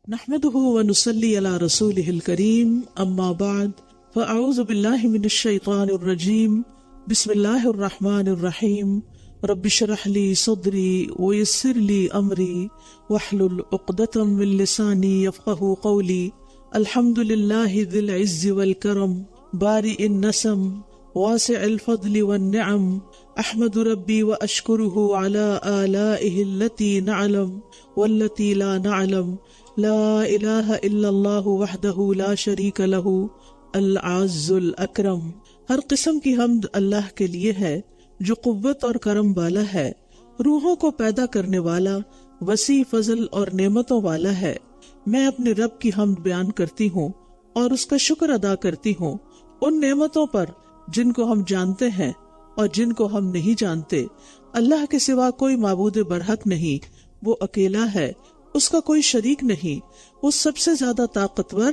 نحمده ونصلي على رسوله الكريم اما بعد فاعوذ بالله من الشيطان الرجيم بسم الله الرحمن الرحيم رب اشرح لي صدري ويسر لي امري واحلل عقدة من لساني يفقهوا قولي الحمد لله ذي العز والكرم بارئ النسم واسع الفضل والنعم احمد ربي واشكره على آلائه التي نعلم والتي لا نعلم لا الہ الا اللہ وحدہ لا شریک لہ العز الاکرم۔ ہر قسم کی حمد اللہ کے لیے ہے جو قوت اور کرم والا ہے، روحوں کو پیدا کرنے والا، وسیع فضل اور نعمتوں والا ہے۔ میں اپنے رب کی حمد بیان کرتی ہوں اور اس کا شکر ادا کرتی ہوں ان نعمتوں پر جن کو ہم جانتے ہیں اور جن کو ہم نہیں جانتے۔ اللہ کے سوا کوئی معبود برحق نہیں، وہ اکیلا ہے، اس کا کوئی شریک نہیں، وہ سب سے زیادہ طاقتور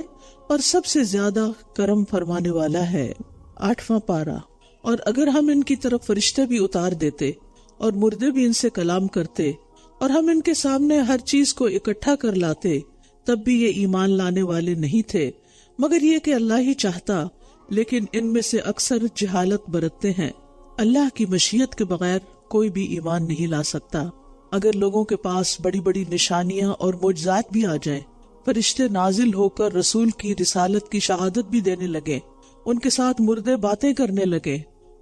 اور سب سے زیادہ کرم فرمانے والا ہے۔ 8واں پارہ۔ اور اگر ہم ان کی طرف فرشتے بھی اتار دیتے اور مردے بھی ان سے کلام کرتے اور ہم ان کے سامنے ہر چیز کو اکٹھا کر لاتے، تب بھی یہ ایمان لانے والے نہیں تھے، مگر یہ کہ اللہ ہی چاہتا، لیکن ان میں سے اکثر جہالت برتتے ہیں۔ اللہ کی مشیت کے بغیر کوئی بھی ایمان نہیں لا سکتا۔ اگر لوگوں کے پاس بڑی بڑی نشانیاں اور معجزات بھی آ جائیں، فرشتے نازل ہو کر رسول کی رسالت کی شہادت بھی دینے لگے، ان کے ساتھ مردے باتیں کرنے لگے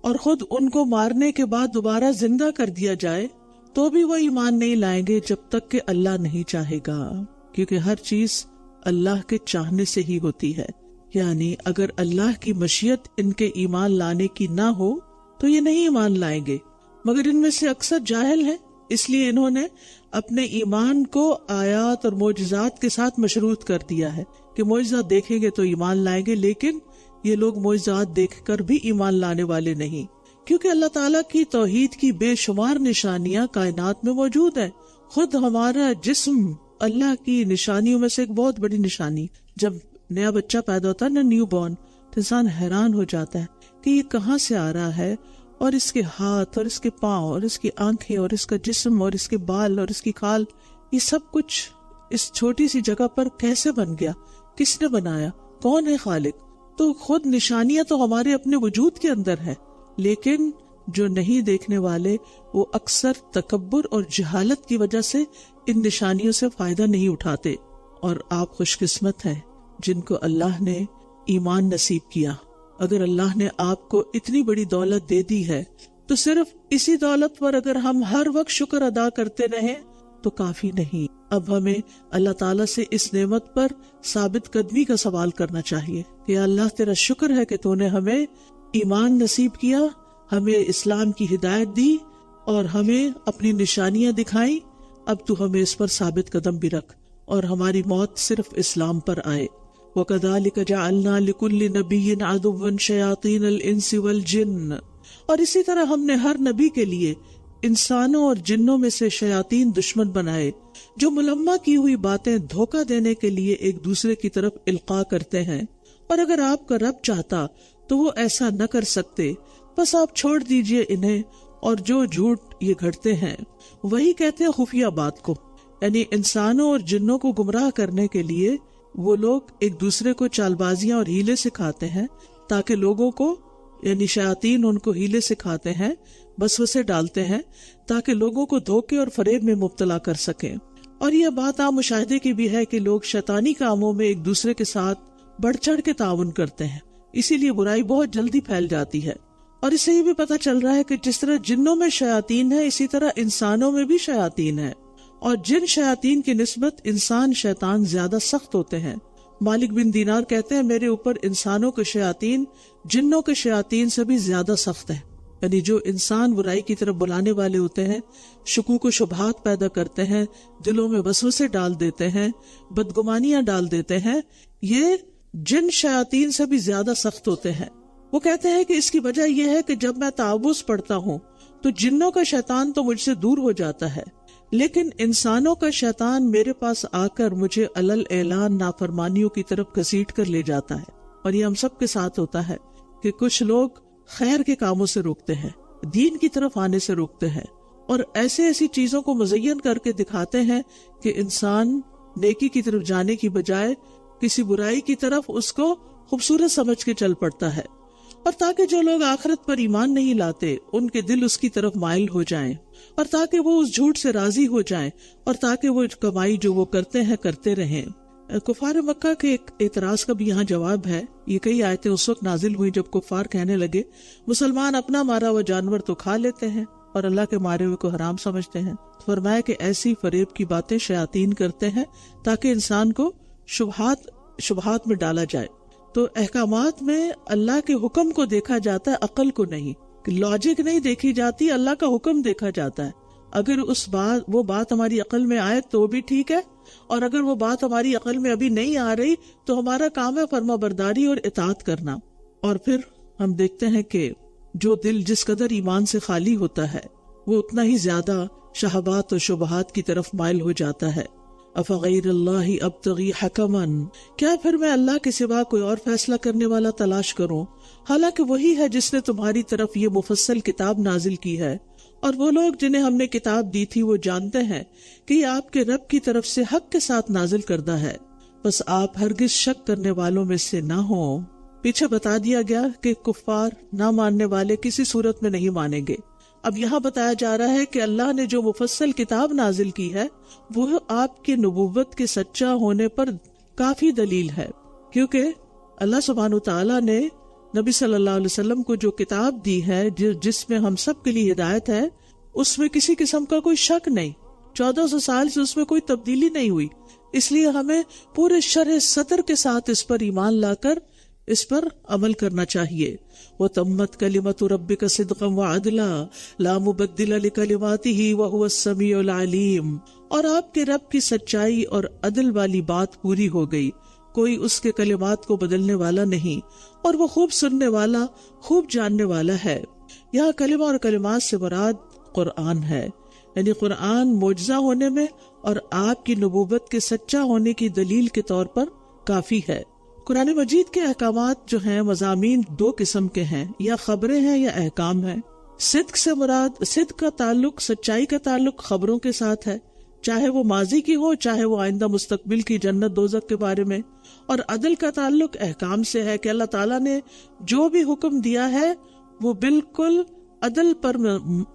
اور خود ان کو مارنے کے بعد دوبارہ زندہ کر دیا جائے، تو بھی وہ ایمان نہیں لائیں گے جب تک کہ اللہ نہیں چاہے گا، کیونکہ ہر چیز اللہ کے چاہنے سے ہی ہوتی ہے۔ یعنی اگر اللہ کی مشیت ان کے ایمان لانے کی نہ ہو تو یہ نہیں ایمان لائیں گے، مگر ان میں سے اکثر جاہل ہیں، اس لیے انہوں نے اپنے ایمان کو آیات اور معجزات کے ساتھ مشروط کر دیا ہے کہ معجزہ دیکھیں گے تو ایمان لائیں گے، لیکن یہ لوگ معجزات دیکھ کر بھی ایمان لانے والے نہیں، کیونکہ اللہ تعالیٰ کی توحید کی بے شمار نشانیاں کائنات میں موجود ہیں۔ خود ہمارا جسم اللہ کی نشانیوں میں سے ایک بہت بڑی نشانی۔ جب نیا بچہ پیدا ہوتا ہے نا، نیو بورن، تو انسان حیران ہو جاتا ہے کہ یہ کہاں سے آ رہا ہے، اور اس کے ہاتھ اور اس کے پاؤں اور اس کی آنکھیں اور اس کا جسم اور اس کے بال اور اس کی کھال، یہ سب کچھ اس چھوٹی سی جگہ پر کیسے بن گیا، کس نے بنایا، کون ہے خالق؟ تو خود نشانیاں تو ہمارے اپنے وجود کے اندر ہے، لیکن جو نہیں دیکھنے والے وہ اکثر تکبر اور جہالت کی وجہ سے ان نشانیوں سے فائدہ نہیں اٹھاتے۔ اور آپ خوش قسمت ہیں جن کو اللہ نے ایمان نصیب کیا۔ اگر اللہ نے آپ کو اتنی بڑی دولت دے دی ہے تو صرف اسی دولت پر اگر ہم ہر وقت شکر ادا کرتے رہیں تو کافی نہیں۔ اب ہمیں اللہ تعالیٰ سے اس نعمت پر ثابت قدمی کا سوال کرنا چاہیے کہ اللہ تیرا شکر ہے کہ تو نے ہمیں ایمان نصیب کیا، ہمیں اسلام کی ہدایت دی اور ہمیں اپنی نشانیاں دکھائیں، اب تو ہمیں اس پر ثابت قدم بھی رکھ اور ہماری موت صرف اسلام پر آئے۔ وَكَذَلِكَ جَعَلْنَا لِكُلِّ نَبِيٍّ عَدُوًّا شَيَاطِينَ الْإِنسِ وَالْجِنِّ، اور اسی طرح ہم نے ہر نبی کے لیے انسانوں اور جنوں میں سے شیاطین دشمن بنائے جو ملمہ کی ہوئی باتیں دھوکہ دینے کے لیے ایک دوسرے کی طرف القاء کرتے ہیں، اور اگر آپ کا رب چاہتا تو وہ ایسا نہ کر سکتے، بس آپ چھوڑ دیجئے انہیں اور جو جھوٹ یہ گھڑتے ہیں وہی کہتے ہیں خفیہ بات کو۔ یعنی انسانوں اور جنوں کو گمراہ کرنے کے لیے وہ لوگ ایک دوسرے کو چال بازیاں اور ہیلے سکھاتے ہیں تاکہ لوگوں کو، یعنی شیاطین ان کو ہیلے سکھاتے ہیں، وسوسے ڈالتے ہیں تاکہ لوگوں کو دھوکے اور فریب میں مبتلا کر سکیں۔ اور یہ بات عام مشاہدے کی بھی ہے کہ لوگ شیطانی کاموں میں ایک دوسرے کے ساتھ بڑھ چڑھ کے تعاون کرتے ہیں، اسی لیے برائی بہت جلدی پھیل جاتی ہے۔ اور اس سے یہ بھی پتہ چل رہا ہے کہ جس طرح جنوں میں شیاطین ہے اسی طرح انسانوں میں بھی شیاطین ہے، اور جن شیاطین کی نسبت انسان شیطان زیادہ سخت ہوتے ہیں۔ مالک بن دینار کہتے ہیں میرے اوپر انسانوں کے شیاطین جنوں کے شیاطین سے بھی زیادہ سخت ہے۔ یعنی جو انسان برائی کی طرف بلانے والے ہوتے ہیں، شکوک و شبہات پیدا کرتے ہیں، دلوں میں وسوسے ڈال دیتے ہیں، بدگمانیاں ڈال دیتے ہیں، یہ جن شیاطین سے بھی زیادہ سخت ہوتے ہیں۔ وہ کہتے ہیں کہ اس کی وجہ یہ ہے کہ جب میں تعوذ پڑھتا ہوں تو جنوں کا شیطان تو مجھ سے دور ہو جاتا ہے، لیکن انسانوں کا شیطان میرے پاس آ کر مجھے علل اعلان نافرمانیوں کی طرف گھسیٹ کر لے جاتا ہے۔ اور یہ ہم سب کے ساتھ ہوتا ہے کہ کچھ لوگ خیر کے کاموں سے روکتے ہیں، دین کی طرف آنے سے روکتے ہیں، اور ایسی چیزوں کو مزین کر کے دکھاتے ہیں کہ انسان نیکی کی طرف جانے کی بجائے کسی برائی کی طرف اس کو خوبصورت سمجھ کے چل پڑتا ہے، اور تاکہ جو لوگ آخرت پر ایمان نہیں لاتے ان کے دل اس کی طرف مائل ہو جائیں، اور تاکہ وہ اس جھوٹ سے راضی ہو جائیں، اور تاکہ وہ کمائی جو وہ کرتے ہیں کرتے رہیں۔ کفار مکہ کے ایک اعتراض کا بھی یہاں جواب ہے۔ یہ کئی آیتیں اس وقت نازل ہوئی جب کفار کہنے لگے مسلمان اپنا مارا ہوا جانور تو کھا لیتے ہیں اور اللہ کے مارے ہوئے کو حرام سمجھتے ہیں۔ فرمایا کہ ایسی فریب کی باتیں شیاطین کرتے ہیں تاکہ انسان کو شبہات میں ڈالا جائے۔ تو احکامات میں اللہ کے حکم کو دیکھا جاتا ہے، عقل کو نہیں، لاجک نہیں دیکھی جاتی، اللہ کا حکم دیکھا جاتا ہے۔ اگر وہ بات ہماری عقل میں آئے تو بھی ٹھیک ہے، اور اگر وہ بات ہماری عقل میں ابھی نہیں آ رہی تو ہمارا کام ہے فرما برداری اور اطاعت کرنا۔ اور پھر ہم دیکھتے ہیں کہ جو دل جس قدر ایمان سے خالی ہوتا ہے وہ اتنا ہی زیادہ شہوات اور شبہات کی طرف مائل ہو جاتا ہے۔ افغیر اللہ ابتغی حکما، کیا پھر میں اللہ کے سوا کوئی اور فیصلہ کرنے والا تلاش کروں، حالانکہ وہی ہے جس نے تمہاری طرف یہ مفصل کتاب نازل کی ہے۔ اور وہ لوگ جنہیں ہم نے کتاب دی تھی وہ جانتے ہیں کہ یہ آپ کے رب کی طرف سے حق کے ساتھ نازل کردہ ہے، بس آپ ہرگز شک کرنے والوں میں سے نہ ہوں۔ پیچھے بتا دیا گیا کہ کفار نہ ماننے والے کسی صورت میں نہیں مانیں گے۔ اب یہاں بتایا جا رہا ہے کہ اللہ نے جو مفصل کتاب نازل کی ہے وہ آپ کے نبوت کے سچا ہونے پر کافی دلیل ہے، کیونکہ اللہ سبحانہ وتعالیٰ نے نبی صلی اللہ علیہ وسلم کو جو کتاب دی ہے جس میں ہم سب کے لیے ہدایت ہے، اس میں کسی قسم کا کوئی شک نہیں، 1400 سال سے اس میں کوئی تبدیلی نہیں ہوئی۔ اس لیے ہمیں پورے شرح صدر کے ساتھ اس پر ایمان لا کر اس پر عمل کرنا چاہیے۔ وَتَمَّتْ كَلِمَةُ رَبِّكَ صِدْقًا وَعَدْلًا لَا مُبَدِّلَ لِكَلِمَاتِهِ وَهُوَ السَّمِيعُ الْعَلِيمُ، اور آپ کے رب کی سچائی اور عدل والی بات پوری ہو گئی، کوئی اس کے کلمات کو بدلنے والا نہیں، اور وہ خوب سننے والا خوب جاننے والا ہے۔ یہاں کلمہ اور کلمات سے مراد قرآن ہے، یعنی قرآن معجزہ ہونے میں اور آپ کی نبوت کے سچا ہونے کی دلیل کے طور پر کافی ہے۔ قرآن مجید کے احکامات جو ہیں مضامین دو قسم کے ہیں، یا خبریں ہیں یا احکام ہیں۔ صدق سے مراد صدق کا تعلق، سچائی کا تعلق خبروں کے ساتھ ہے، چاہے وہ ماضی کی ہو چاہے وہ آئندہ مستقبل کی جنت دوزخ کے بارے میں، اور عدل کا تعلق احکام سے ہے کہ اللہ تعالیٰ نے جو بھی حکم دیا ہے وہ بالکل عدل پر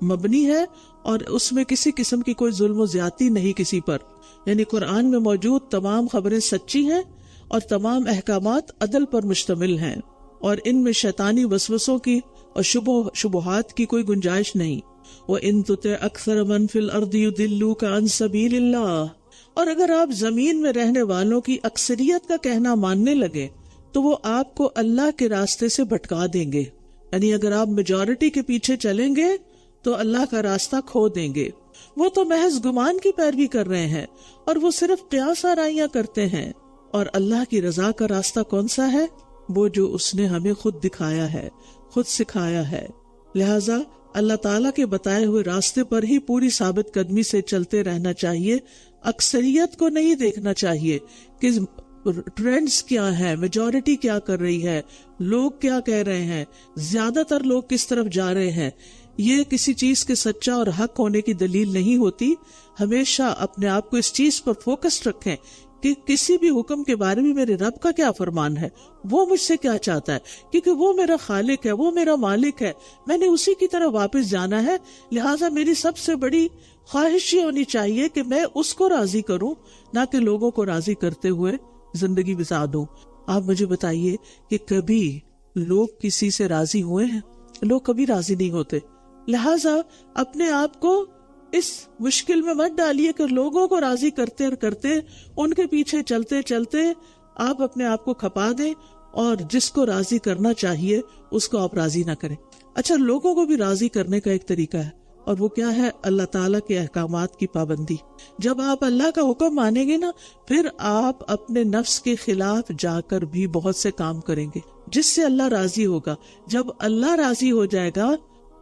مبنی ہے اور اس میں کسی قسم کی کوئی ظلم و زیادتی نہیں کسی پر، یعنی قرآن میں موجود تمام خبریں سچی ہیں اور تمام احکامات عدل پر مشتمل ہیں، اور ان میں شیطانی وسوسوں کی اور شبہات کی کوئی گنجائش نہیں۔ وَإِن تُطِعْ أَكْثَرَ مَنْ فِي الْأَرْضِ يُضِلُّوكَ عَنْ سَبِيلِ اللَّهِ، اور اگر آپ زمین میں رہنے والوں کی اکثریت کا کہنا ماننے لگے تو وہ آپ کو اللہ کے راستے سے بھٹکا دیں گے، یعنی اگر آپ میجورٹی کے پیچھے چلیں گے تو اللہ کا راستہ کھو دیں گے۔ وہ تو محض گمان کی پیروی کر رہے ہیں اور وہ صرف قیاس آرائیاں کرتے ہیں، اور اللہ کی رضا کا راستہ کون سا ہے؟ وہ جو اس نے ہمیں خود دکھایا ہے، خود سکھایا ہے۔ لہٰذا اللہ تعالیٰ کے بتائے ہوئے راستے پر ہی پوری ثابت قدمی سے چلتے رہنا چاہیے، اکثریت کو نہیں دیکھنا چاہیے کہ ٹرینڈز کیا ہے، میجورٹی کیا کر رہی ہے، لوگ کیا کہہ رہے ہیں، زیادہ تر لوگ کس طرف جا رہے ہیں۔ یہ کسی چیز کے سچا اور حق ہونے کی دلیل نہیں ہوتی۔ ہمیشہ اپنے آپ کو اس چیز پر فوکس رکھیں کہ کسی بھی حکم کے بارے میں میرے رب کا کیا فرمان ہے، وہ مجھ سے کیا چاہتا ہے، کیونکہ وہ میرا خالق ہے، وہ میرا مالک ہے، میں نے اسی کی طرف واپس جانا ہے۔ لہٰذا میری سب سے بڑی خواہش یہ ہونی چاہیے کہ میں اس کو راضی کروں، نہ کہ لوگوں کو راضی کرتے ہوئے زندگی گزار دوں۔ آپ مجھے بتائیے کہ کبھی لوگ کسی سے راضی ہوئے ہیں؟ لوگ کبھی راضی نہیں ہوتے۔ لہٰذا اپنے آپ کو اس مشکل میں مت ڈالیے کہ لوگوں کو راضی کرتے کرتے ان کے پیچھے چلتے چلتے آپ اپنے آپ کو کھپا دیں، اور جس کو راضی کرنا چاہیے اس کو آپ راضی نہ کریں۔ اچھا، لوگوں کو بھی راضی کرنے کا ایک طریقہ ہے، اور وہ کیا ہے؟ اللہ تعالیٰ کے احکامات کی پابندی۔ جب آپ اللہ کا حکم مانیں گے نا، پھر آپ اپنے نفس کے خلاف جا کر بھی بہت سے کام کریں گے جس سے اللہ راضی ہوگا۔ جب اللہ راضی ہو جائے گا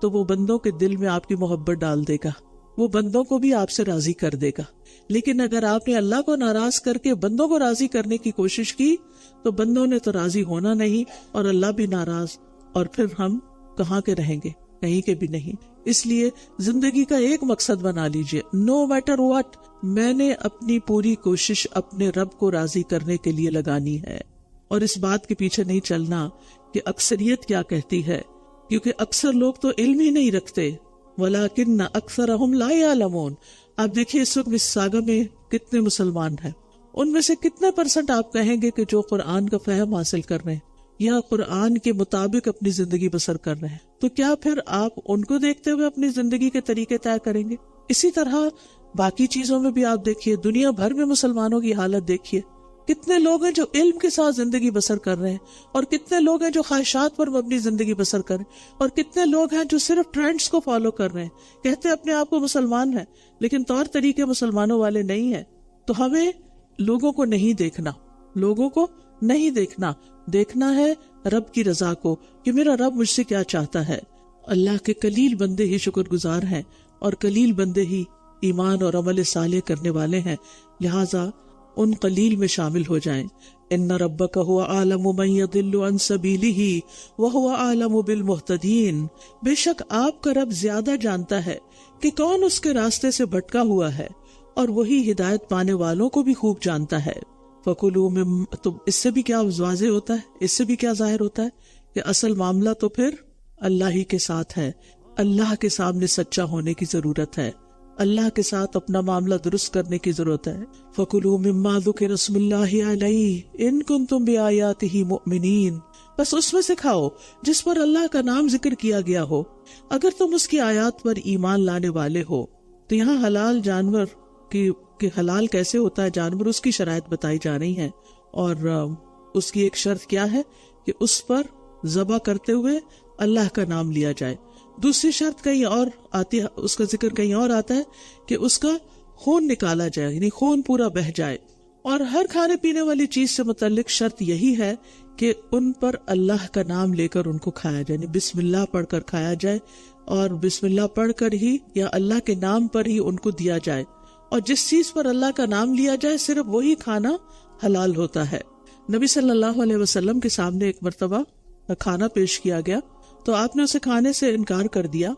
تو وہ بندوں کے دل میں آپ کی محبت ڈال دے گا، وہ بندوں کو بھی آپ سے راضی کر دے گا۔ لیکن اگر آپ نے اللہ کو ناراض کر کے بندوں کو راضی کرنے کی کوشش کی تو بندوں نے تو راضی ہونا نہیں اور اللہ بھی ناراض، اور پھر ہم کہاں کے رہیں گے؟ کہیں کے بھی نہیں. اس لیے زندگی کا ایک مقصد بنا لیجئے, نو میٹر واٹ, میں نے اپنی پوری کوشش اپنے رب کو راضی کرنے کے لیے لگانی ہے, اور اس بات کے پیچھے نہیں چلنا کہ اکثریت کیا کہتی ہے, کیونکہ اکثر لوگ تو علم ہی نہیں رکھتے. وَلَكِنَّ أَكْثَرَهُمْ لَا يَعْلَمُونَ. آپ دیکھیے اس وقت مساگا میں کتنے مسلمان ہیں, ان میں سے کتنے % آپ کہیں گے کہ جو قرآن کا فہم حاصل کر رہے ہیں یا قرآن کے مطابق اپنی زندگی بسر کر رہے ہیں؟ تو کیا پھر آپ ان کو دیکھتے ہوئے اپنی زندگی کے طریقے طے کریں گے؟ اسی طرح باقی چیزوں میں بھی آپ دیکھیے, دنیا بھر میں مسلمانوں کی حالت دیکھیے, کتنے لوگ ہیں جو علم کے ساتھ زندگی بسر کر رہے ہیں, اور کتنے لوگ ہیں جو خواہشات پر مبنی زندگی بسر کر رہے ہیں, اور کتنے لوگ ہیں جو صرف ٹرینڈز کو فالو کر رہے ہیں, کہتے ہیں اپنے آپ کو مسلمان ہیں لیکن طور طریقے مسلمانوں والے نہیں ہیں. تو ہمیں لوگوں کو نہیں دیکھنا, لوگوں کو نہیں دیکھنا, دیکھنا ہے رب کی رضا کو کہ میرا رب مجھ سے کیا چاہتا ہے. اللہ کے قلیل بندے ہی شکر گزار ہیں, اور قلیل بندے ہی ایمان اور عمل صالح کرنے والے ہیں, لہٰذا ان قلیل میں شامل ہو جائیں. ان ربک هو اعلم من یضل عن سبیلہ وهو اعلم بالمہتدین. بے شک آپ کا رب زیادہ جانتا ہے کہ کون اس کے راستے سے بھٹکا ہوا ہے, اور وہی ہدایت پانے والوں کو بھی خوب جانتا ہے. فَكُلُوا مِمَّا. تو اس سے بھی کیا واضح ہوتا ہے, اس سے بھی کیا ظاہر ہوتا ہے کہ اصل معاملہ تو پھر اللہ ہی کے ساتھ ہے. اللہ کے سامنے سچا ہونے کی ضرورت ہے, اللہ کے ساتھ اپنا معاملہ درست کرنے کی ضرورت ہے. فَكُلُوا مِمَّا ذُكِرَ اسْمُ اللَّهِ عَلَيْهِ إِن كُنتُم بِآيَاتِهِ مُؤْمِنِينَ. بس اس میں سے کھاؤ جس پر اللہ کا نام ذکر کیا گیا ہو, اگر تم اس کی آیات پر ایمان لانے والے ہو. تو یہاں حلال جانور کہ حلال کیسے ہوتا ہے جانور, اس کی شرائط بتائی جا رہی ہیں, اور اس کی ایک شرط کیا ہے کہ اس پر ذبح کرتے ہوئے اللہ کا نام لیا جائے. دوسری شرط کہیں اور آتی ہے, اس کا ذکر کہیں اور آتا ہے کہ اس کا خون نکالا جائے, یعنی خون پورا بہ جائے. اور ہر کھانے پینے والی چیز سے متعلق شرط یہی ہے کہ ان پر اللہ کا نام لے کر ان کو کھایا جائے, یعنی بسم اللہ پڑھ کر کھایا جائے, اور بسم اللہ پڑھ کر ہی یا اللہ کے نام پر ہی ان کو دیا جائے. اور جس چیز پر اللہ کا نام لیا جائے صرف وہی کھانا حلال ہوتا ہے. نبی صلی اللہ علیہ وسلم کے سامنے ایک مرتبہ کھانا پیش کیا گیا تو آپ نے اسے کھانے سے انکار کر دیا,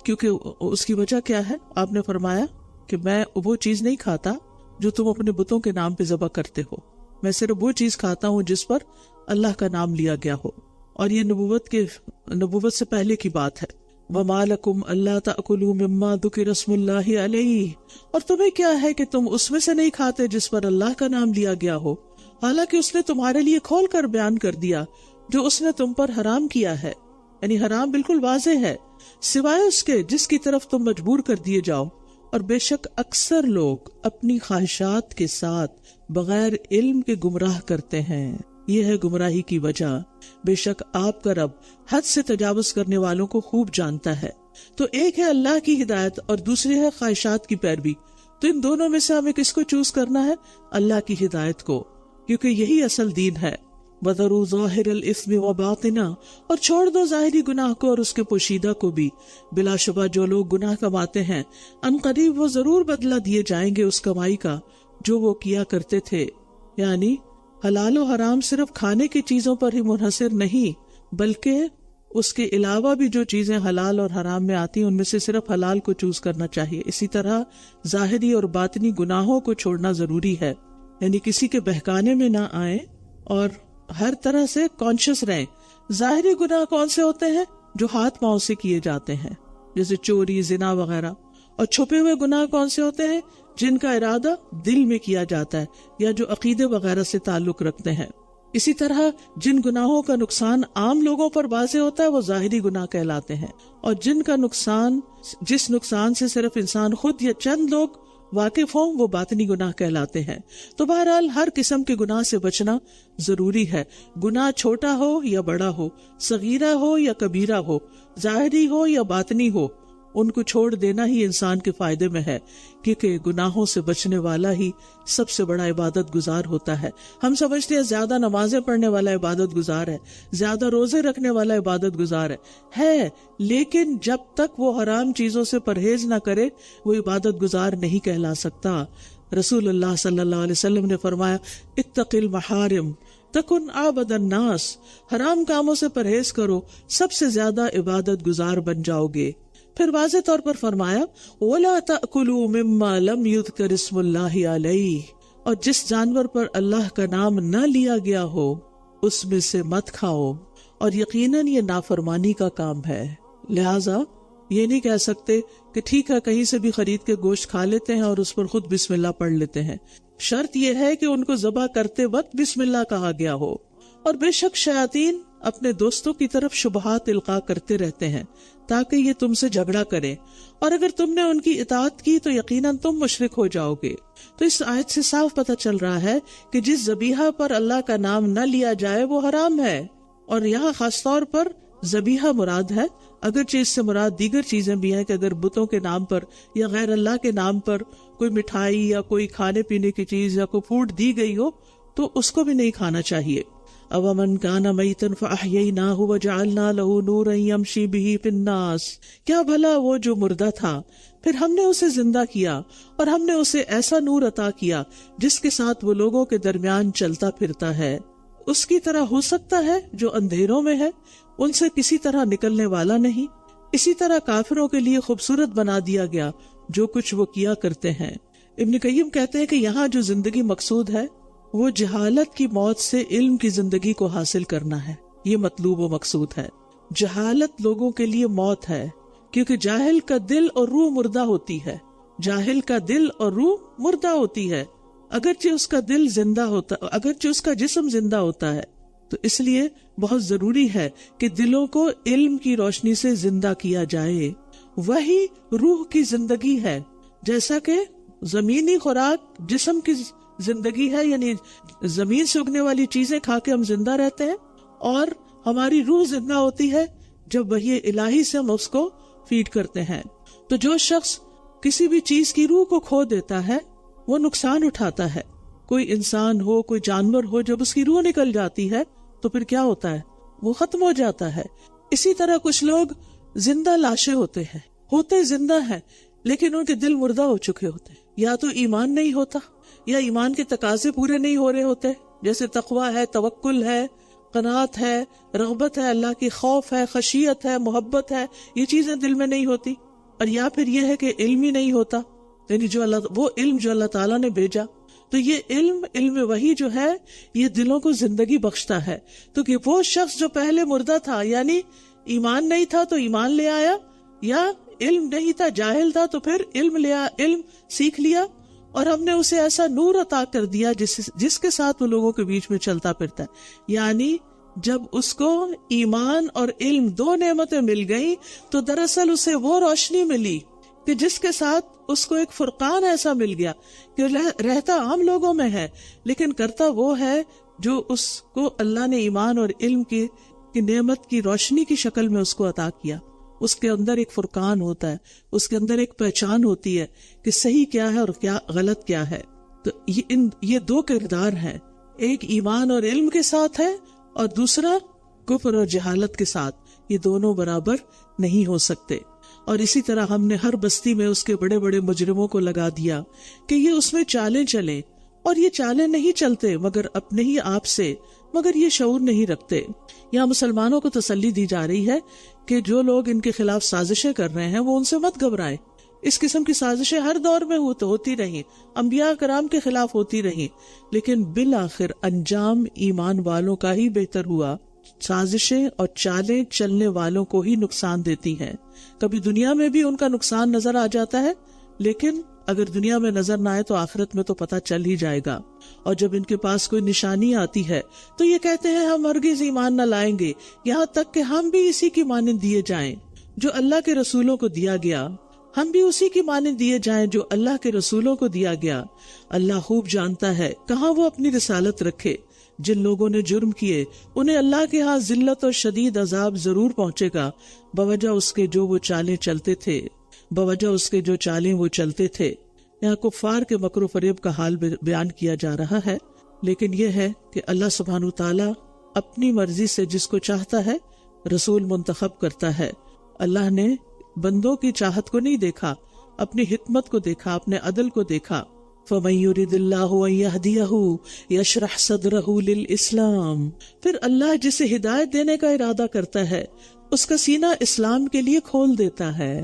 کیونکہ اس کی وجہ کیا ہے؟ آپ نے فرمایا کہ میں وہ چیز نہیں کھاتا جو تم اپنے بتوں کے نام پہ ذبح کرتے ہو, میں صرف وہ چیز کھاتا ہوں جس پر اللہ کا نام لیا گیا ہو. اور یہ نبوت سے پہلے کی بات ہے. وَمَا لَكُمْ أَلَّا تَأْكُلُوا مِمَّا ذُكِرَ اسْمُ اللَّهِ عَلَيْهِ. اور تمہیں کیا ہے کہ تم اس میں سے نہیں کھاتے جس پر اللہ کا نام لیا گیا ہو, حالانکہ اس نے تمہارے لیے کھول کر بیان کر دیا جو اس نے تم پر حرام کیا ہے. یعنی حرام بالکل واضح ہے, سوائے اس کے جس کی طرف تم مجبور کر دیے جاؤ. اور بے شک اکثر لوگ اپنی خواہشات کے ساتھ بغیر علم کے گمراہ کرتے ہیں, یہ ہے گمراہی کی وجہ. بے شک آپ کا رب حد سے تجاوز کرنے والوں کو خوب جانتا ہے. تو ایک ہے اللہ کی ہدایت اور دوسری ہے خواہشات کی پیروی. تو ان دونوں میں سے ہمیں کس کو چوز کرنا ہے؟ اللہ کی ہدایت کو, کیونکہ یہی اصل دین ہے. وَذَرُوا ظَاهِرَ الْإِثْمِ وَبَاطِنَهُ. اور چھوڑ دو ظاہری گناہ کو اور اس کے پوشیدہ کو بھی. بلا شبہ جو لوگ گناہ کماتے ہیں ان قریب وہ ضرور بدلہ دیے جائیں گے اس کمائی کا جو وہ کیا کرتے تھے. یعنی حلال و حرام صرف کھانے کی چیزوں پر ہی منحصر نہیں, بلکہ اس کے علاوہ بھی جو چیزیں حلال اور حرام میں آتی ہیں ان میں سے صرف حلال کو چوز کرنا چاہیے. اسی طرح ظاہری اور باطنی گناہوں کو چھوڑنا ضروری ہے, یعنی کسی کے بہکانے میں نہ آئیں اور ہر طرح سے کانشیس رہیں. ظاہری گناہ کون سے ہوتے ہیں؟ جو ہاتھ پاؤں سے کیے جاتے ہیں, جیسے چوری, زنا وغیرہ. اور چھپے ہوئے گناہ کون سے ہوتے ہیں؟ جن کا ارادہ دل میں کیا جاتا ہے یا جو عقیدے وغیرہ سے تعلق رکھتے ہیں. اسی طرح جن گناہوں کا نقصان عام لوگوں پر واضح ہوتا ہے وہ ظاہری گناہ کہلاتے ہیں, اور جس نقصان سے صرف انسان خود یا چند لوگ واقف ہوں وہ باطنی گناہ کہلاتے ہیں. تو بہرحال ہر قسم کے گناہ سے بچنا ضروری ہے, گناہ چھوٹا ہو یا بڑا ہو, صغیرہ ہو یا کبیرہ ہو, ظاہری ہو یا باطنی ہو, ان کو چھوڑ دینا ہی انسان کے فائدے میں ہے, کیونکہ گناہوں سے بچنے والا ہی سب سے بڑا عبادت گزار ہوتا ہے. ہم سمجھتے ہیں زیادہ نمازیں پڑھنے والا عبادت گزار ہے, زیادہ روزے رکھنے والا عبادت گزار ہے, لیکن جب تک وہ حرام چیزوں سے پرہیز نہ کرے وہ عبادت گزار نہیں کہلا سکتا. رسول اللہ صلی اللہ علیہ وسلم نے فرمایا اتق المحارم تکن عابد الناس، حرام کاموں سے پرہیز کرو، سب سے زیادہ عبادت گزار بن جاؤ گے۔ پھر واضح طور پر فرمایا وَلَا تَأْكُلُوا مِمَّا لَمْ يُذْكَرِ اسْمُ اللَّهِ عَلَيْهِ، اور جس جانور پر اللہ کا نام نہ لیا گیا ہو اس میں سے مت کھاؤ، اور یقیناً یہ نافرمانی کا کام ہے۔ لہٰذا یہ نہیں کہہ سکتے کہ ٹھیک ہے کہیں سے بھی خرید کے گوشت کھا لیتے ہیں اور اس پر خود بسم اللہ پڑھ لیتے ہیں۔ شرط یہ ہے کہ ان کو ذبح کرتے وقت بسم اللہ کہا گیا ہو۔ اور بے شک شیاطین اپنے دوستوں کی طرف شبہات القاء کرتے رہتے ہیں تاکہ یہ تم سے جھگڑا کریں، اور اگر تم نے ان کی اطاعت کی تو یقیناً تم مشرک ہو جاؤ گے۔ تو اس آیت سے صاف پتہ چل رہا ہے کہ جس ذبیحہ پر اللہ کا نام نہ لیا جائے وہ حرام ہے، اور یہاں خاص طور پر ذبیحہ مراد ہے، اگرچہ اس سے مراد دیگر چیزیں بھی ہیں کہ اگر بتوں کے نام پر یا غیر اللہ کے نام پر کوئی مٹھائی یا کوئی کھانے پینے کی چیز یا کوئی فوڈ دی گئی ہو تو اس کو بھی نہیں کھانا چاہیے۔ أَوَمَنْ كَانَ مَيْتًا فَأَحْيَيْنَاهُ وَجَعَلْنَا لَهُ نُورًا يَمْشِي بِهِ فِي النَّاسِ، کیا بھلا وہ جو مردہ تھا پھر ہم نے اسے زندہ کیا اور ہم نے اسے ایسا نور عطا کیا جس کے ساتھ وہ لوگوں کے درمیان چلتا پھرتا ہے۔ اس کی طرح ہو سکتا ہے جو اندھیروں میں ہے، ان سے کسی طرح نکلنے والا نہیں۔ اسی طرح کافروں کے لیے خوبصورت بنا دیا گیا جو کچھ وہ کیا کرتے ہیں۔ ابن قیم کہتے ہیں کہ یہاں جو زندگی مقصود ہے وہ جہالت کی موت سے علم کی زندگی کو حاصل کرنا ہے، یہ مطلوب و مقصود ہے۔ جہالت لوگوں کے لیے موت ہے، کیونکہ جاہل کا دل اور روح مردہ ہوتی ہے، جاہل کا دل اور روح مردہ ہوتی ہے، اگرچہ اس کا دل زندہ ہوتا، اگرچہ اس کا جسم زندہ ہوتا ہے۔ تو اس لیے بہت ضروری ہے کہ دلوں کو علم کی روشنی سے زندہ کیا جائے، وہی روح کی زندگی ہے۔ جیسا کہ زمینی خوراک جسم کی زندگی ہے، یعنی زمین سے اگنے والی چیزیں کھا کے ہم زندہ رہتے ہیں، اور ہماری روح زندہ ہوتی ہے جب وحی الہی سے ہم اس کو فیڈ کرتے ہیں۔ تو جو شخص کسی بھی چیز کی روح کو کھو دیتا ہے وہ نقصان اٹھاتا ہے۔ کوئی انسان ہو، کوئی جانور ہو، جب اس کی روح نکل جاتی ہے تو پھر کیا ہوتا ہے؟ وہ ختم ہو جاتا ہے۔ اسی طرح کچھ لوگ زندہ لاشیں ہوتے زندہ ہیں لیکن ان کے دل مردہ ہو چکے ہوتے ہیں، یا تو ایمان نہیں ہوتا یا ایمان کے تقاضے پورے نہیں ہو رہے ہوتے، جیسے تقویٰ ہے، توکل ہے، قناعت ہے، رغبت ہے، اللہ کی خوف ہے، خشیت ہے، محبت ہے، یہ چیزیں دل میں نہیں ہوتی۔ اور یا پھر یہ ہے کہ علم ہی نہیں ہوتا، یعنی وہ علم جو اللہ تعالیٰ نے بھیجا۔ تو یہ علم وحی جو ہے یہ دلوں کو زندگی بخشتا ہے۔ تو کہ وہ شخص جو پہلے مردہ تھا، یعنی ایمان نہیں تھا تو ایمان لے آیا، یا علم نہیں تھا، جاہل تھا تو پھر علم سیکھ لیا، اور ہم نے اسے ایسا نور عطا کر دیا جس کے ساتھ وہ لوگوں کے بیچ میں چلتا پھرتا ہے۔ یعنی جب اس کو ایمان اور علم دو نعمتیں مل گئیں تو دراصل اسے وہ روشنی ملی کہ جس کے ساتھ اس کو ایک فرقان ایسا مل گیا کہ رہتا عام لوگوں میں ہے لیکن کرتا وہ ہے جو اس کو اللہ نے ایمان اور علم کی نعمت کی روشنی کی شکل میں اس کو عطا کیا۔ اس کے اندر ایک فرقان ہوتا ہے، اس کے اندر ایک پہچان ہوتی ہے کہ صحیح کیا ہے اور کیا غلط کیا ہے۔ تو یہ دو کردار ہیں، ایک ایمان اور علم کے ساتھ ہے اور دوسرا کفر اور جہالت کے ساتھ۔ یہ دونوں برابر نہیں ہو سکتے۔ اور اسی طرح ہم نے ہر بستی میں اس کے بڑے بڑے مجرموں کو لگا دیا کہ یہ اس میں چالیں چلیں، اور یہ چالیں نہیں چلتے مگر اپنے ہی آپ سے، مگر یہ شعور نہیں رکھتے۔ یہاں مسلمانوں کو تسلی دی جا رہی ہے کہ جو لوگ ان کے خلاف سازشیں کر رہے ہیں وہ ان سے مت گھبرائیں۔ اس قسم کی سازشیں ہر دور میں ہوتی رہیں، انبیاء کرام کے خلاف ہوتی رہیں، لیکن بالآخر انجام ایمان والوں کا ہی بہتر ہوا۔ سازشیں اور چالیں چلنے والوں کو ہی نقصان دیتی ہیں۔ کبھی دنیا میں بھی ان کا نقصان نظر آ جاتا ہے، لیکن اگر دنیا میں نظر نہ آئے تو آخرت میں تو پتہ چل ہی جائے گا۔ اور جب ان کے پاس کوئی نشانی آتی ہے تو یہ کہتے ہیں ہم ہرگز ایمان نہ لائیں گے یہاں تک کہ ہم بھی اسی کی مانند دیے جائیں جو اللہ کے رسولوں کو دیا گیا، ہم بھی اسی کی مانند دیے جائیں جو اللہ کے رسولوں کو دیا گیا۔ اللہ خوب جانتا ہے کہاں وہ اپنی رسالت رکھے۔ جن لوگوں نے جرم کیے انہیں اللہ کے ہاں ذلت اور شدید عذاب ضرور پہنچے گا بوجہ اس کے جو وہ چالیں چلتے تھے۔ یہاں کفار کے مکر و فریب کا حال بیان کیا جا رہا ہے، لیکن یہ ہے کہ اللہ سبحانہ تعالیٰ اپنی مرضی سے جس کو چاہتا ہے رسول منتخب کرتا ہے۔ اللہ نے بندوں کی چاہت کو نہیں دیکھا، اپنی حکمت کو دیکھا، اپنے عدل کو دیکھا، فَمَن يُرِدِ اللَّهُ أَن يَهْدِيَهُ يَشْرَحْ صَدْرَهُ لِلْإِسْلَامِ، پھر اللہ جسے ہدایت دینے کا ارادہ کرتا ہے اس کا سینہ اسلام کے لیے کھول دیتا ہے،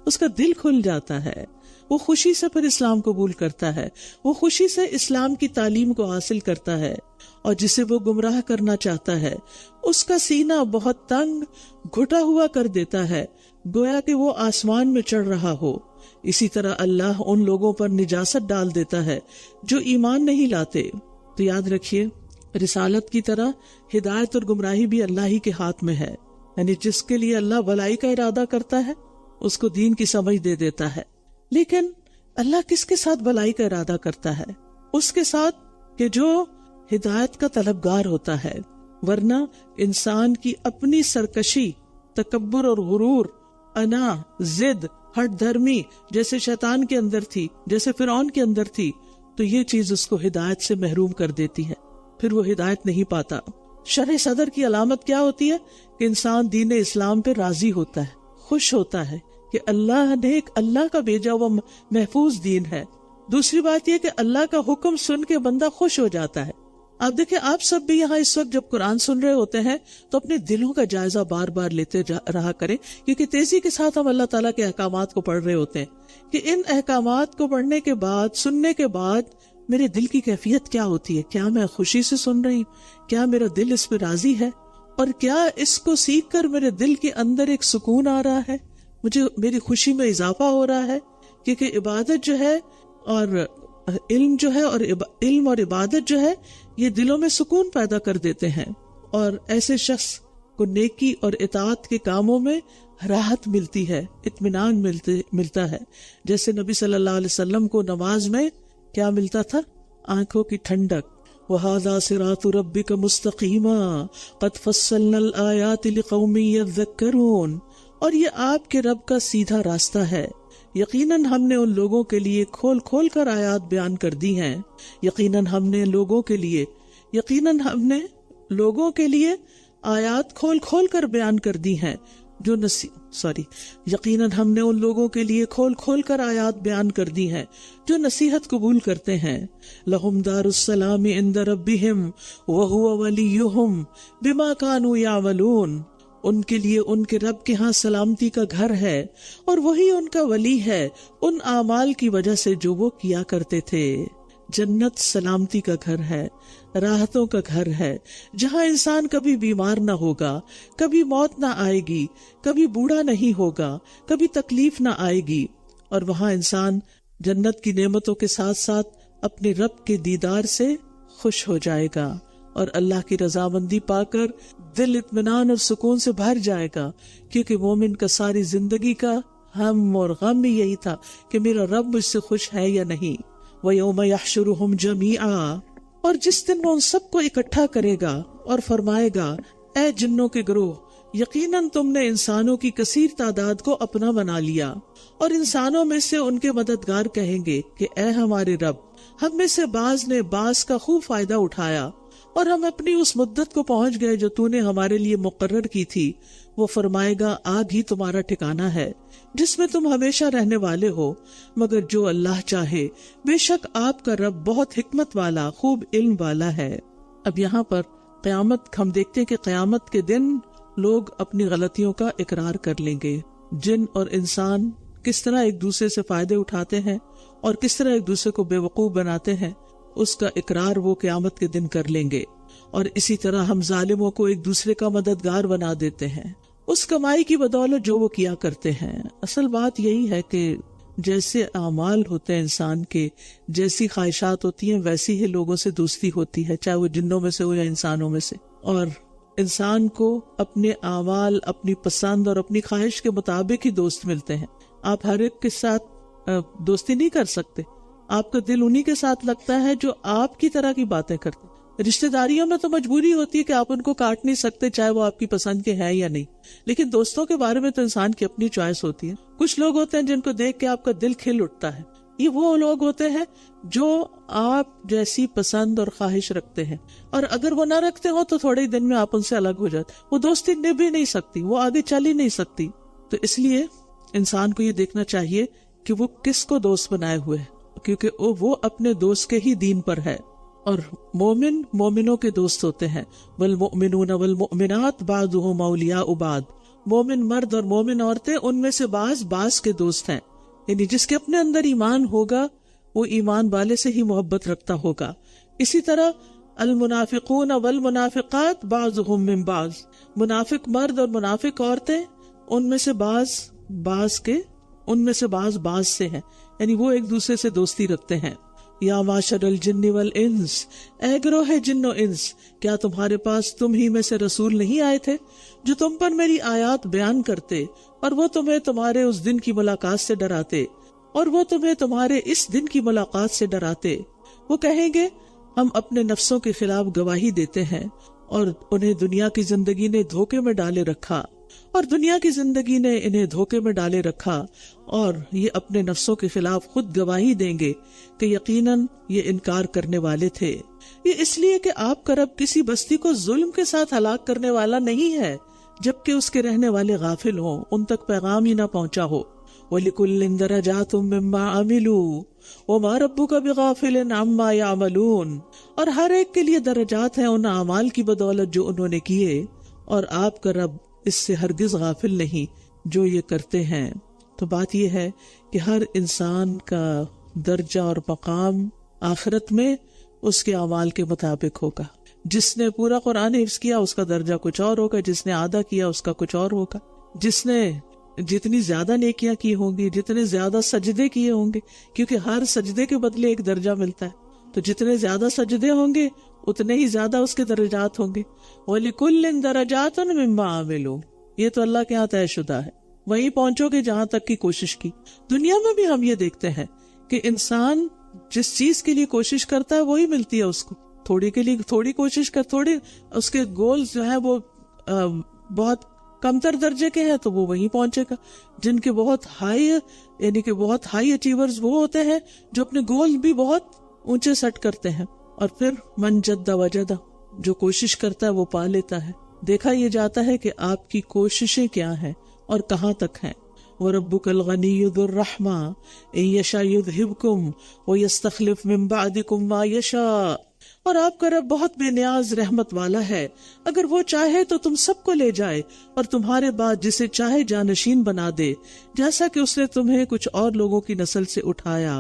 اس کا دل کھل جاتا ہے، وہ خوشی سے پھر اسلام قبول کرتا ہے، وہ خوشی سے اسلام کی تعلیم کو حاصل کرتا ہے، اور جسے وہ گمراہ کرنا چاہتا ہے اس کا سینہ بہت تنگ گھٹا ہوا کر دیتا ہے، گویا کہ وہ آسمان میں چڑھ رہا ہو۔ اسی طرح اللہ ان لوگوں پر نجاست ڈال دیتا ہے جو ایمان نہیں لاتے۔ تو یاد رکھیے، رسالت کی طرح ہدایت اور گمراہی بھی اللہ ہی کے ہاتھ میں ہے، یعنی جس کے لیے اللہ بھلائی کا ارادہ کرتا ہے اس کو دین کی سمجھ دے دیتا ہے۔ لیکن اللہ کس کے ساتھ بھلائی کا ارادہ کرتا ہے؟ اس کے ساتھ کہ جو ہدایت کا طلبگار ہوتا ہے، ورنہ انسان کی اپنی سرکشی، تکبر اور غرور، انا، ضد، ہٹ دھرمی جیسے شیطان کے اندر تھی، جیسے فرعون کے اندر تھی، تو یہ چیز اس کو ہدایت سے محروم کر دیتی ہے، پھر وہ ہدایت نہیں پاتا۔ شرح صدر کی علامت کیا ہوتی ہے؟ کہ انسان دین اسلام پہ راضی ہوتا ہے، خوش ہوتا ہے کہ اللہ نے ایک اللہ کا بھیجا ہوا محفوظ دین ہے۔ دوسری بات یہ کہ اللہ کا حکم سن کے بندہ خوش ہو جاتا ہے۔ آپ دیکھیں، آپ سب بھی یہاں اس وقت جب قرآن سن رہے ہوتے ہیں تو اپنے دلوں کا جائزہ بار بار لیتے رہا کریں، کیونکہ تیزی کے ساتھ ہم اللہ تعالیٰ کے احکامات کو پڑھ رہے ہوتے ہیں کہ ان احکامات کو پڑھنے کے بعد، سننے کے بعد میرے دل کی کیفیت کیا ہوتی ہے؟ کیا میں خوشی سے سن رہی ہوں؟ کیا میرا دل اس پہ راضی ہے؟ اور کیا اس کو سیکھ کر میرے دل کے اندر ایک سکون آ رہا ہے؟ مجھے میری خوشی میں اضافہ ہو رہا ہے؟ کیونکہ عبادت جو ہے اور علم جو ہے، اور علم اور عبادت جو ہے، یہ دلوں میں سکون پیدا کر دیتے ہیں، اور ایسے شخص کو نیکی اور اطاعت کے کاموں میں راحت ملتی ہے، اطمینان ملتا ہے۔ جیسے نبی صلی اللہ علیہ وسلم کو نماز میں کیا ملتا تھا؟ آنکھوں کی ٹھنڈک۔ وَهَذَا صِرَاطُ رَبِّكَ مُسْتَقِيمًا قَدْ فَصَّلْنَا الْآيَاتِ لِقَوْمٍ يَذَّكَّرُونَ، اور یہ آپ کے رب کا سیدھا راستہ ہے، یقیناً ہم نے ان لوگوں کے لیے کھول کھول کر آیات بیان کر دی ہیں، یقیناً ہم نے لوگوں کے لیے آیات کھول کھول کر بیان کر دی ہیں یقیناً ہم نے ان لوگوں کے لیے کھول کھول کر آیات بیان کر دی ہیں جو نصیحت قبول کرتے ہیں۔ لہم دار السلام عند ربہم وہو ولیہم بما کانوا یعملون، ان کے لیے ان کے رب کے ہاں سلامتی کا گھر ہے اور وہی ان کا ولی ہے ان اعمال کی وجہ سے جو وہ کیا کرتے تھے۔ جنت سلامتی کا گھر ہے، راحتوں کا گھر ہے، جہاں انسان کبھی بیمار نہ ہوگا، کبھی موت نہ آئے گی، کبھی بوڑھا نہیں ہوگا، کبھی تکلیف نہ آئے گی، اور وہاں انسان جنت کی نعمتوں کے ساتھ ساتھ اپنے رب کے دیدار سے خوش ہو جائے گا، اور اللہ کی رضامندی پا کر دل اطمینان اور سکون سے بھر جائے گا، کیونکہ مومن کا ساری زندگی کا ہم اور غم بھی یہی تھا کہ میرا رب مجھ سے خوش ہے یا نہیں۔ وَيَوْمَ يَحْشُرُهُمْ جَمِيعًا، اور جس دن وہ ان سب کو اکٹھا کرے گا اور فرمائے گا، اے جنوں کے گروہ، یقیناً تم نے انسانوں کی کثیر تعداد کو اپنا بنا لیا، اور انسانوں میں سے ان کے مددگار کہیں گے کہ اے ہمارے رب، ہم میں سے بعض نے بعض کا خوب فائدہ اٹھایا، اور ہم اپنی اس مدت کو پہنچ گئے جو تو نے ہمارے لیے مقرر کی تھی۔ وہ فرمائے گا، آگ ہی تمہارا ٹھکانہ ہے جس میں تم ہمیشہ رہنے والے ہو، مگر جو اللہ چاہے، بے شک آپ کا رب بہت حکمت والا، خوب علم والا ہے۔ اب یہاں پر قیامت، ہم دیکھتے ہیں کہ قیامت کے دن لوگ اپنی غلطیوں کا اقرار کر لیں گے۔ جن اور انسان کس طرح ایک دوسرے سے فائدے اٹھاتے ہیں اور کس طرح ایک دوسرے کو بے وقوف بناتے ہیں، اس کا اقرار وہ قیامت کے دن کر لیں گے۔ اور اسی طرح ہم ظالموں کو ایک دوسرے کا مددگار بنا دیتے ہیں اس کمائی کی بدولت جو وہ کیا کرتے ہیں۔ اصل بات یہی ہے کہ جیسے اعمال ہوتے ہیں انسان کے، جیسی خواہشات ہوتی ہیں، ویسی ہی لوگوں سے دوستی ہوتی ہے، چاہے وہ جنوں میں سے ہو یا انسانوں میں سے۔ اور انسان کو اپنے اعمال، اپنی پسند اور اپنی خواہش کے مطابق ہی دوست ملتے ہیں۔ آپ ہر ایک کے ساتھ دوستی نہیں کر سکتے، آپ کا دل انہی کے ساتھ لگتا ہے جو آپ کی طرح کی باتیں کرتے ہیں۔ رشتہ داریوں میں تو مجبوری ہوتی ہے کہ آپ ان کو کاٹ نہیں سکتے، چاہے وہ آپ کی پسند کے ہیں یا نہیں، لیکن دوستوں کے بارے میں تو انسان کی اپنی چوائس ہوتی ہے۔ کچھ لوگ ہوتے ہیں جن کو دیکھ کے آپ کا دل کھل اٹھتا ہے، یہ وہ لوگ ہوتے ہیں جو آپ جیسی پسند اور خواہش رکھتے ہیں، اور اگر وہ نہ رکھتے ہو تو تھوڑے ہی دن میں آپ ان سے الگ ہو جاتے، وہ دوستی نبھ ہی نہیں سکتی، وہ آگے چل ہی نہیں سکتی۔ تو اس لیے انسان کو یہ دیکھنا چاہیے کہ وہ کس کو دوست بنائے ہوئے ہے۔ کیونکہ وہ اپنے دوست کے ہی دین پر ہے، اور مومن مومنوں کے دوست ہوتے ہیں. والمؤمنون والمؤمنات بعضهم اولیاء بعض، مومن مرد اور مومن عورتیں ان میں سے بعض کے دوست ہیں. یعنی جس کے اپنے اندر ایمان ہوگا وہ ایمان والے سے ہی محبت رکھتا ہوگا. اسی طرح المنافقون والمنافقات بعضهم من بعض، منافق مرد اور منافق عورتیں ان میں سے بعض سے ہیں، یعنی وہ ایک دوسرے سے دوستی رکھتے ہیں. یا معاشر الجن والانس، اے گروہ جن و انس، کیا تمہارے پاس تم ہی میں سے رسول نہیں آئے تھے جو تم پر میری آیات بیان کرتے، اور وہ تمہیں تمہارے اس دن کی ملاقات سے ڈراتے، وہ کہیں گے ہم اپنے نفسوں کے خلاف گواہی دیتے ہیں، اور انہیں دنیا کی زندگی نے دھوکے میں ڈالے رکھا، اور یہ اپنے نفسوں کے خلاف خود گواہی دیں گے کہ یقیناً یہ انکار کرنے والے تھے. یہ اس لیے کہ آپ کا رب کسی بستی کو ظلم کے ساتھ ہلاک کرنے والا نہیں ہے جبکہ اس کے رہنے والے غافل ہوں، ان تک پیغام ہی نہ پہنچا ہو. وَلِكُلٍّ دَرَجَاتٌ مِّمَّا عَمِلُوا وَمَا رَبُّكَ بِغَافِلٍ عَمَّا يَعْمَلُونَ، اور ہر ایک کے لیے درجات ہیں ان اعمال کی بدولت جو انہوں نے کیے، اور آپ کا رب اس سے ہرگز غافل نہیں جو یہ کرتے ہیں. تو بات یہ ہے کہ ہر انسان کا درجہ اور مقام آخرت میں اس کے اعمال کے مطابق ہوگا. جس نے پورا قرآن حفظ کیا اس کا درجہ کچھ اور ہوگا، جس نے آدھا کیا اس کا کچھ اور ہوگا، جس نے جتنی زیادہ نیکیاں کی ہوں گی، جتنے زیادہ سجدے کیے ہوں گے، کیونکہ ہر سجدے کے بدلے ایک درجہ ملتا ہے، تو جتنے زیادہ سجدے ہوں گے اتنے ہی زیادہ اس کے درجات ہوں گے. وَلِكُلٍّ دَرَجَاتٌ مِّمَّا عَمِلُوا، یہ تو اللہ کے ہاں طے شدہ ہے، وہیں پہنچو گے جہاں تک کی کوشش کی. دنیا میں بھی ہم یہ دیکھتے ہیں کہ انسان جس چیز کے لیے کوشش کرتا ہے وہی ملتی ہے اس کو. تھوڑی کے لیے تھوڑی کوشش تھوڑی اس کے گولز جو ہیں وہ بہت کمتر درجے کے ہیں تو وہ وہیں پہنچے گا. جن کے بہت ہائی اچیورز وہ ہوتے ہیں جو اپنے گول بھی بہت اونچے سیٹ کرتے ہیں. اور پھر من جد وجد، جو کوشش کرتا ہے وہ پا لیتا ہے. دیکھا یہ جاتا ہے کہ آپ کی کوششیں کیا ہیں اور کہاں تک ہیں. وَرَبُّكَ الْغَنِيُّ ذُو الرَّحْمَةِ إِن يَشَأْ يُذْهِبْكُمْ وَيَسْتَخْلِفْ مِن بَعْدِكُمْ مَا يَشَاءُ، اور آپ کا رب بہت بے نیاز رحمت والا ہے، اگر وہ چاہے تو تم سب کو لے جائے اور تمہارے بعد جسے چاہے جانشین بنا دے، جیسا کہ اس نے تمہیں کچھ اور لوگوں کی نسل سے اٹھایا.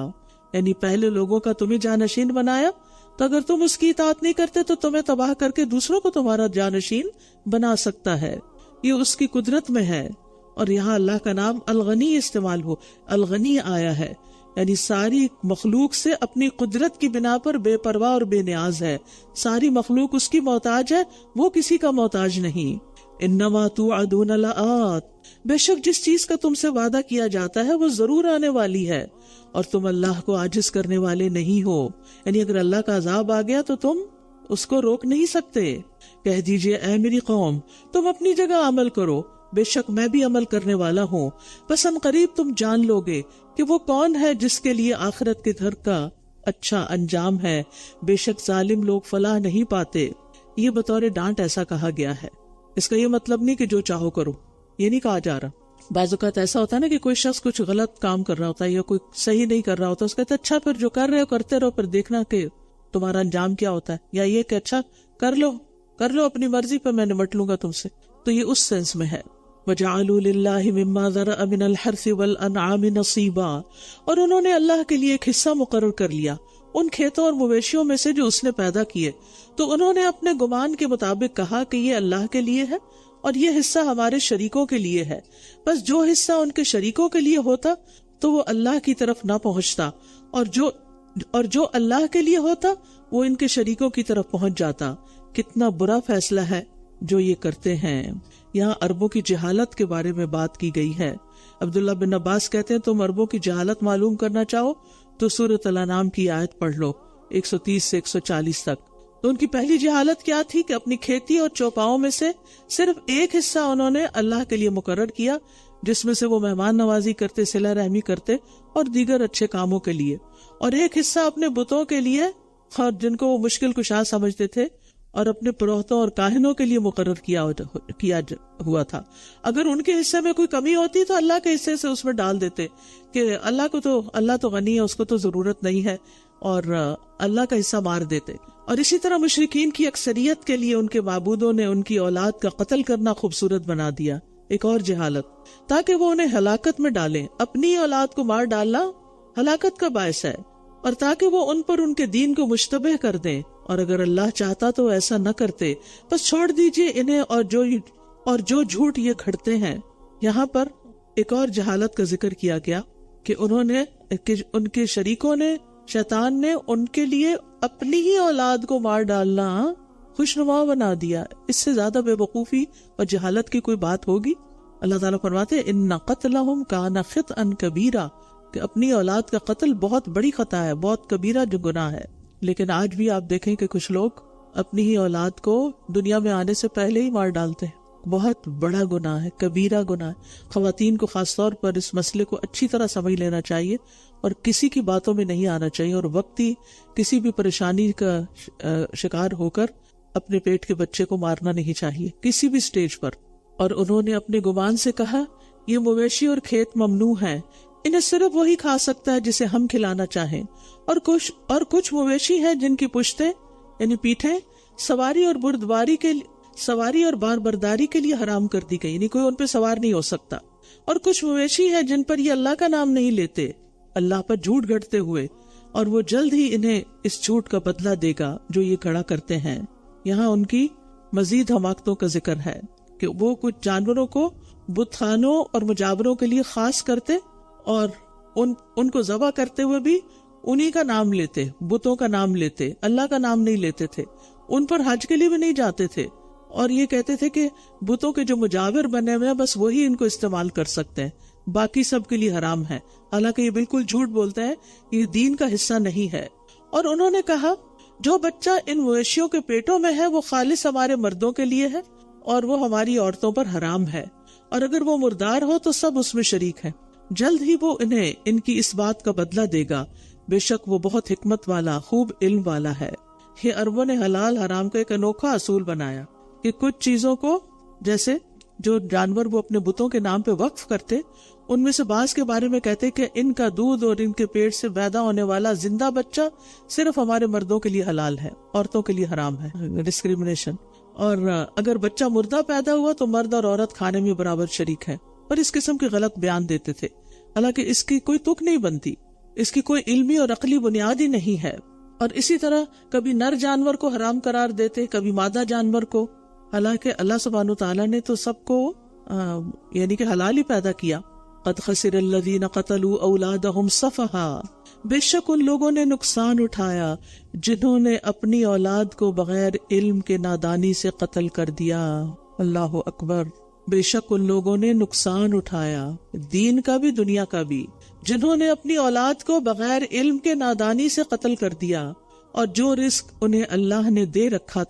یعنی پہلے لوگوں کا تمہیں جانشین بنایا، تو اگر تم اس کی اطاعت نہیں کرتے تو تمہیں تباہ کر کے دوسروں کو تمہارا جانشین بنا سکتا ہے. یہ اس کی قدرت میں ہے. اور یہاں اللہ کا نام الغنی استعمال ہو، الغنی آیا ہے، یعنی ساری مخلوق سے اپنی قدرت کی بنا پر بے پرواہ اور بے نیاز ہے. ساری مخلوق اس کی محتاج ہے، وہ کسی کا محتاج نہیں. انما توعدون لآت، بے شک جس چیز کا تم سے وعدہ کیا جاتا ہے وہ ضرور آنے والی ہے، اور تم اللہ کو عاجز کرنے والے نہیں ہو. یعنی اگر اللہ کا عذاب آ گیا تو تم اس کو روک نہیں سکتے. کہہ دیجئے اے میری قوم، تم اپنی جگہ عمل کرو، بے شک میں بھی عمل کرنے والا ہوں. بس ان قریب تم جان لو گے کہ وہ کون ہے جس کے لیے آخرت کے گھر کا اچھا انجام ہے. بے شک ظالم لوگ فلاح نہیں پاتے. یہ بطور ڈانٹ ایسا کہا گیا ہے. اس کا یہ مطلب نہیں کہ جو چاہو کرو، یہ نہیں کہا جا رہا. بعض اوقات ایسا ہوتا ہے نا کہ کوئی شخص کچھ غلط کام کر رہا ہوتا ہے یا کوئی صحیح نہیں کر رہا ہوتا، اس کہتے اچھا پھر جو کر رہے ہو کرتے رہو، پھر دیکھنا کہ تمہارا انجام کیا ہوتا ہے. یا یہ کہ اچھا کر لو اپنی مرضی پہ، میں نمٹ لوں گا تم سے. تو یہ اس سینس میں ہے. وَجَعَلُوا لِلَّهِ مِمَّا ذَرَأَ مِنَ الْحَرْثِ وَالْأَنْعَامِ نَصِيبًا، اور انہوں نے اللہ کے لیے ایک حصہ مقرر کر لیا ان کھیتوں اور مویشیوں میں سے جو اس نے پیدا کیے. تو انہوں نے اپنے گمان کے مطابق کہا کہ یہ اللہ کے لیے ہے اور یہ حصہ ہمارے شریکوں کے لیے ہے. بس جو حصہ ان کے شریکوں کے لیے ہوتا تو وہ اللہ کی طرف نہ پہنچتا، اور جو اللہ کے لیے ہوتا وہ ان کے شریکوں کی طرف پہنچ جاتا. کتنا برا فیصلہ ہے جو یہ کرتے ہیں. یہاں عربوں کی جہالت کے بارے میں بات کی گئی ہے. عبداللہ بن عباس کہتے ہیں تم عربوں کی جہالت معلوم کرنا چاہو تو سورۃ الانعام کی آیت پڑھ لو 130 سے 140 تک. تو ان کی پہلی جہالت کیا تھی کہ اپنی کھیتی اور چوپاؤں میں سے صرف ایک حصہ انہوں نے اللہ کے لیے مقرر کیا، جس میں سے وہ مہمان نوازی کرتے، صلہ رحمی کرتے اور دیگر اچھے کاموں کے لیے، اور ایک حصہ اپنے بتوں کے لیے، اور جن کو وہ مشکل کشا سمجھتے تھے، اور اپنے پروہتوں اور کاہنوں کے لیے مقرر کیا ہوا تھا. اگر ان کے حصے میں کوئی کمی ہوتی تو اللہ کے حصے سے اس میں ڈال دیتے کہ اللہ تو غنی ہے، اس کو تو ضرورت نہیں ہے، اور اللہ کا حصہ مار دیتے. اور اسی طرح مشرکین کی اکثریت کے لیے ان کے معبودوں نے ان کی اولاد کا قتل کرنا خوبصورت بنا دیا، ایک اور جہالت، تاکہ وہ انہیں ہلاکت میں ڈالیں. اپنی اولاد کو مار ڈالنا ہلاکت کا باعث ہے، اور تاکہ وہ ان پر ان کے دین کو مشتبہ کر دیں، اور اگر اللہ چاہتا تو ایسا نہ کرتے. بس چھوڑ دیجئے انہیں اور جو جھوٹ یہ گھڑتے ہیں. یہاں پر ایک اور جہالت کا ذکر کیا گیا کہ ان کے شریکوں نے، شیطان نے ان کے لیے اپنی ہی اولاد کو مار ڈالنا خوشنما بنا دیا. اس سے زیادہ بے وقوفی اور جہالت کی کوئی بات ہوگی؟ اللہ تعالیٰ فرماتے ہیں ان قتلہم کان خطئا کبیرا، کہ اپنی اولاد کا قتل بہت بڑی خطا ہے، بہت کبیرہ جو گناہ ہے. لیکن آج بھی آپ دیکھیں کہ کچھ لوگ اپنی ہی اولاد کو دنیا میں آنے سے پہلے ہی مار ڈالتے ہیں. بہت بڑا گناہ ہے، کبیرہ گناہ ہے. خواتین کو خاص طور پر اس مسئلے کو اچھی طرح سمجھ لینا چاہیے اور کسی کی باتوں میں نہیں آنا چاہیے، اور وقتی کسی بھی پریشانی کا شکار ہو کر اپنے پیٹ کے بچے کو مارنا نہیں چاہیے کسی بھی سٹیج پر. اور انہوں نے اپنے گمان سے کہا یہ مویشی اور کھیت ممنوع ہیں، انہیں صرف وہی کھا سکتا ہے جسے ہم کھلانا چاہیں، اور کچھ مویشی ہیں جن کی پشتیں یعنی پیٹھیں سواری اور بار برداری کے لیے حرام کر دی گئی، یعنی کوئی ان پہ سوار نہیں ہو سکتا. اور کچھ مویشی ہیں جن پر یہ اللہ کا نام نہیں لیتے، اللہ پر جھوٹ گھڑتے ہوئے، اور وہ جلد ہی انہیں اس جھوٹ کا بدلہ دے گا جو یہ کھڑا کرتے ہیں. یہاں ان کی مزید حماقتوں کا ذکر ہے کہ وہ کچھ جانوروں کو بت خانوں اور مجاوروں کے لیے خاص کرتے، اور ان کو ذبح کرتے ہوئے بھی انہی کا نام لیتے، بتوں کا نام لیتے، اللہ کا نام نہیں لیتے تھے. ان پر حج کے لیے بھی نہیں جاتے تھے، اور یہ کہتے تھے کہ بتوں کے جو مجاور بنے ہوئے ہیں بس وہی ان کو استعمال کر سکتے ہیں، باقی سب کے لیے حرام ہے. حالانکہ یہ بالکل جھوٹ بولتے ہیں، یہ دین کا حصہ نہیں ہے. اور انہوں نے کہا جو بچہ ان مویشیوں کے پیٹوں میں ہے وہ خالص ہمارے مردوں کے لیے ہے اور وہ ہماری عورتوں پر حرام ہے، اور اگر وہ مردار ہو تو سب اس میں شریک ہیں. جلد ہی وہ انہیں ان کی اس بات کا بدلہ دے گا، بے شک وہ بہت حکمت والا خوب علم والا ہے. یہ عربوں نے حلال حرام کا ایک انوکھا اصول بنایا کہ کچھ چیزوں کو، جیسے جو جانور وہ اپنے بتوں کے نام پہ وقف کرتے، ان میں سے بعض کے بارے میں کہتے کہ ان کا دودھ اور ان کے پیٹ سے پیدا ہونے والا زندہ بچہ صرف ہمارے مردوں کے لیے حلال ہے، عورتوں کے لیے حرام ہے، ڈسکریمنیشن. اور اگر بچہ مردہ پیدا ہوا تو مرد اور عورت کھانے میں برابر شریک ہے. اور اس قسم کے غلط بیان دیتے تھے، حالانکہ اس کی کوئی تک نہیں بنتی، اس کی کوئی علمی اور عقلی بنیاد ہی نہیں ہے. اور اسی طرح کبھی نر جانور کو حرام قرار دیتے، کبھی مادہ جانور کو، حالانکہ اللہ سبحانہ وتعالیٰ نے تو سب کو یعنی کہ حلال ہی پیدا کیا. قد خسر الذین قتلوا اولادہم صفحا، بے شک ان لوگوں نے نقصان اٹھایا جنہوں نے اپنی اولاد کو بغیر علم کے نادانی سے قتل کر دیا. اللہ اکبر. بے شک ان لوگوں نے نقصان اٹھایا، دین کا بھی دنیا کا بھی، جنہوں نے اپنی اولاد کو بغیر علم کے نادانی سے قتل کر دیا، اور جو رزق انہیں اللہ نے دے رکھا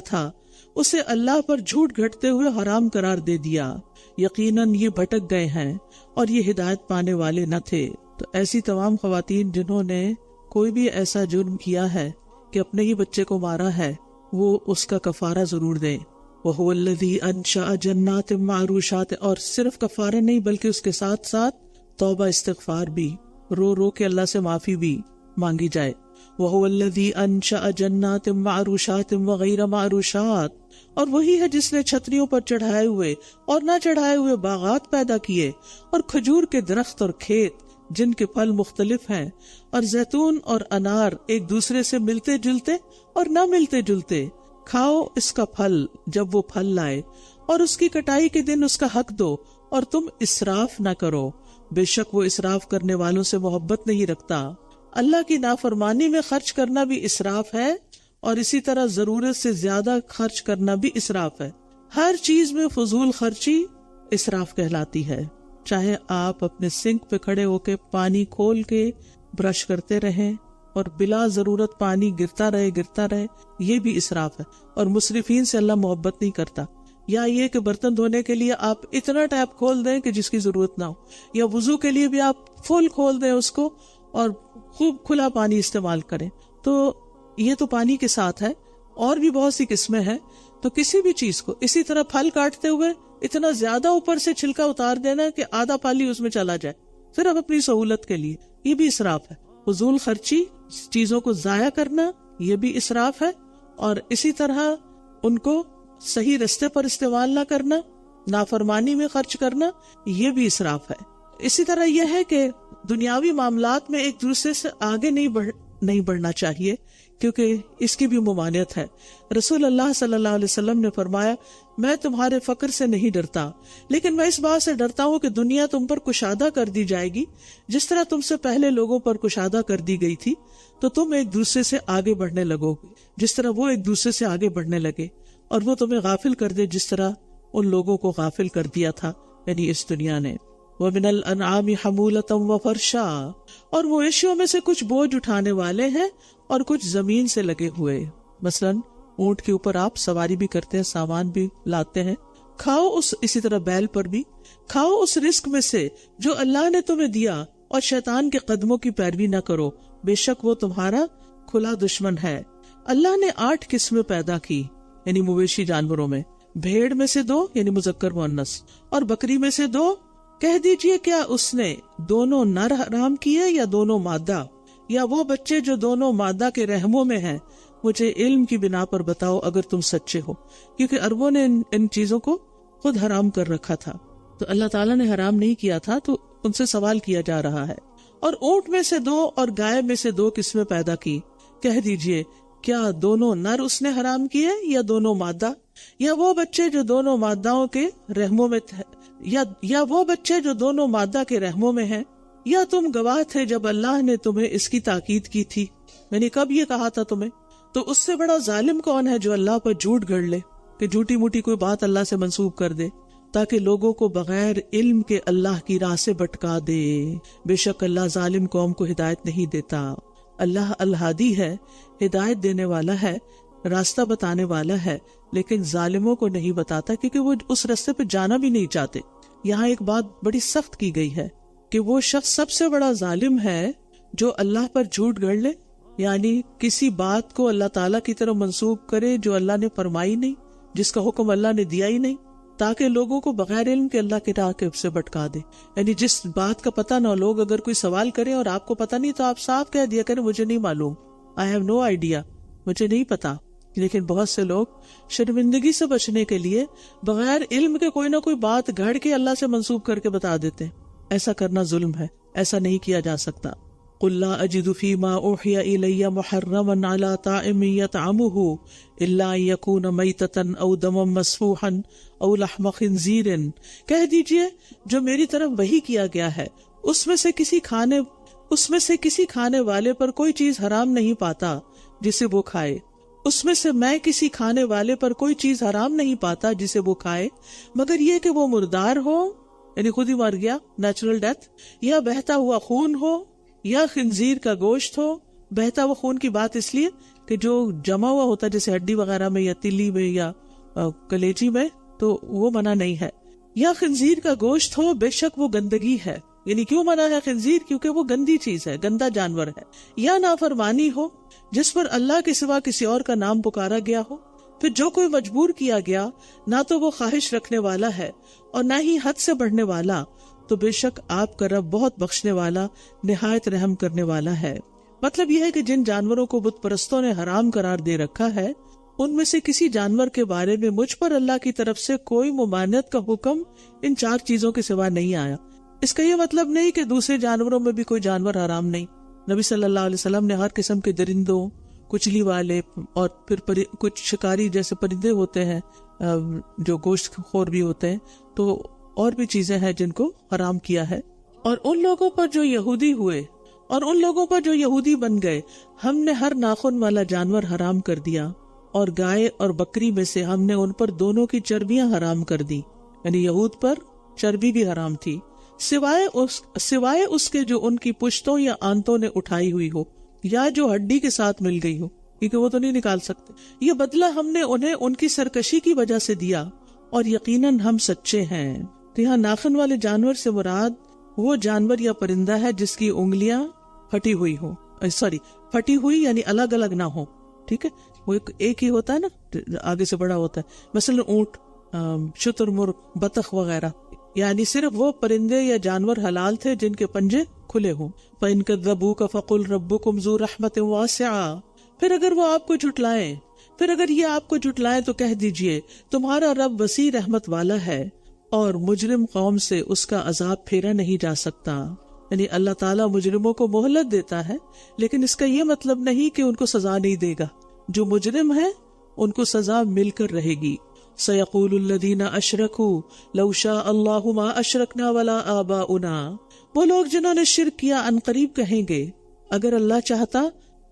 تھا اسے اللہ پر جھوٹ گھڑتے ہوئے حرام قرار دے دیا. یقیناً یہ بھٹک گئے ہیں اور یہ ہدایت پانے والے نہ تھے. تو ایسی تمام خواتین جنہوں نے کوئی بھی ایسا جرم کیا ہے کہ اپنے ہی بچے کو مارا ہے، وہ اس کا کفارہ ضرور دیں. وَهُوَ الَّذِي أَنشَأَ جَنَّاتٍ مَّعْرُوشَاتٍ، اور صرف کفارہ نہیں بلکہ اس کے ساتھ ساتھ توبہ استغفار بھی، رو کے اللہ سے معافی بھی مانگی جائے. وَهُوَ الَّذِي أَنشَأَ جَنَّاتٍ مَّعْرُوشَاتٍ وَغَيْرَ مَعْرُوشَاتٍ، اور وہی ہے جس نے چھتریوں پر چڑھائے ہوئے اور نہ چڑھائے ہوئے باغات پیدا کیے، اور کھجور کے درخت اور کھیت جن کے پھل مختلف ہیں، اور زیتون اور انار ایک دوسرے سے ملتے جلتے اور نہ ملتے جلتے. کھاؤ اس کا پھل جب وہ پھل لائے، اور اس کی کٹائی کے دن اس کا حق دو، اور تم اسراف نہ کرو، بے شک وہ اسراف کرنے والوں سے محبت نہیں رکھتا. اللہ کی نافرمانی میں خرچ کرنا بھی اسراف ہے، اور اسی طرح ضرورت سے زیادہ خرچ کرنا بھی اسراف ہے. ہر چیز میں فضول خرچی اسراف کہلاتی ہے. چاہے آپ اپنے سنک پہ کھڑے ہو کے پانی کھول کے برش کرتے رہیں اور بلا ضرورت پانی گرتا رہے، یہ بھی اسراف ہے. اور مسرفین سے اللہ محبت نہیں کرتا. یا یہ کہ برتن دھونے کے لیے آپ اتنا ٹیپ کھول دیں کہ جس کی ضرورت نہ ہو، یا وضو کے لیے بھی آپ فل کھول دیں اس کو اور خوب کھلا پانی استعمال کریں. تو یہ تو پانی کے ساتھ ہے، اور بھی بہت سی قسمیں ہیں. تو کسی بھی چیز کو اسی طرح پھل کاٹتے ہوئے اتنا زیادہ اوپر سے چھلکا اتار دینا کہ آدھا پالی اس میں چلا جائے صرف اپنی سہولت کے لیے، یہ بھی اسراف ہے. فضول خرچی، چیزوں کو ضائع کرنا، یہ بھی اسراف ہے. اور اسی طرح ان کو صحیح رستے پر استعمال نہ کرنا، نافرمانی میں خرچ کرنا، یہ بھی اسراف ہے. اسی طرح یہ ہے کہ دنیاوی معاملات میں ایک دوسرے سے آگے نہیں بڑھنا چاہیے، کیونکہ اس کی بھی ممانعت ہے. رسول اللہ صلی اللہ علیہ وسلم نے فرمایا، میں تمہارے فقر سے نہیں ڈرتا، لیکن میں اس بات سے ڈرتا ہوں کہ دنیا تم پر کشادہ کر دی جائے گی جس طرح تم سے پہلے لوگوں پر کشادہ کر دی گئی تھی، تو تم ایک دوسرے سے آگے بڑھنے لگو گے جس طرح وہ ایک دوسرے سے آگے بڑھنے لگے، اور وہ تمہیں غافل کر دے جس طرح ان لوگوں کو غافل کر دیا تھا، یعنی اس دنیا نے. وَمِنَ الْأَنْعَامِ حَمُولَةً وَفَرْشًا، اور مویشیوں میں سے کچھ بوجھ اٹھانے والے ہیں اور کچھ زمین سے لگے ہوئے. مثلا اونٹ کے اوپر آپ سواری بھی کرتے ہیں، سامان بھی لاتے ہیں. کھاؤ اسی طرح بیل پر بھی کھاؤ اس رزق میں سے جو اللہ نے تمہیں دیا، اور شیطان کے قدموں کی پیروی نہ کرو، بے شک وہ تمہارا کھلا دشمن ہے. اللہ نے 8 قسمیں پیدا کی، یعنی مویشی جانوروں میں. بھیڑ میں سے 2، یعنی مذکر مؤنث، اور بکری میں سے 2. کہہ دیجئے کیا اس نے دونوں نر حرام کیے یا دونوں مادہ، یا وہ بچے جو دونوں مادہ کے رحموں میں ہیں؟ مجھے علم کی بنا پر بتاؤ اگر تم سچے ہو، کیونکہ عربوں نے ان چیزوں کو خود حرام کر رکھا تھا، تو اللہ تعالیٰ نے حرام نہیں کیا تھا، تو ان سے سوال کیا جا رہا ہے. اور اونٹ میں سے 2 اور گائے میں سے 2 قسمیں پیدا کی. کہہ دیجئے کیا دونوں نر اس نے حرام کیے یا دونوں مادہ، یا وہ بچے جو دونوں ماداؤں کے رحموں میں یا وہ بچے جو دونوں مادہ کے رحموں میں ہیں؟ یا تم گواہ تھے جب اللہ نے تمہیں اس کی تاکید کی تھی، یعنی کب یہ کہا تھا تمہیں؟ تو اس سے بڑا ظالم کون ہے جو اللہ پر جھوٹ گھڑ لے، کہ جھوٹی موٹی کوئی بات اللہ سے منسوب کر دے تاکہ لوگوں کو بغیر علم کے اللہ کی راہ سے بھٹکا دے. بے شک اللہ ظالم قوم کو ہدایت نہیں دیتا. اللہ الہادی ہے، ہدایت دینے والا ہے، راستہ بتانے والا ہے، لیکن ظالموں کو نہیں بتاتا کیونکہ وہ اس راستے پہ جانا بھی نہیں چاہتے. یہاں ایک بات بڑی سخت کی گئی ہے کہ وہ شخص سب سے بڑا ظالم ہے جو اللہ پر جھوٹ گھڑ لے، یعنی کسی بات کو اللہ تعالیٰ کی طرف منسوب کرے جو اللہ نے فرمائی نہیں، جس کا حکم اللہ نے دیا ہی نہیں، تاکہ لوگوں کو بغیر علم کے اللہ کے راہ سے بھٹکا دے. یعنی جس بات کا پتہ نہ، لوگ اگر کوئی سوال کریں اور آپ کو پتہ نہیں تو آپ صاف کہہ دیا کریں مجھے نہیں معلوم، I have no idea، مجھے نہیں پتا. لیکن بہت سے لوگ شرمندگی سے بچنے کے لیے بغیر علم کے کوئی نہ کوئی بات گھڑ کے اللہ سے منسوب کر کے بتا دیتے ہیں. ایسا کرنا ظلم ہے، ایسا نہیں کیا جا سکتا. قُلْ لَا أَجِدُ فِي مَا أُوحِيَ إِلَيَّ مُحَرَّمًا عَلَىٰ طَاعِمٍ يَطْعَمُهُ إِلَّا أَن يَكُونَ مَيْتَةً أَوْ دَمًا مَّسْفُوحًا أَوْ لَحْمَ خِنزِيرٍ. کہہ دیجئے جو میری طرف وحی کیا گیا ہے اس میں سے کسی کھانے والے پر کوئی چیز حرام نہیں پاتا جسے وہ کھائے، اس میں سے میں کسی کھانے والے پر کوئی چیز حرام نہیں پاتا جسے وہ کھائے، مگر یہ کہ وہ مردار ہو، یعنی خود ہی مر گیا، نیچرل ڈیتھ، یا بہتا ہوا خون ہو، یا خنزیر کا گوشت ہو. بہتا ہوا خون کی بات اس لیے کہ جو جمع ہوا ہوتا ہے جیسے ہڈی وغیرہ میں یا تلی میں یا کلیجی میں، تو وہ منع نہیں ہے. یا خنزیر کا گوشت ہو، بے شک وہ گندگی ہے. یعنی کیوں منع ہے خنزیر؟ کیونکہ وہ گندی چیز ہے، گندا جانور ہے. یا نافرمانی ہو جس پر اللہ کے سوا کسی اور کا نام پکارا گیا ہو. پھر جو کوئی مجبور کیا گیا، نہ تو وہ خواہش رکھنے والا ہے اور نہ ہی حد سے بڑھنے والا، تو بے شک آپ کا رب بہت بخشنے والا، نہایت رحم کرنے والا ہے. مطلب یہ ہے کہ جن جانوروں کو بت پرستوں نے حرام قرار دے رکھا ہے، ان میں سے کسی جانور کے بارے میں مجھ پر اللہ کی طرف سے کوئی ممانعت کا حکم ان 4 چیزوں کے سوا نہیں آیا. اس کا یہ مطلب نہیں کہ دوسرے جانوروں میں بھی کوئی جانور حرام نہیں. نبی صلی اللہ علیہ وسلم نے ہر قسم کے درندوں، کچلی والے، اور پھر کچھ شکاری جیسے پرندے ہوتے ہیں جو گوشت خور بھی ہوتے ہیں، تو اور بھی چیزیں ہیں جن کو حرام کیا ہے. اور ان لوگوں پر جو یہودی ہوئے اور ان لوگوں پر جو یہودی بن گئے، ہم نے ہر ناخن والا جانور حرام کر دیا، اور گائے اور بکری میں سے ہم نے ان پر دونوں کی چربیاں حرام کر دی. یعنی یہود پر چربی بھی حرام تھی، سوائے اس کے جو ان کی پشتوں یا آنتوں نے اٹھائی ہوئی ہو، یا جو ہڈی کے ساتھ مل گئی ہو، کیونکہ وہ تو نہیں نکال سکتے. یہ بدلہ ہم نے انہیں ان کی سرکشی کی وجہ سے دیا، اور یقیناً ہم سچے ہیں. تو یہاں ناخن والے جانور سے مراد وہ جانور یا پرندہ ہے جس کی انگلیاں پھٹی ہوئی یعنی الگ الگ نہ ہو، ٹھیک ہے، وہ ایک ہی ہوتا ہے نا، آگے سے بڑا ہوتا ہے، مثلا اونٹ، شتر مرغ، بطخ وغیرہ، یعنی صرف وہ پرندے یا جانور حلال تھے جن کے پنجے کھلے ہوں. فَإِن كَذَّبُوكَ فَقُلْ رَبُّكُمْ ذُو رَحْمَةٍ وَاسِعَةٍ، پھر اگر وہ آپ کو جھٹلائیں، پھر اگر یہ آپ کو جھٹلائیں تو کہہ دیجئے تمہارا رب وسیع رحمت والا ہے اور مجرم قوم سے اس کا عذاب پھیرا نہیں جا سکتا. یعنی اللہ تعالیٰ مجرموں کو مہلت دیتا ہے، لیکن اس کا یہ مطلب نہیں کہ ان کو سزا نہیں دے گا. جو مجرم ہیں ان کو سزا مل کر رہے گی. سَيَقُولُ الَّذِينَ أَشْرَكُوا لَوْ شَاءَ اللَّهُ مَا أَشْرَكْنَا وَلَا آبَاؤُنَا، وہ لوگ جنہوں نے شرک کیا عنقریب کہیں گے اگر اللہ چاہتا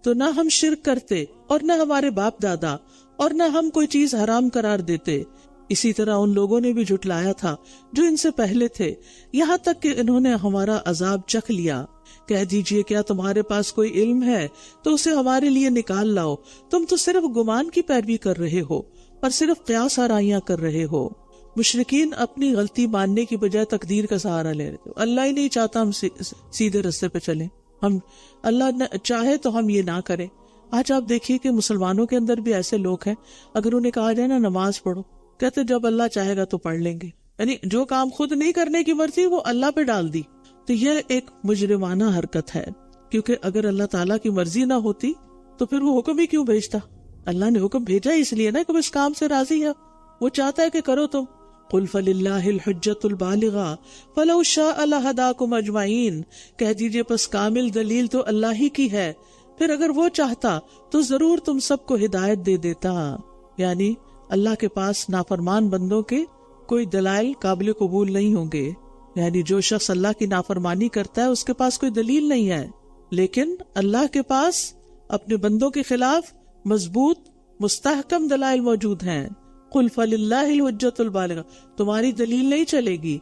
تو نہ ہم شرک کرتے اور نہ ہمارے باپ دادا اور نہ ہم کوئی چیز حرام قرار دیتے. اسی طرح ان لوگوں نے بھی جھٹلایا تھا جو ان سے پہلے تھے، یہاں تک کہ انہوں نے ہمارا عذاب چکھ لیا. کہہ دیجئے کیا تمہارے پاس کوئی علم ہے تو اسے ہمارے لیے نکال لاؤ، تم تو صرف گمان کی پیروی کر رہے ہو اور صرف قیاس آرائیاں کر رہے ہو. مشرکین اپنی غلطی ماننے کی بجائے تقدیر کا سہارا لے رہے تھے. اللہ ہی نہیں چاہتا ہم سیدھے راستے پہ چلیں، ہم اللہ چاہے تو ہم یہ نہ کریں. آج آپ دیکھیے کہ مسلمانوں کے اندر بھی ایسے لوگ ہیں، اگر انہیں کہا جائے نا نماز پڑھو، کہتے جب اللہ چاہے گا تو پڑھ لیں گے. یعنی جو کام خود نہیں کرنے کی مرضی وہ اللہ پہ ڈال دی. تو یہ ایک مجرمانہ حرکت ہے، کیونکہ اگر اللہ تعالیٰ کی مرضی نہ ہوتی تو پھر وہ حکم ہی کیوں بھیجتا. اللہ نے حکم بھیجا اس لیے نا کہ وہ اس کام سے راضی ہے، وہ چاہتا ہے کہ کرو تم. قُلْ فَلِلَّهِ الْحُجَّةُ الْبَالِغَةُ وَلَوْ شَاءَ لَهَدَاكُمْ أَجْمَعِينَ، کہہ دیجئے پس کامل دلیل تو اللہ ہی کی ہے، پھر اگر وہ چاہتا تو ضرور تم سب کو ہدایت دے دیتا. یعنی اللہ کے پاس نافرمان بندوں کے کوئی دلائل قابل قبول نہیں ہوں گے. یعنی جو شخص اللہ کی نافرمانی کرتا ہے اس کے پاس کوئی دلیل نہیں ہے، لیکن اللہ کے پاس اپنے بندوں کے خلاف مضبوط مستحکم دلائل موجود ہیں. قُلْ فَلِلَّهِ الْحُجَّةُ الْبَالِغَةُ، تمہاری دلیل نہیں چلے گی،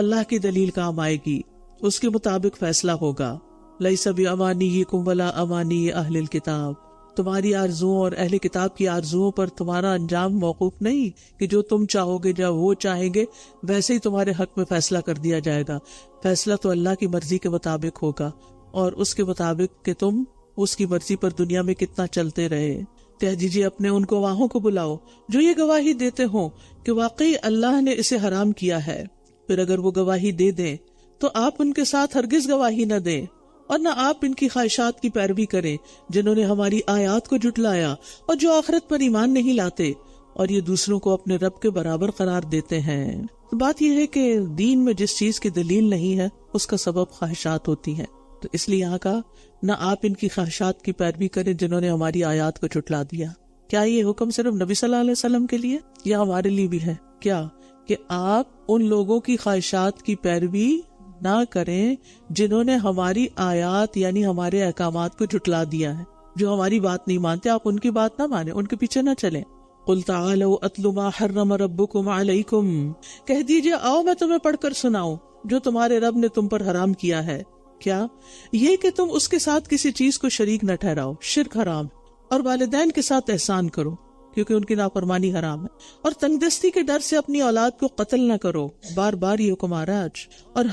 اللہ کی دلیل کام آئے گی، اس کے مطابق فیصلہ ہوگا. لَيْسَ بِأَمَانِيِّكُمْ وَلَا أَمَانِيِّ أَهْلِ الْكِتَابِ، تمہاری آرزوؤں اور اہل کتاب کی آرزوؤں پر تمہارا انجام موقوف نہیں کہ جو تم چاہو گے جب وہ چاہیں گے ویسے ہی تمہارے حق میں فیصلہ کر دیا جائے گا. فیصلہ تو اللہ کی مرضی کے مطابق ہوگا اور اس کے مطابق کہ تم اس کی مرضی پر دنیا میں کتنا چلتے رہے. کہہ دیجیے اپنے ان گواہوں کو بلاؤ جو یہ گواہی دیتے ہوں کہ واقعی اللہ نے اسے حرام کیا ہے. پھر اگر وہ گواہی دے دیں تو آپ ان کے ساتھ ہرگز گواہی نہ دیں اور نہ آپ ان کی خواہشات کی پیروی کریں جنہوں نے ہماری آیات کو جھٹلایا اور جو آخرت پر ایمان نہیں لاتے اور یہ دوسروں کو اپنے رب کے برابر قرار دیتے ہیں. تو بات یہ ہے کہ دین میں جس چیز کی دلیل نہیں ہے اس کا سبب خواہشات ہوتی ہیں. تو اس لیے یہاں کا نہ آپ ان کی خواہشات کی پیروی کریں جنہوں نے ہماری آیات کو جھٹلا دیا. کیا یہ حکم صرف نبی صلی اللہ علیہ وسلم کے لیے یا ہمارے لیے بھی ہے؟ کیا کہ آپ ان لوگوں کی خواہشات کی پیروی نہ کریں جنہوں نے ہماری آیات یعنی ہمارے احکامات کو جھٹلا دیا ہے، جو ہماری بات نہیں مانتے. آپ ان کی بات نہ مانیں، ان کے پیچھے نہ چلیں. قُلْ تَعَالَوْا أَتْلُ مَا حَرَّمَ رَبُّكُمْ عَلَيْكُمْ، کہہ دیجئے آؤ میں تمہیں پڑھ کر سناؤں جو تمہارے رب نے تم پر حرام کیا ہے. کیا یہ کہ تم اس کے ساتھ کسی چیز کو شریک نہ ٹھہراؤ، شرک حرام، اور والدین کے ساتھ احسان کرو کیونکہ ان کی نافرمانی حرام ہے، اور تنگ دستی کے ڈر سے اپنی اولاد کو قتل نہ کرو. بار بار یہ حکم آ رہا ہے آج. اور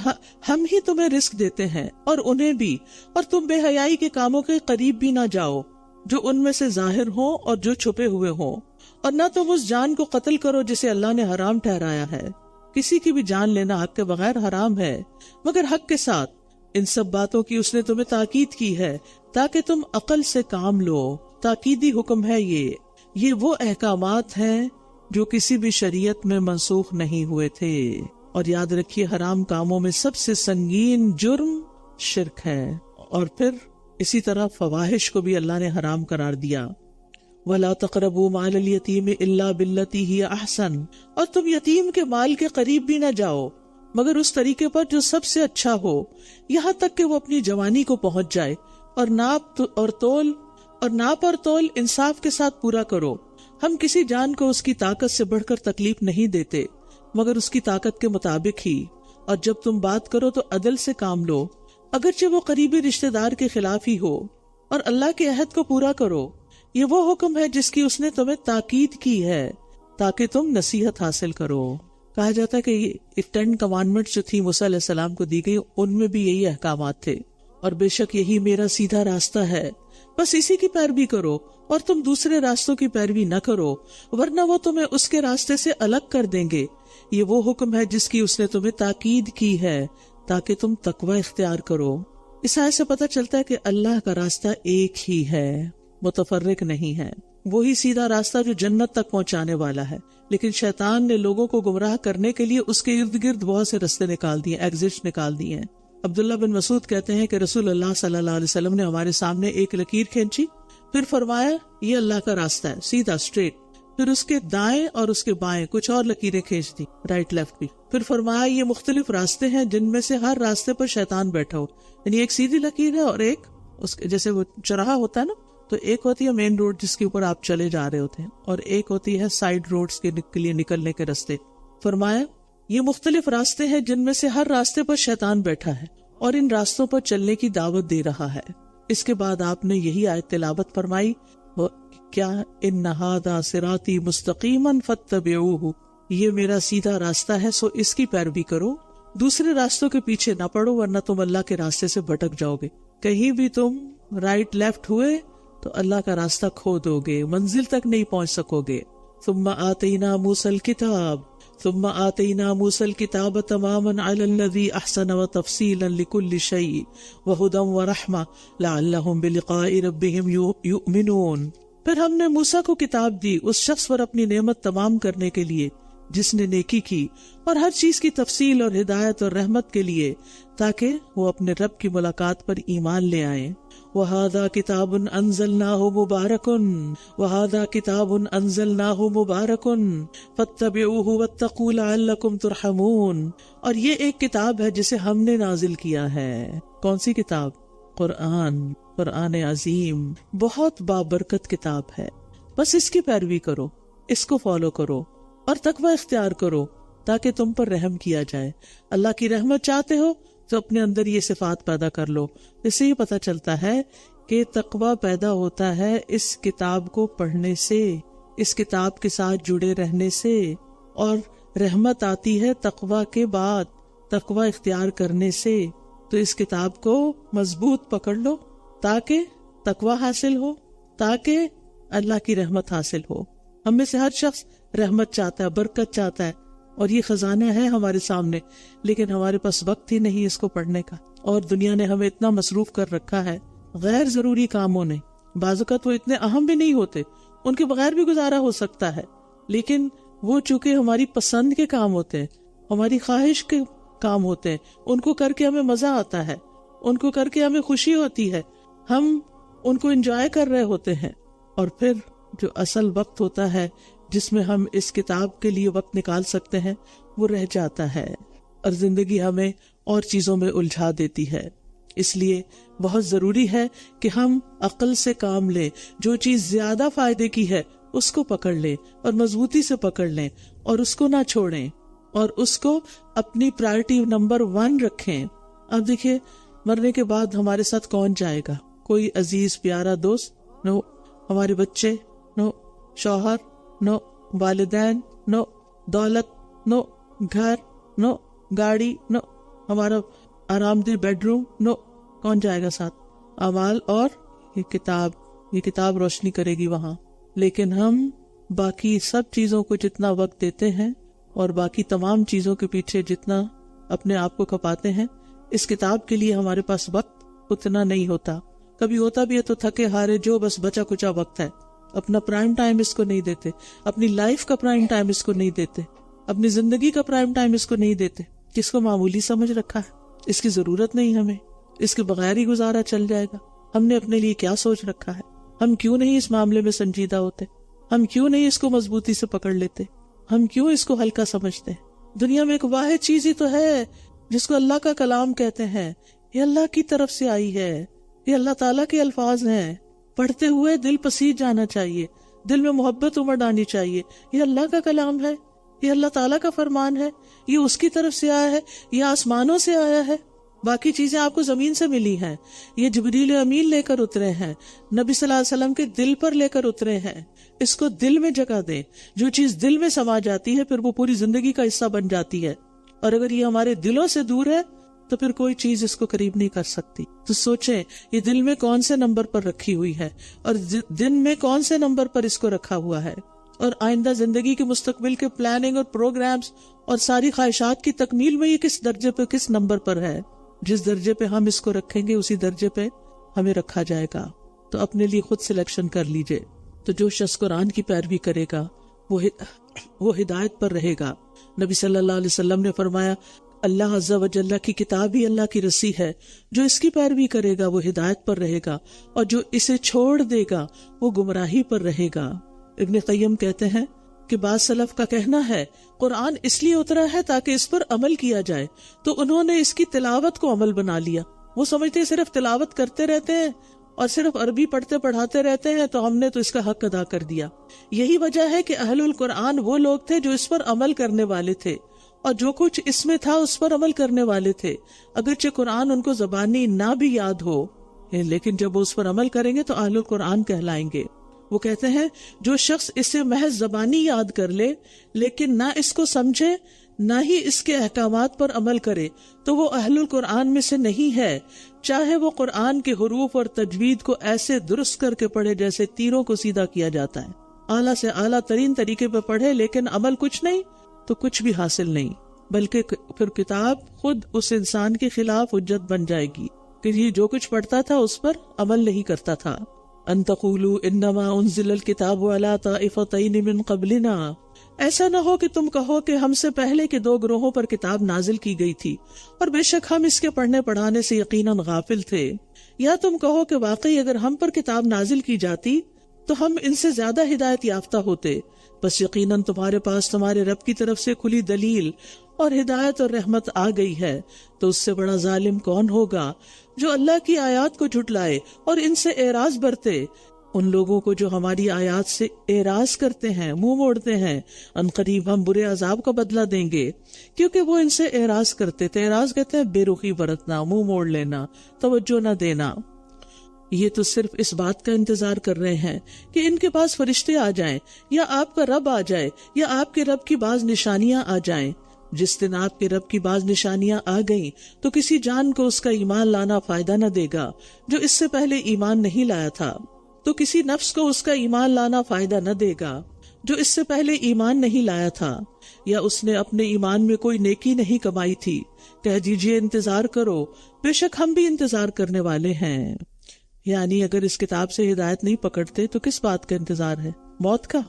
ہم ہی تمہیں رزق دیتے ہیں اور انہیں بھی، اور تم بے حیائی کے کاموں کے قریب بھی نہ جاؤ جو ان میں سے ظاہر ہوں اور جو چھپے ہوئے ہوں، اور نہ تم اس جان کو قتل کرو جسے اللہ نے حرام ٹھہرایا ہے. کسی کی بھی جان لینا حق کے بغیر حرام ہے مگر حق کے ساتھ. ان سب باتوں کی اس نے تمہیں تاکید کی ہے تاکہ تم عقل سے کام لو. تاکیدی حکم ہے یہ وہ احکامات ہیں جو کسی بھی شریعت میں منسوخ نہیں ہوئے تھے. اور یاد رکھیے حرام کاموں میں سب سے سنگین جرم شرک ہے. اور پھر اسی طرح فواحش کو بھی اللہ نے حرام قرار دیا. وَلَا تَقْرَبُوا مَالَ الْيَتِيمِ إِلَّا بِالَّتِي هِيَ أَحْسَنُ، اور تم یتیم کے مال کے قریب بھی نہ جاؤ مگر اس طریقے پر جو سب سے اچھا ہو، یہاں تک کہ وہ اپنی جوانی کو پہنچ جائے. اور ناپ اور تول انصاف کے ساتھ پورا کرو. ہم کسی جان کو اس کی طاقت سے بڑھ کر تکلیف نہیں دیتے مگر اس کی طاقت کے مطابق ہی. اور جب تم بات کرو تو عدل سے کام لو اگرچہ وہ قریبی رشتہ دار کے خلاف ہی ہو. اور اللہ کے عہد کو پورا کرو. یہ وہ حکم ہے جس کی اس نے تمہیں تاکید کی ہے تاکہ تم نصیحت حاصل کرو. کہا جاتا ہے کہ یہ 10 کمانڈمنٹس جو تھی موسیٰ علیہ السلام کو دی گئی ان میں بھی یہی احکامات تھے. اور بے شک یہی میرا سیدھا راستہ ہے بس اسی کی پیروی کرو اور تم دوسرے راستوں کی پیروی نہ کرو، ورنہ وہ تمہیں اس کے راستے سے الگ کر دیں گے۔ یہ وہ حکم ہے جس کی اس نے تمہیں تاکید کی ہے تاکہ تم تقوی اختیار کرو۔ اس آیت سے پتہ چلتا ہے کہ اللہ کا راستہ ایک ہی ہے، متفرق نہیں ہے، وہی سیدھا راستہ جو جنت تک پہنچانے والا ہے۔ لیکن شیطان نے لوگوں کو گمراہ کرنے کے لیے اس کے ارد گرد بہت سے راستے نکال دیے، ایگزٹ نکال دیے ہیں۔ عبداللہ بن مسعود کہتے ہیں کہ رسول اللہ صلی اللہ علیہ وسلم نے ہمارے سامنے ایک لکیر کھینچی، پھر فرمایا یہ اللہ کا راستہ ہے، سیدھا اسٹریٹ۔ پھر اس کے دائیں اور اس کے بائیں کچھ اور لکیریں کھینچ دی، رائٹ لیفٹ بھی۔ پھر فرمایا یہ مختلف راستے ہیں جن میں سے ہر راستے پر شیطان بیٹھا ہو، یعنی ایک سیدھی لکیر ہے اور ایک اس جیسے وہ چراہا ہوتا ہے نا، تو ایک ہوتی ہے مین روڈ جس کے اوپر آپ چلے جا رہے ہوتے ہیں، اور ایک ہوتی ہے سائیڈ روڈز کے لیے نکلنے کے راستے۔ فرمایا یہ مختلف راستے ہیں جن میں سے ہر راستے پر شیطان بیٹھا ہے اور ان راستوں پر چلنے کی دعوت دے رہا ہے۔ اس کے بعد آپ نے یہی آیت تلاوت فرمائی، کیا ان ھذا صراطی مستقیما فاتبعوہ، یہ میرا سیدھا راستہ ہے سو اس کی پیروی کرو، دوسرے راستوں کے پیچھے نہ پڑو ورنہ تم اللہ کے راستے سے بھٹک جاؤ گے۔ کہیں بھی تم رائٹ لیفٹ ہوئے تو اللہ کا راستہ کھو دو گے، منزل تک نہیں پہنچ سکو گے۔ ثم آتینا موسیٰ الکتاب تماما علی الذی احسن وتفصیلا لکل شیء وہدی ورحمۃ لعلہم بلقاء ربہم یؤمنون۔ پھر ہم نے موسیٰ کو کتاب دی اس شخص پر اپنی نعمت تمام کرنے کے لیے جس نے نیکی کی، اور ہر چیز کی تفصیل اور ہدایت اور رحمت کے لیے تاکہ وہ اپنے رب کی ملاقات پر ایمان لے آئیں۔ وَهَذَا كِتَابٌ أَنزَلْنَاهُ مُبَارَكٌ فَاتَّبِعُوهُ وَاتَّقُوا لَعَلَّكُمْ تُرْحَمُونَ، اور یہ ایک کتاب ہے جسے ہم نے نازل کیا ہے۔ کون سی کتاب؟ قرآن عظیم، بہت بابرکت کتاب ہے۔ بس اس کی پیروی کرو، اس کو فالو کرو اور تقوی اختیار کرو تاکہ تم پر رحم کیا جائے۔ اللہ کی رحمت چاہتے ہو تو اپنے اندر یہ صفات پیدا کر لو۔ اس سے یہ پتہ چلتا ہے کہ تقوی پیدا ہوتا ہے اس کتاب کو پڑھنے سے، اس کتاب کے ساتھ جڑے رہنے سے، اور رحمت آتی ہے تقوی کے بعد، تقوی اختیار کرنے سے۔ تو اس کتاب کو مضبوط پکڑ لو تاکہ تقوی حاصل ہو، تاکہ اللہ کی رحمت حاصل ہو۔ ہم میں سے ہر شخص رحمت چاہتا ہے، برکت چاہتا ہے، اور یہ خزانہ ہے ہمارے سامنے، لیکن ہمارے پاس وقت ہی نہیں اس کو پڑھنے کا، اور دنیا نے ہمیں اتنا مصروف کر رکھا ہے غیر ضروری کاموں نے۔ بعض اوقات وہ اتنے اہم بھی نہیں ہوتے، ان کے بغیر بھی گزارا ہو سکتا ہے، لیکن وہ چونکہ ہماری پسند کے کام ہوتے ہیں، ہماری خواہش کے کام ہوتے ہیں، ان کو کر کے ہمیں مزہ آتا ہے، ان کو کر کے ہمیں خوشی ہوتی ہے، ہم ان کو انجوائے کر رہے ہوتے ہیں، اور پھر جو اصل وقت ہوتا ہے جس میں ہم اس کتاب کے لیے وقت نکال سکتے ہیں وہ رہ جاتا ہے، اور زندگی ہمیں اور چیزوں میں الجھا دیتی ہے۔ اس لیے بہت ضروری ہے کہ ہم عقل سے کام لیں، جو چیز زیادہ فائدے کی ہے اس کو پکڑ لیں اور مضبوطی سے پکڑ لیں اور اس کو نہ چھوڑیں، اور اس کو اپنی پرائرٹی نمبر 1 رکھیں۔ اب دیکھیں مرنے کے بعد ہمارے ساتھ کون جائے گا؟ کوئی عزیز پیارا دوست؟ نو۔ ہمارے بچے؟ نو۔ شوہر؟ نو۔ والدین؟ نو۔ دولت؟ نو۔ گھر؟ نو۔ گاڑی؟ نو۔ ہمارا آرام دہ بیڈ روم؟ نو۔ کون جائے گا ساتھ؟ اعمال اور یہ کتاب روشنی کرے گی وہاں۔ لیکن ہم باقی سب چیزوں کو جتنا وقت دیتے ہیں اور باقی تمام چیزوں کے پیچھے جتنا اپنے آپ کو کھپاتے ہیں، اس کتاب کے لیے ہمارے پاس وقت اتنا نہیں ہوتا۔ کبھی ہوتا بھی ہے تو تھکے ہارے جو بس بچا کچا وقت ہے، اپنا پرائم ٹائم اس کو نہیں دیتے، اپنی لائف کا پرائم ٹائم اس کو نہیں دیتے، اپنی زندگی کا پرائم ٹائم اس کو نہیں دیتے، جس کو معمولی سمجھ رکھا ہے، اس کی ضرورت نہیں ہمیں، اس کے بغیر ہی گزارا چل جائے گا۔ ہم نے اپنے لیے کیا سوچ رکھا ہے؟ ہم کیوں نہیں اس معاملے میں سنجیدہ ہوتے؟ ہم کیوں نہیں اس کو مضبوطی سے پکڑ لیتے؟ ہم کیوں اس کو ہلکا سمجھتے ہیں؟ دنیا میں ایک واحد چیز ہی تو ہے جس کو اللہ کا کلام کہتے ہیں، یہ اللہ کی طرف سے آئی ہے، یہ اللہ تعالیٰ کے الفاظ ہیں، پڑھتے ہوئے دل پسیج جانا چاہیے، دل میں محبت امڑ آنی چاہیے۔ یہ اللہ کا کلام ہے، یہ اللہ تعالیٰ کا فرمان ہے، یہ اس کی طرف سے آیا ہے، یہ آسمانوں سے آیا ہے۔ باقی چیزیں آپ کو زمین سے ملی ہیں، یہ جبریل امین لے کر اترے ہیں، نبی صلی اللہ علیہ وسلم کے دل پر لے کر اترے ہیں۔ اس کو دل میں جگہ دیں، جو چیز دل میں سما جاتی ہے پھر وہ پوری زندگی کا حصہ بن جاتی ہے، اور اگر یہ ہمارے دلوں سے دور ہے تو پھر کوئی چیز اس کو قریب نہیں کر سکتی. تو سوچیں یہ دل میں کون سے نمبر پر رکھی ہوئی ہے اور دن میں کون سے نمبر پر اس کو رکھا ہوا ہے, اور آئندہ زندگی کے مستقبل کے پلاننگ اور پروگرامز اور ساری خواہشات کی تکمیل میں یہ کس درجے پہ, کس نمبر پر ہے. جس درجے پہ ہم اس کو رکھیں گے اسی درجے پہ ہمیں رکھا جائے گا. تو اپنے لیے خود سلیکشن کر لیجئے. تو جو شخص قرآن کی پیروی کرے گا وہ ہدایت پر رہے گا. نبی صلی اللہ علیہ وسلم نے فرمایا اللہ عز و جل کی کتاب ہی اللہ کی رسی ہے, جو اس کی پیروی کرے گا وہ ہدایت پر رہے گا, اور جو اسے چھوڑ دے گا وہ گمراہی پر رہے گا. ابن قیم کہتے ہیں کہ بعض سلف کا کہنا ہے قرآن اس لیے اترا ہے تاکہ اس پر عمل کیا جائے, تو انہوں نے اس کی تلاوت کو عمل بنا لیا. وہ سمجھتے ہیں صرف تلاوت کرتے رہتے ہیں اور صرف عربی پڑھتے پڑھاتے رہتے ہیں تو ہم نے تو اس کا حق ادا کر دیا. یہی وجہ ہے کہ اہل القرآن وہ لوگ تھے جو اس پر عمل کرنے والے تھے, اور جو کچھ اس میں تھا اس پر عمل کرنے والے تھے, اگرچہ قرآن ان کو زبانی نہ بھی یاد ہو, لیکن جب وہ اس پر عمل کریں گے تو اہل القرآن کہلائیں گے. وہ کہتے ہیں جو شخص اسے محض زبانی یاد کر لے لیکن نہ اس کو سمجھے نہ ہی اس کے احکامات پر عمل کرے تو وہ اہل القرآن میں سے نہیں ہے, چاہے وہ قرآن کے حروف اور تجوید کو ایسے درست کر کے پڑھے جیسے تیروں کو سیدھا کیا جاتا ہے. اعلیٰ سے اعلیٰ ترین طریقے پہ پڑھے لیکن عمل کچھ نہیں تو کچھ بھی حاصل نہیں, بلکہ پھر کتاب خود اس انسان کے خلاف حجت بن جائے گی کہ یہ جو کچھ پڑھتا تھا اس پر عمل نہیں کرتا تھا. ان تقولوا انما انزل الکتاب علی طائفتین من قبلنا, ایسا نہ ہو کہ تم کہو کہ ہم سے پہلے کے 2 گروہوں پر کتاب نازل کی گئی تھی اور بے شک ہم اس کے پڑھنے پڑھانے سے یقیناً غافل تھے, یا تم کہو کہ واقعی اگر ہم پر کتاب نازل کی جاتی تو ہم ان سے زیادہ ہدایت یافتہ ہوتے, بس یقیناً تمہارے پاس تمہارے رب کی طرف سے کھلی دلیل اور ہدایت اور رحمت آ گئی ہے, تو اس سے بڑا ظالم کون ہوگا جو اللہ کی آیات کو جھٹلائے اور ان سے اعراض برتے. ان لوگوں کو جو ہماری آیات سے اعراض کرتے ہیں, منہ موڑتے ہیں, ان قریب ہم برے عذاب کا بدلہ دیں گے کیونکہ وہ ان سے اعراض کرتے تھے. اعراض کہتے ہیں بے رخی برتنا, منہ موڑ لینا, توجہ نہ دینا. یہ تو صرف اس بات کا انتظار کر رہے ہیں کہ ان کے پاس فرشتے آ جائیں یا آپ کا رب آ جائے یا آپ کے رب کی بعض نشانیاں آ جائیں. جس دن آپ کے رب کی بعض نشانیاں آ گئیں تو کسی جان کو اس کا ایمان لانا فائدہ نہ دے گا جو اس سے پہلے ایمان نہیں لایا تھا, تو کسی نفس کو اس کا ایمان لانا فائدہ نہ دے گا جو اس سے پہلے ایمان نہیں لایا تھا, یا اس نے اپنے ایمان میں کوئی نیکی نہیں کمائی تھی. کہہ دیجئے انتظار کرو, بے شک ہم بھی انتظار کرنے والے ہیں. یعنی اگر اس کتاب سے ہدایت نہیں پکڑتے تو کس بات کا انتظار ہے؟ موت کا.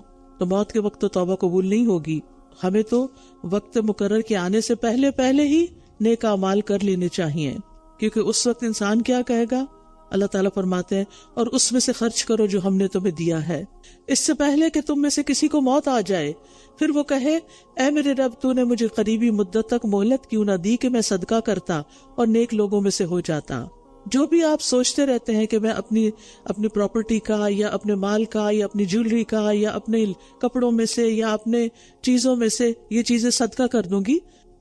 تو موت کے وقت تو توبہ قبول نہیں ہوگی. ہمیں تو وقت مقرر کے آنے سے پہلے ہی نیک اعمال کر لینے چاہیے, کیونکہ اس وقت انسان کیا کہے گا؟ اللہ تعالیٰ فرماتے ہیں اور اس میں سے خرچ کرو جو ہم نے تمہیں دیا ہے, اس سے پہلے کہ تم میں سے کسی کو موت آ جائے. پھر وہ کہے اے میرے رب تو نے مجھے قریبی مدت تک مہلت کیوں نہ دی کہ میں صدقہ کرتا اور نیک لوگوں میں سے ہو جاتا. جو بھی آپ سوچتے رہتے ہیں کہ میں اپنی پراپرٹی کا یا اپنے مال کا یا اپنی جیولری کا یا اپنے کپڑوں میں سے یا اپنے چیزوں میں سے یہ چیزیں صدقہ کر دوں گی,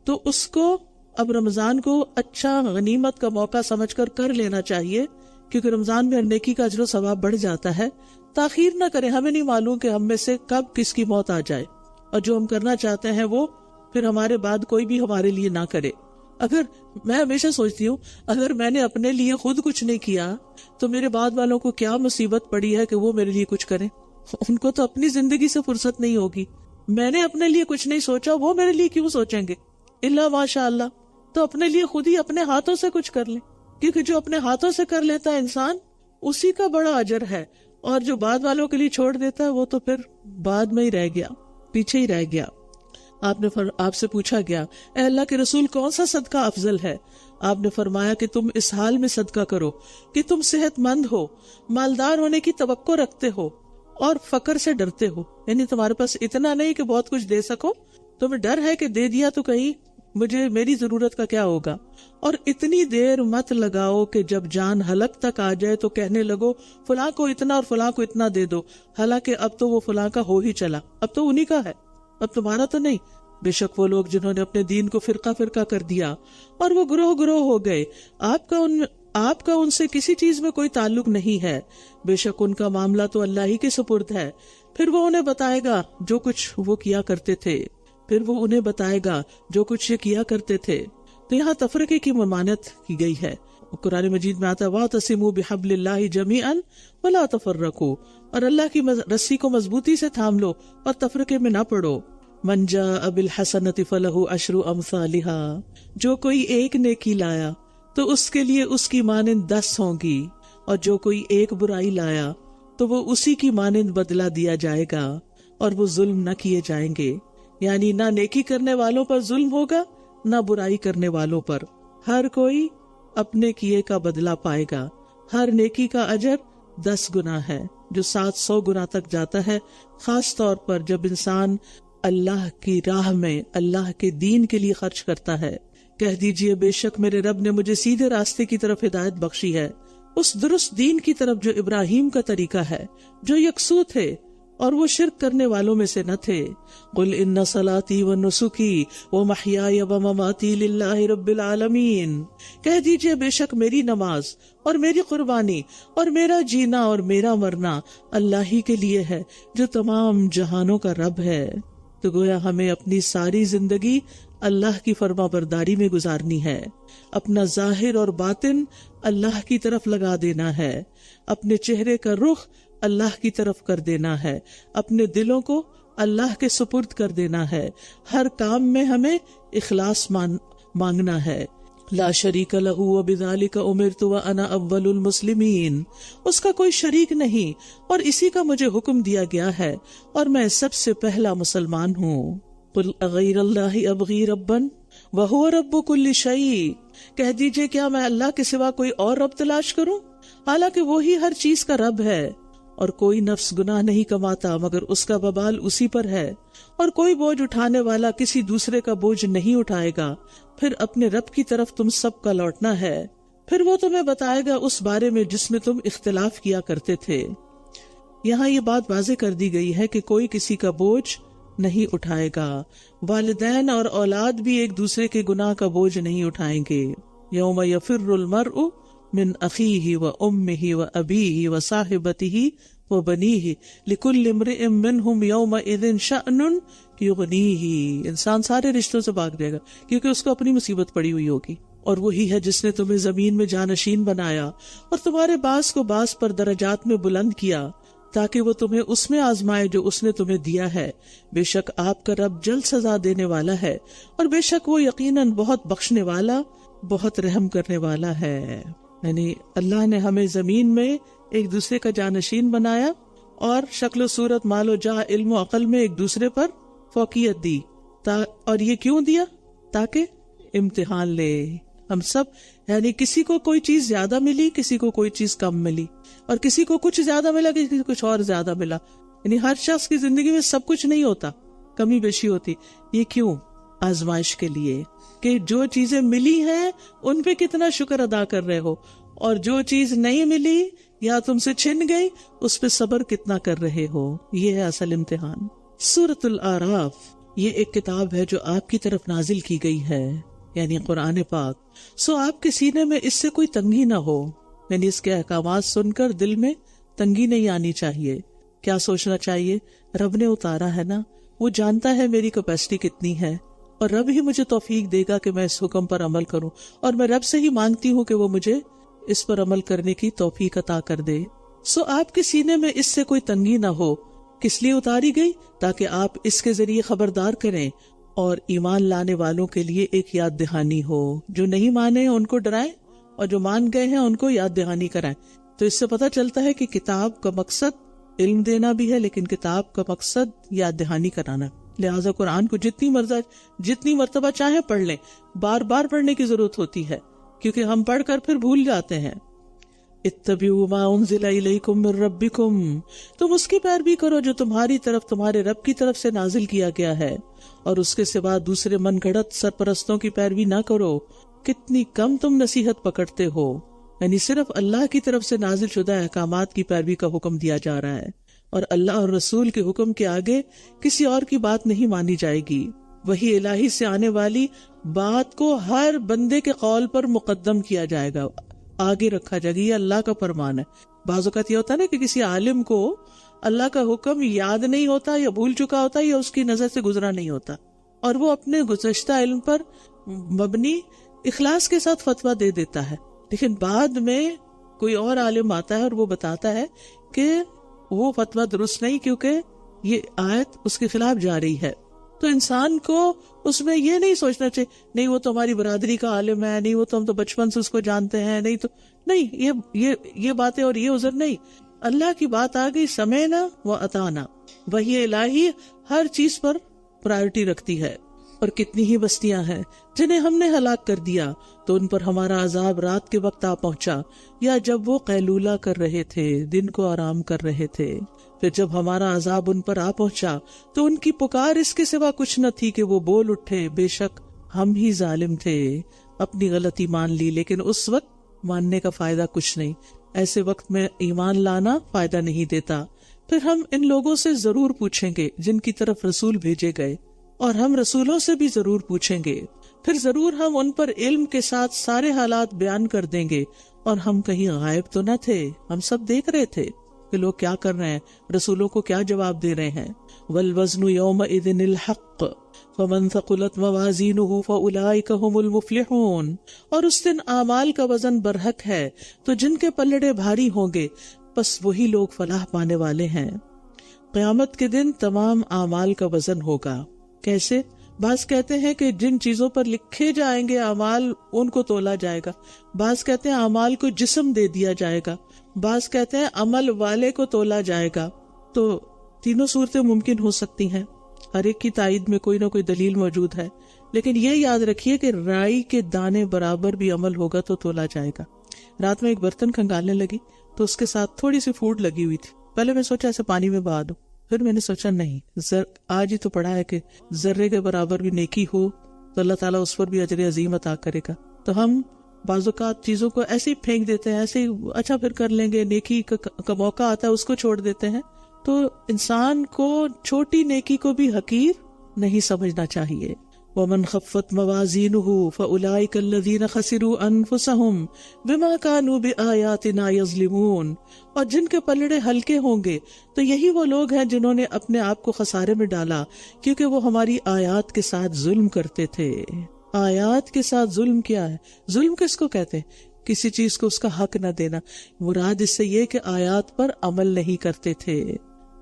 تو اس کو اب رمضان کو اچھا غنیمت کا موقع سمجھ کر لینا چاہیے, کیونکہ رمضان میں نیکی کا اجر و ثواب بڑھ جاتا ہے. تاخیر نہ کریں, ہمیں نہیں معلوم کہ ہم میں سے کب کس کی موت آ جائے, اور جو ہم کرنا چاہتے ہیں وہ پھر ہمارے بعد کوئی بھی ہمارے لیے نہ کرے. اگر میں ہمیشہ سوچتی ہوں اگر میں نے اپنے لیے خود کچھ نہیں کیا تو میرے بعد والوں کو کیا مصیبت پڑی ہے کہ وہ میرے لیے کچھ کریں. ان کو تو اپنی زندگی سے فرصت نہیں ہوگی. میں نے اپنے لیے کچھ نہیں سوچا, وہ میرے لیے کیوں سوچیں گے؟ اللہ ماشاء اللہ. تو اپنے لیے خود ہی اپنے ہاتھوں سے کچھ کر لیں, کیونکہ جو اپنے ہاتھوں سے کر لیتا ہے انسان اسی کا بڑا اجر ہے, اور جو بعد والوں کے لیے چھوڑ دیتا ہے وہ تو پھر بعد میں ہی رہ گیا, پیچھے ہی رہ گیا. آپ سے پوچھا گیا اے اللہ کے رسول کون سا صدقہ افضل ہے؟ آپ نے فرمایا کہ تم اس حال میں صدقہ کرو کہ تم صحت مند ہو, مالدار ہونے کی توقع رکھتے ہو اور فقر سے ڈرتے ہو. یعنی تمہارے پاس اتنا نہیں کہ بہت کچھ دے سکو, تمہیں ڈر ہے کہ دے دیا تو کہیں میری ضرورت کا کیا ہوگا. اور اتنی دیر مت لگاؤ کہ جب جان حلق تک آ جائے تو کہنے لگو فلاں کو اتنا اور فلاں کو اتنا دے دو, حالانکہ اب تو وہ فلاں کا ہو ہی چلا, اب تو انہی کا ہے, اب تمہارا تو نہیں. بے شک وہ لوگ جنہوں نے اپنے دین کو فرقہ فرقہ کر دیا اور وہ گروہ گروہ ہو گئے, آپ کا ان سے کسی چیز میں کوئی تعلق نہیں ہے. بے شک ان کا معاملہ تو اللہ ہی کے سپرد ہے. پھر وہ انہیں بتائے گا جو کچھ یہ کیا کرتے تھے. تو تو یہاں تفرقے کی ممانعت کی گئی ہے. قرآن مجید میں آتا ہے وَاعْتَصِمُوا بِحَبْلِ اللَّهِ جَمِيعًا وَلَا تَفَرَّقُوا، اور اللہ کی رسی کو مضبوطی سے تھام لو اور تفرقے میں نہ پڑو. مَنْ جَاءَ بِالْحَسَنَةِ فَلَهُ عَشْرُ أَمْثَالِهَا، جو کوئی ایک نیکی لایا تو اس کے لیے اس کی مانند 10 ہوں گی، اور جو کوئی ایک برائی لایا تو وہ اسی کی مانند بدلہ دیا جائے گا، اور وہ ظلم نہ کیے جائیں گے. یعنی نہ نیکی کرنے والوں پر ظلم ہوگا نہ برائی کرنے والوں پر، ہر کوئی اپنے کیے کا بدلہ پائے گا. ہر نیکی کا اجر 10 گنا ہے جو 700 گنا تک جاتا ہے، خاص طور پر جب انسان اللہ کی راہ میں اللہ کے دین کے لیے خرچ کرتا ہے. کہہ دیجئے بے شک میرے رب نے مجھے سیدھے راستے کی طرف ہدایت بخشی ہے، اس درست دین کی طرف جو ابراہیم کا طریقہ ہے، جو یکسو تھے اور وہ شرک کرنے والوں میں سے نہ تھے. قل ان صلاتي ونسكي ومحياي ومماتي لله رب العالمین، کہہ دیجئے بے شک میری نماز اور میری قربانی اور میرا جینا اور میرا مرنا اللہ ہی کے لیے ہے جو تمام جہانوں کا رب ہے. تو گویا ہمیں اپنی ساری زندگی اللہ کی فرما برداری میں گزارنی ہے، اپنا ظاہر اور باطن اللہ کی طرف لگا دینا ہے، اپنے چہرے کا رخ اللہ کی طرف کر دینا ہے، اپنے دلوں کو اللہ کے سپرد کر دینا ہے. ہر کام میں ہمیں اخلاص مانگنا ہے. لا شریک لہ وبذالک امرت وانا اول المسلمین، اس کا کوئی شریک نہیں اور اسی کا مجھے حکم دیا گیا ہے اور میں سب سے پہلا مسلمان ہوں. قل اغیر اللہ ابغی ربا وہو رب کل شیء، کہہ دیجئے کیا میں اللہ کے سوا کوئی اور رب تلاش کروں حالانکہ وہی ہر چیز کا رب ہے. اور کوئی نفس گناہ نہیں کماتا مگر اس کا وبال اسی پر ہے، اور کوئی بوجھ اٹھانے والا کسی دوسرے کا بوجھ نہیں اٹھائے گا. پھر اپنے رب کی طرف تم سب کا لوٹنا ہے، پھر وہ تمہیں بتائے گا اس بارے میں جس میں تم اختلاف کیا کرتے تھے. یہاں یہ بات واضح کر دی گئی ہے کہ کوئی کسی کا بوجھ نہیں اٹھائے گا. والدین اور اولاد بھی ایک دوسرے کے گناہ کا بوجھ نہیں اٹھائیں گے. یوم یفر المرء من اخیہ و امہ و ابیہ و صاحبتہ و بنیہ لکل امرئ منہم یومئذ شأن یغنیہ. انسان سارے رشتوں سے بھاگ جائے گا کیونکہ اس کو اپنی مصیبت پڑی ہوئی ہوگی. اور وہی ہے جس نے تمہیں زمین میں جانشین بنایا اور تمہارے بعض کو بعض پر درجات میں بلند کیا تاکہ وہ تمہیں اس میں آزمائے جو اس نے تمہیں دیا ہے. بے شک آپ کا رب جلد سزا دینے والا ہے اور بے شک وہ یقیناً بہت بخشنے والا بہت رحم کرنے والا ہے. یعنی اللہ نے ہمیں زمین میں ایک دوسرے کا جانشین بنایا اور شکل و صورت مال و جاہ علم و عقل میں ایک دوسرے پر فوقیت دی. اور یہ کیوں دیا؟ تاکہ امتحان لے ہم سب. یعنی کسی کو کوئی چیز زیادہ ملی، کسی کو کوئی چیز کم ملی، اور کسی کو کچھ زیادہ ملا، کسی کو کچھ اور زیادہ ملا. یعنی ہر شخص کی زندگی میں سب کچھ نہیں ہوتا، کمی بیشی ہوتی. یہ کیوں؟ آزمائش کے لیے کہ جو چیزیں ملی ہیں ان پہ کتنا شکر ادا کر رہے ہو، اور جو چیز نہیں ملی یا تم سے چھن گئی اس پہ صبر کتنا کر رہے ہو. یہ ہے اصل امتحان. سورۃ الاعراف یہ ایک کتاب ہے جو آپ کی طرف نازل کی گئی ہے، یعنی قرآن پاک. سو آپ کے سینے میں اس سے کوئی تنگی نہ ہو، یعنی اس کے احکامات سن کر دل میں تنگی نہیں آنی چاہیے. کیا سوچنا چاہیے؟ رب نے اتارا ہے نا، وہ جانتا ہے میری کیپیسٹی کتنی ہے، اور رب ہی مجھے توفیق دے گا کہ میں اس حکم پر عمل کروں، اور میں رب سے ہی مانگتی ہوں کہ وہ مجھے اس پر عمل کرنے کی توفیق عطا کر دے. سو آپ کے سینے میں اس سے کوئی تنگی نہ ہو. کس لیے اتاری گئی؟ تاکہ آپ اس کے ذریعے خبردار کریں اور ایمان لانے والوں کے لیے ایک یاد دہانی ہو. جو نہیں مانے ان کو ڈرائیں اور جو مان گئے ہیں ان کو یاد دہانی کرائیں. تو اس سے پتہ چلتا ہے کہ کتاب کا مقصد علم دینا بھی ہے، لیکن کتاب کا مقصد یاد دہانی کرانا. لہٰذا قرآن کو جتنی مرتبہ چاہے پڑھ لیں، بار بار پڑھنے کی ضرورت ہوتی ہے کیونکہ ہم پڑھ کر پھر بھول جاتے ہیں. اتبعوا ما انزل الیکم من ربکم، تم اس کی پیروی کرو جو تمہاری طرف تمہارے رب کی طرف سے نازل کیا گیا ہے، اور اس کے سوا دوسرے من گھڑت سرپرستوں کی پیروی نہ کرو. کتنی کم تم نصیحت پکڑتے ہو. یعنی صرف اللہ کی طرف سے نازل شدہ احکامات کی پیروی کا حکم دیا جا رہا ہے، اور اللہ اور رسول کے حکم کے آگے کسی اور کی بات نہیں مانی جائے گی. وہی الہی سے آنے والی بات کو ہر بندے کے قول پر مقدم کیا جائے گا، آگے رکھا جائے گا. یہ اللہ کا فرمان ہے. بعض اوقات یہ ہوتا ہے نا کہ کسی عالم کو اللہ کا حکم یاد نہیں ہوتا یا بھول چکا ہوتا یا اس کی نظر سے گزرا نہیں ہوتا، اور وہ اپنے گزشتہ علم پر مبنی اخلاص کے ساتھ فتویٰ دے دیتا ہے، لیکن بعد میں کوئی اور عالم آتا ہے اور وہ بتاتا ہے کہ وہ فتویٰ درست نہیں، کیونکہ یہ آیت اس کے خلاف جا رہی ہے. تو انسان کو اس میں یہ نہیں سوچنا چاہیے نہیں وہ تو ہماری برادری کا عالم ہے، نہیں وہ تو ہم تو بچپن سے اس کو جانتے ہیں، نہیں یہ باتیں اور یہ عذر نہیں. اللہ کی بات آ گئی، سمعنا و اطعنا، وحی الہی ہر چیز پر پرائرٹی رکھتی ہے. اور کتنی ہی بستیاں ہیں جنہیں ہم نے ہلاک کر دیا تو ان پر ہمارا عذاب رات کے وقت آ پہنچا، یا جب وہ قیلولہ کر رہے تھے، دن کو آرام کر رہے تھے. پھر جب ہمارا عذاب ان پر آ پہنچا تو ان کی پکار اس کے سوا کچھ نہ تھی کہ وہ بول اٹھے بے شک ہم ہی ظالم تھے، اپنی غلطی مان لی. لیکن اس وقت ماننے کا فائدہ کچھ نہیں، ایسے وقت میں ایمان لانا فائدہ نہیں دیتا. پھر ہم ان لوگوں سے ضرور پوچھیں گے جن کی طرف رسول بھیجے گئے، اور ہم رسولوں سے بھی ضرور پوچھیں گے. پھر ضرور ہم ان پر علم کے ساتھ سارے حالات بیان کر دیں گے. اور ہم کہیں غائب تو نہ تھے، ہم سب دیکھ رہے تھے کہ لوگ کیا کر رہے ہیں، رسولوں کو کیا جواب دے رہے ہیں. والوزن یومئذ الحق فمن ثقلت موازینہ فاولئک هم المفلحون. اور اس دن اعمال کا وزن برحق ہے تو جن کے پلڑے بھاری ہوں گے بس وہی لوگ فلاح پانے والے ہیں. قیامت کے دن تمام اعمال کا وزن ہوگا. کیسے؟ بعض کہتے ہیں کہ جن چیزوں پر لکھے جائیں گے اعمال ان کو تولا جائے گا، بعض کہتے ہیں اعمال کو جسم دے دیا جائے گا، بعض کہتے ہیں عمل والے کو تولا جائے گا. تو تینوں صورتیں ممکن ہو سکتی ہیں، ہر ایک کی تائید میں کوئی نہ کوئی دلیل موجود ہے. لیکن یہ یاد رکھیے کہ رائی کے دانے برابر بھی عمل ہوگا تو تولا جائے گا. رات میں ایک برتن کھنگالنے لگی تو اس کے ساتھ تھوڑی سی فوڈ لگی ہوئی تھی. پہلے میں سوچا ایسے پانی میں بہا دوں، پھر میں نے سوچا نہیں، آج ہی تو پڑھا ہے کہ ذرے کے برابر بھی نیکی ہو تو اللہ تعالیٰ اس پر بھی اجر عظیم عطا کرے گا. تو ہم بعض اوقات چیزوں کو ایسے ہی پھینک دیتے ہیں، ایسے ہی اچھا پھر کر لیں گے، نیکی کا موقع آتا ہے اس کو چھوڑ دیتے ہیں. تو انسان کو چھوٹی نیکی کو بھی حقیر نہیں سمجھنا چاہیے. وَمَنْ خَفَّتْ مَوَازِينُهُ فَأُولَئِكَ الَّذِينَ خَسِرُوا أَنفُسَهُمْ بِمَا كَانُوا بِآيَاتِنَا يَظْلِمُونَ. اور جن کے پلڑے ہلکے ہوں گے تو یہی وہ لوگ ہیں جنہوں نے اپنے آپ کو خسارے میں ڈالا کیونکہ وہ ہماری آیات کے ساتھ ظلم کرتے تھے. آیات کے ساتھ ظلم کیا ہے؟ ظلم کس کو کہتے ہیں؟ کسی چیز کو اس کا حق نہ دینا. مراد اس سے یہ کہ آیات پر عمل نہیں کرتے تھے.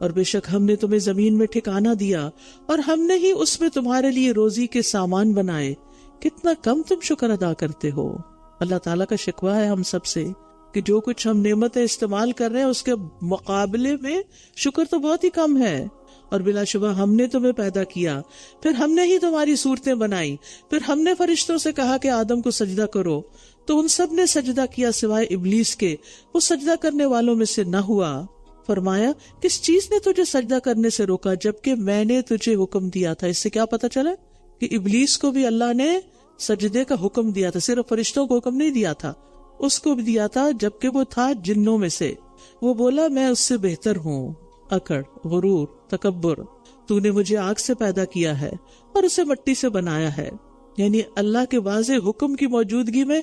اور بے شک ہم نے تمہیں زمین میں ٹھکانہ دیا اور ہم نے ہی اس میں تمہارے لیے روزی کے سامان بنائے، کتنا کم تم شکر ادا کرتے ہو. اللہ تعالیٰ کا شکوہ ہے ہم سب سے کہ جو کچھ ہم نعمتیں استعمال کر رہے ہیں اس کے مقابلے میں شکر تو بہت ہی کم ہے. اور بلا شبہ ہم نے تمہیں پیدا کیا، پھر ہم نے ہی تمہاری صورتیں بنائی، پھر ہم نے فرشتوں سے کہا کہ آدم کو سجدہ کرو تو ان سب نے سجدہ کیا سوائے ابلیس کے، وہ سجدہ کرنے والوں میں سے نہ ہوا. فرمایا کس چیز نے تجھے سجدہ کرنے سے روکا جبکہ میں نے تجھے حکم دیا تھا؟ اس سے کیا پتا چلا کہ ابلیس کو بھی اللہ نے سجدے کا حکم دیا تھا، صرف فرشتوں کو حکم نہیں دیا تھا، اس کو بھی دیا تھا جبکہ وہ تھا جنوں میں سے. وہ بولا میں اس سے بہتر ہوں. اکڑ، غرور، تکبر. تو نے مجھے آگ سے پیدا کیا ہے اور اسے مٹی سے بنایا ہے. یعنی اللہ کے واضح حکم کی موجودگی میں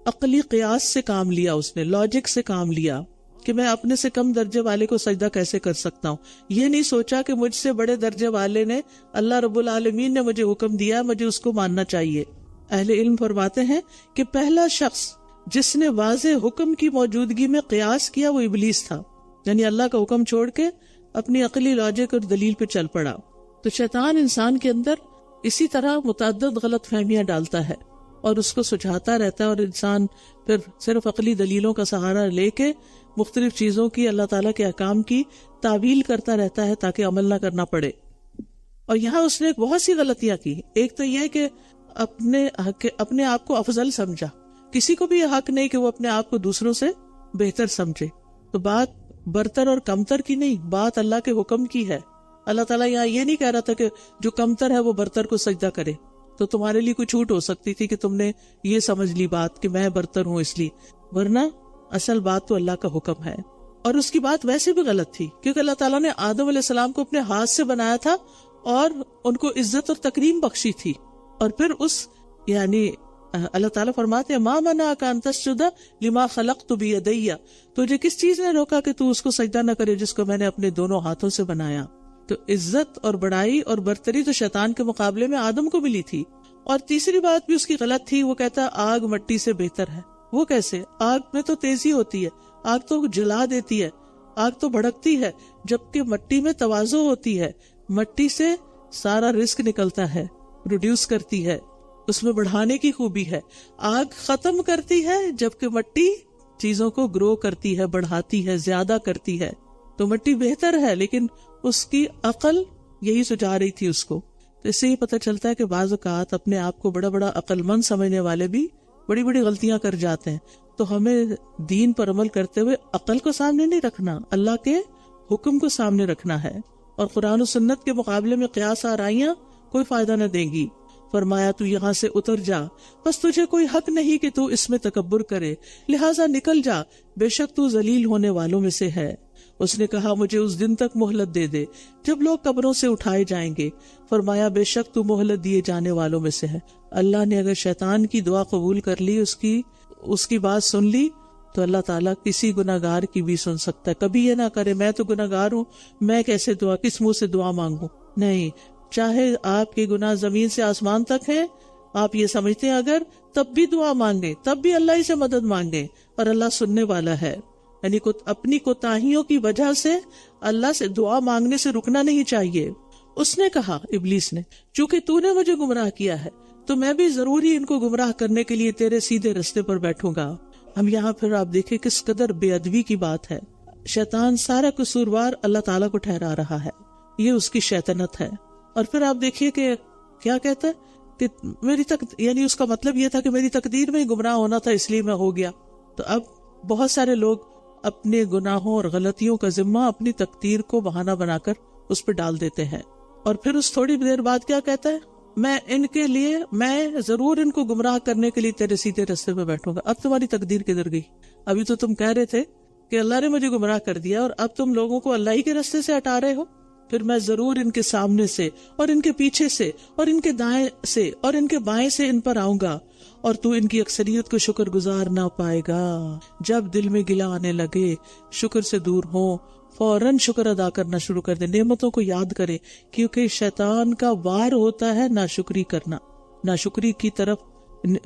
عقلی قیاس سے کام لیا، اس نے لاجک سے کام لیا کہ میں اپنے سے کم درجے والے کو سجدہ کیسے کر سکتا ہوں. یہ نہیں سوچا کہ مجھ سے بڑے درجے والے نے، اللہ رب العالمین نے مجھے حکم دیا، مجھے اس کو ماننا چاہیے. اہل علم فرماتے ہیں کہ پہلا شخص جس نے واضح حکم کی موجودگی میں قیاس کیا وہ ابلیس تھا. یعنی اللہ کا حکم چھوڑ کے اپنی عقلی لاجک اور دلیل پہ چل پڑا. تو شیطان انسان کے اندر اسی طرح متعدد غلط فہمیاں ڈالتا ہے اور اس کو سجھاتا رہتا ہے، اور انسان پھر صرف عقلی دلیلوں کا سہارا لے کے مختلف چیزوں کی، اللہ تعالیٰ کے احکام کی تعویل کرتا رہتا ہے تاکہ عمل نہ کرنا پڑے. اور یہاں اس نے بہت سی غلطیاں کی. ایک تو یہ کہ اپنے آپ کو افضل سمجھا. کسی کو بھی یہ حق نہیں کہ وہ اپنے آپ کو دوسروں سے بہتر سمجھے. تو بات برتر اور کمتر کی نہیں، بات اللہ کے حکم کی ہے. اللہ تعالیٰ یہاں یہ نہیں کہہ رہا تھا کہ جو کمتر ہے وہ برتر کو سجدہ کرے. تو تمہارے لیے کوئی چھوٹ ہو سکتی تھی کہ تم نے یہ سمجھ لی بات کہ میں برتر ہوں اس لیے، ورنہ اصل بات تو اللہ کا حکم ہے. اور اس کی بات ویسے بھی غلط تھی کیونکہ اللہ تعالیٰ نے آدم علیہ السلام کو اپنے ہاتھ سے بنایا تھا اور ان کو عزت اور تکریم بخشی تھی. اور پھر یعنی اللہ تعالیٰ فرماتے ہیں ما منعک ان تسجد لما خلقت بیدی، تجھے کس چیز نے روکا کہ تو اس کو سجدہ نہ کرے جس کو میں نے اپنے دونوں ہاتھوں سے بنایا. تو عزت اور بڑائی اور برتری تو شیطان کے مقابلے میں آدم کو ملی تھی، اور تیسری بات بھی اس کی غلط تھی، وہ کہتا ہے آگ مٹی سے بہتر ہے. وہ کیسے؟ آگ میں تو تیزی ہوتی ہے، آگ تو جلا دیتی ہے، آگ تو بھڑکتی ہے، جبکہ مٹی میں تواضع ہوتی ہے. مٹی سے سارا رزق نکلتا ہے، پروڈیوس کرتی ہے، اس میں بڑھانے کی خوبی ہے. آگ ختم کرتی ہے جبکہ مٹی چیزوں کو گرو کرتی ہے، بڑھاتی ہے، زیادہ کرتی ہے. تو مٹی بہتر ہے، لیکن اس کی عقل یہی سجا رہی تھی اس کو. تو اس سے یہ پتہ چلتا ہے کہ بعض اوقات اپنے آپ کو بڑا بڑا عقل مند سمجھنے والے بھی بڑی بڑی غلطیاں کر جاتے ہیں. تو ہمیں دین پر عمل کرتے ہوئے عقل کو سامنے نہیں رکھنا، اللہ کے حکم کو سامنے رکھنا ہے. اور قرآن و سنت کے مقابلے میں قیاس آرائیاں کوئی فائدہ نہ دیں گی. فرمایا تو یہاں سے اتر جا، بس تجھے کوئی حق نہیں کہ تو اس میں تکبر کرے، لہٰذا نکل جا، بے شک تو ذلیل ہونے والوں میں سے ہے. اس نے کہا مجھے اس دن تک مہلت دے دے جب لوگ قبروں سے اٹھائے جائیں گے. فرمایا بے شک تو مہلت دیے جانے والوں میں سے ہے. اللہ نے اگر شیطان کی دعا قبول کر لی، اس کی بات سن لی، تو اللہ تعالیٰ کسی گناہگار کی بھی سن سکتا ہے. کبھی یہ نہ کرے میں تو گناہگار ہوں، میں کیسے کس منہ سے دعا مانگوں. نہیں، چاہے آپ کے گناہ زمین سے آسمان تک ہیں، آپ یہ سمجھتے ہیں اگر، تب بھی دعا مانگیں، تب بھی اللہ ہی سے مدد مانگیں، اور اللہ سننے والا ہے. یعنی اپنی کوتاہیوں کی وجہ سے اللہ سے دعا مانگنے سے رکنا نہیں چاہیے. اس نے کہا، ابلیس نے، چونکہ تو نے مجھے گمراہ کیا ہے تو میں بھی ضروری ان کو گمراہ کرنے کے لیے تیرے سیدھے رستے پر بیٹھوں گا. ہم یہاں پھر آپ دیکھیں کس قدر بے ادبی کی بات ہے. شیطان سارا قصوروار اللہ تعالیٰ کو ٹھہرا رہا ہے، یہ اس کی شیطنت ہے. اور پھر آپ دیکھیے کہ کیا کہتا ہے کہ یعنی اس کا مطلب یہ تھا کہ میری تقدیر میں ہی گمراہ ہونا تھا، اس لیے میں ہو گیا. تو اب بہت سارے لوگ اپنے گناہوں اور غلطیوں کا ذمہ اپنی تقدیر کو بہانہ بنا کر اس پہ ڈال دیتے ہیں. اور پھر اس تھوڑی دیر بعد کیا کہتا ہے، میں ضرور ان کو گمراہ کرنے کے لیے تیرے سیدھے رستے پہ بیٹھوں گا. اب تمہاری تقدیر کدھر گئی؟ ابھی تو تم کہہ رہے تھے کہ اللہ نے مجھے گمراہ کر دیا، اور اب تم لوگوں کو اللہ ہی کے رستے سے ہٹا رہے ہو. پھر میں ضرور ان کے سامنے سے اور ان کے پیچھے سے اور ان کے دائیں سے اور ان کے بائیں سے ان پر آؤں گا، اور تو ان کی اکثریت کو شکر گزار نہ پائے گا. جب دل میں گلہ آنے لگے، شکر سے دور ہوں، فوراً شکر ادا کرنا شروع کر دیں، نعمتوں کو یاد کریں، کیونکہ شیطان کا وار ہوتا ہے ناشکری کرنا،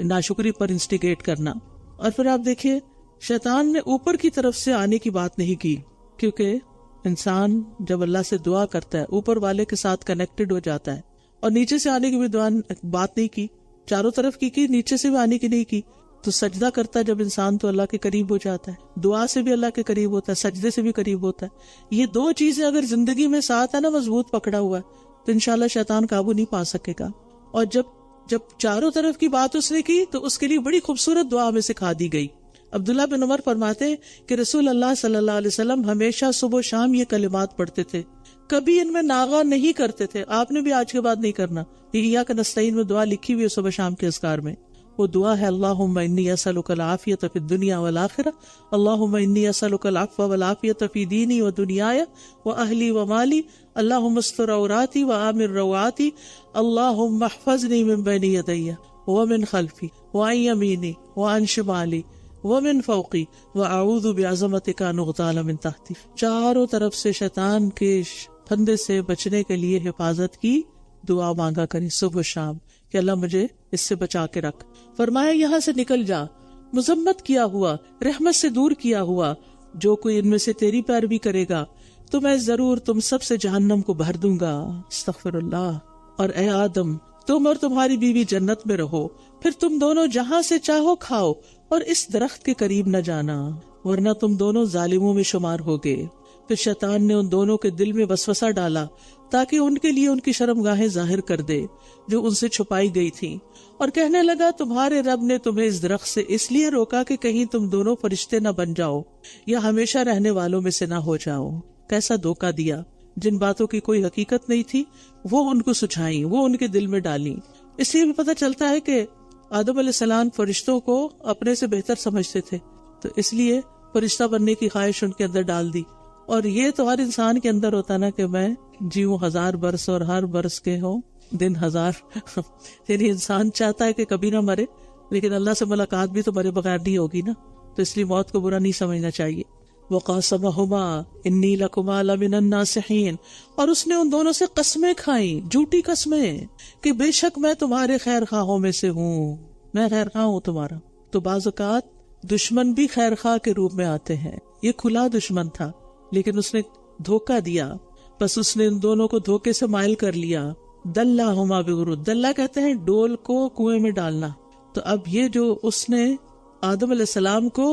ناشکری پر انسٹیگیٹ کرنا. اور پھر آپ دیکھیے شیطان نے اوپر کی طرف سے آنے کی بات نہیں کی، کیونکہ انسان جب اللہ سے دعا کرتا ہے اوپر والے کے ساتھ کنیکٹڈ ہو جاتا ہے. اور نیچے سے آنے کی بھی بات نہیں کی، چاروں طرف کی نیچے سے بھی آنے کی نہیں کی. تو سجدہ کرتا ہے جب انسان تو اللہ کے قریب ہو جاتا ہے، دعا سے بھی اللہ کے قریب ہوتا ہے، سجدے سے بھی قریب ہوتا ہے. یہ دو چیزیں اگر زندگی میں ساتھ ہے نا، مضبوط پکڑا ہوا ہے، تو انشاءاللہ شیطان قابو نہیں پا سکے گا. اور جب چاروں طرف کی بات اس نے کی تو اس کے لیے بڑی خوبصورت دعا میں سکھا دی گئی. عبداللہ بن عمر فرماتے ہیں کہ رسول اللہ صلی اللہ علیہ وسلم ہمیشہ صبح و شام یہ کلمات پڑھتے تھے، کبھی ان میں ناغہ نہیں کرتے تھے. آپ نے بھی آج کے بعد نہیں کرنا. یہ ایاک نستعین میں دعا لکھی ہوئی ہے صبح شام کے اذکار میں. وہ دعا ہے، اللہم انی اسألک العافیۃ فی الدنیا والآخرہ، اللہم انی اسألک العفو والعافیۃ فی دینی و دنیای و اہلی و مالی، اللہم استر عوراتی و آمن روعاتی، اللہم احفظنی من بین یدی ومن خلفی وعن یمینی وعن شمالی ومن فوقی واعوذ بعظمتک ان اغتال من تحتی. چاروں طرف سے شیطان کے پھندے سے بچنے کے لیے حفاظت کی دعا مانگا کریں صبح شام کہ اللہ مجھے اس سے بچا کے رکھ. فرمایا یہاں سے نکل جا، مذمت کیا ہوا، رحمت سے دور کیا ہوا. جو کوئی ان میں سے تیری پیروی کرے گا تو میں ضرور تم سب سے جہنم کو بھر دوں گا. استغفر اللہ. اور اے آدم، تم اور تمہاری بیوی جنت میں رہو، پھر تم دونوں جہاں سے چاہو کھاؤ، اور اس درخت کے قریب نہ جانا ورنہ تم دونوں ظالموں میں شمار ہوگے. پھر شیطان نے ان دونوں کے دل میں وسوسہ ڈالا تاکہ ان کے لیے ان کی شرمگاہیں ظاہر کر دے جو ان سے چھپائی گئی تھی، اور کہنے لگا تمہارے رب نے تمہیں اس درخت سے اس لیے روکا کہ کہیں تم دونوں فرشتے نہ بن جاؤ یا ہمیشہ رہنے والوں میں سے نہ ہو جاؤ. کیسا دھوکہ دیا. جن باتوں کی کوئی حقیقت نہیں تھی وہ ان کو سجھائیں، وہ ان کے دل میں ڈالیں. اس لیے بھی پتہ چلتا ہے کہ آدم علیہ السلام فرشتوں کو اپنے سے بہتر سمجھتے تھے، تو اس لیے فرشتہ بننے کی خواہش ان کے اندر ڈال دی. اور یہ تو ہر انسان کے اندر ہوتا نا کہ میں جیوں 1000 برس اور ہر برس کے ہوں دن 1000. یعنی انسان چاہتا ہے کہ کبھی نہ مرے، لیکن اللہ سے ملاقات بھی تو مرے بغیر نہیں ہوگی نا، تو اس لیے موت کو برا نہیں سمجھنا چاہیے. وقاسمہما انی لکما لمن الناصحین، اور اس نے ان دونوں سے قسمیں کھائیں، جھوٹی قسمیں، کہ بے شک میں تمہارے خیر خواہوں میں سے ہوں، میں خیر خواہ ہوں تمہارا۔ تو بعض اوقات دشمن بھی خیر خواہ کے روپ میں آتے ہیں، یہ کھلا دشمن تھا لیکن اس نے دھوکہ دیا، بس اس نے ان دونوں کو دھوکے سے مائل کر لیا۔ دلہما بغرور، دلہ کہتے ہیں ڈول کو کنویں میں ڈالنا، تو اب یہ جو اس نے آدم علیہ السلام کو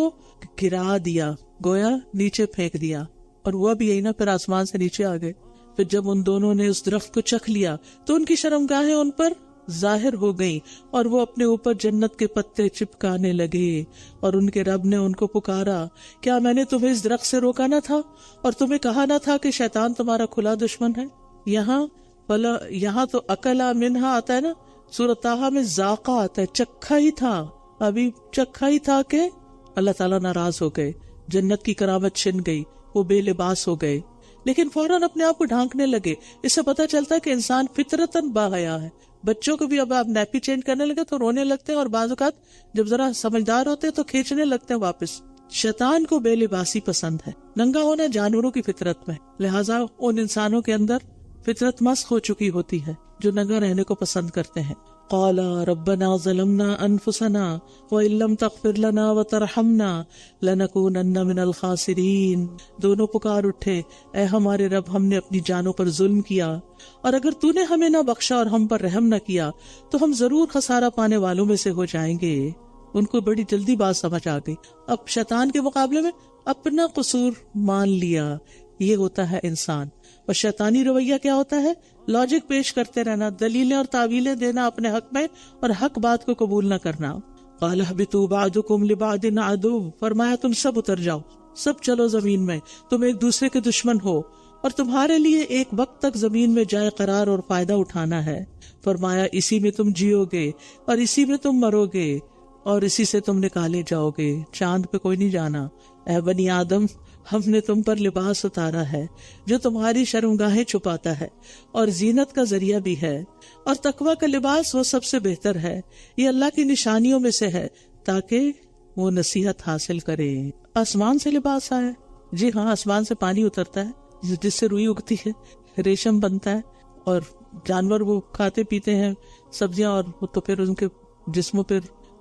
گرا دیا، گویا نیچے پھینک دیا، اور وہ بھی یہی نا، پھر آسمان سے نیچے آ گئے۔ پھر جب ان دونوں نے اس درخت کو چکھ لیا تو ان کی شرمگاہیں ان پر ظاہر ہو گئیں، اور وہ اپنے اوپر جنت کے پتے چپکانے لگے، اور ان کے رب نے ان کو پکارا، کیا میں نے تمہیں اس درخت سے روکا نہ تھا، اور تمہیں کہا نہ تھا کہ شیطان تمہارا کھلا دشمن ہے؟ یہاں تو اکلا منہا آتا ہے نا، سورۃ طٰہٰ میں ذائقہ آتا ہے، چکھا ہی تھا، ابھی چکھا ہی تھا کہ اللہ تعالیٰ ناراض ہو گئے، جنت کی کرامت چھن گئی، وہ بے لباس ہو گئے، لیکن فوراً اپنے آپ کو ڈھانکنے لگے۔ اس سے پتہ چلتا ہے کہ انسان فطرتاً باحیا ہے۔ بچوں کو بھی اب آپ نیپی چینج کرنے لگے تو رونے لگتے ہیں، اور بعض اوقات جب ذرا سمجھدار ہوتے ہیں تو کھینچنے لگتے ہیں واپس۔ شیطان کو بے لباسی پسند ہے، ننگا ہونا جانوروں کی فطرت میں، لہٰذا ان انسانوں کے اندر فطرت مسخ ہو چکی ہوتی ہے جو ننگا رہنے کو پسند کرتے ہیں۔ قال ربنا ظلمنا انفسنا وان لم تغفر لنا وترحمنا لنکونن من الخاسرین، دونوں پکار اٹھے، اے ہمارے رب، ہم نے اپنی جانوں پر ظلم کیا، اور اگر تو نے ہمیں نہ بخشا اور ہم پر رحم نہ کیا تو ہم ضرور خسارہ پانے والوں میں سے ہو جائیں گے۔ ان کو بڑی جلدی بات سمجھ آ گئی، اب شیطان کے مقابلے میں اپنا قصور مان لیا۔ یہ ہوتا ہے انسان، اور شیطانی رویہ کیا ہوتا ہے؟ لاجک پیش کرتے رہنا، دلیلیں اور تعویلیں دینا اپنے حق میں، اور حق بات کو قبول نہ کرنا۔ قال اهبطوا بعضكم لبعض عدو، فرمایا تم سب اتر جاؤ، سب چلو زمین میں، تم ایک دوسرے کے دشمن ہو، اور تمہارے لیے ایک وقت تک زمین میں جائے قرار اور فائدہ اٹھانا ہے۔ فرمایا اسی میں تم جیو گے اور اسی میں تم مرو گے اور اسی سے تم نکالے جاؤ گے، چاند پہ کوئی نہیں جانا۔ اے بنی آدم، ہم نے تم پر لباس اتارا ہے جو تمہاری شرمگاہیں چھپاتا ہے اور زینت کا ذریعہ بھی ہے، اور تقوی کا لباس وہ سب سے بہتر ہے، یہ اللہ کی نشانیوں میں سے ہے تاکہ وہ نصیحت حاصل کرے۔ آسمان سے لباس آیا، جی ہاں، آسمان سے پانی اترتا ہے جس سے روئی اگتی ہے، ریشم بنتا ہے، اور جانور وہ کھاتے پیتے ہیں سبزیاں، اور تو پھر ان کے جسموں پر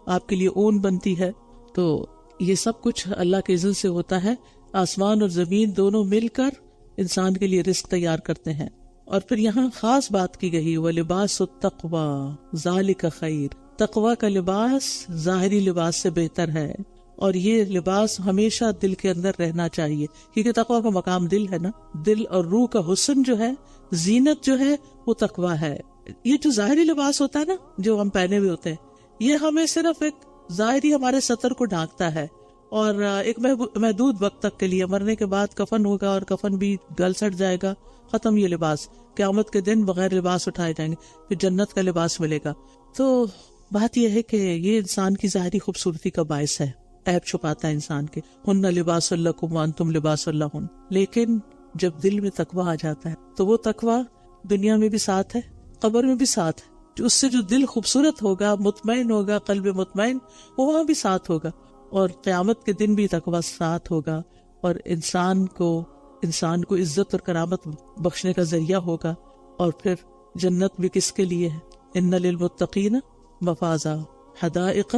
آپ کے لیے اون بنتی ہے۔ تو یہ سب کچھ اللہ کے اذن سے ہوتا ہے۔ آسمان اور زمین دونوں مل کر انسان کے لیے رزق تیار کرتے ہیں۔ اور پھر یہاں خاص بات کی گئی، وَلِبَاسُ التَّقْوَى ذَلِكَ خَيْرٌ، تقوی کا لباس ظاہری لباس سے بہتر ہے، اور یہ لباس ہمیشہ دل کے اندر رہنا چاہیے، کیونکہ تقوی کا مقام دل ہے نا، دل اور روح کا حسن جو ہے، زینت جو ہے، وہ تقوی ہے۔ یہ جو ظاہری لباس ہوتا ہے نا، جو ہم پہنے ہوئے ہوتے ہیں، یہ ہمیں صرف ایک ظاہری ہمارے سطر کو ڈھانکتا ہے، اور ایک محدود وقت تک کے لیے، مرنے کے بعد کفن ہوگا اور کفن بھی گل سڑ جائے گا، ختم یہ لباس، قیامت کے دن بغیر لباس اٹھائے جائیں گے، پھر جنت کا لباس ملے گا۔ تو بات یہ ہے کہ یہ انسان کی ظاہری خوبصورتی کا باعث ہے، عیب چھپاتا ہے انسان کے، ہن لباس لکم وانتم لباس لہن۔ لیکن جب دل میں تقویٰ آ جاتا ہے تو وہ تقویٰ دنیا میں بھی ساتھ ہے، قبر میں بھی ساتھ ہے، اس سے جو دل خوبصورت ہوگا، مطمئن ہوگا، قلب مطمئن، وہ وہاں بھی ساتھ ہوگا، اور قیامت کے دن بھی تقویٰ ساتھ ہوگا، اور انسان کو عزت اور کرامت بخشنے کا ذریعہ ہوگا۔ اور پھر جنت بھی کس کے لیے ہے؟ ان للمتقین مفازا حدائق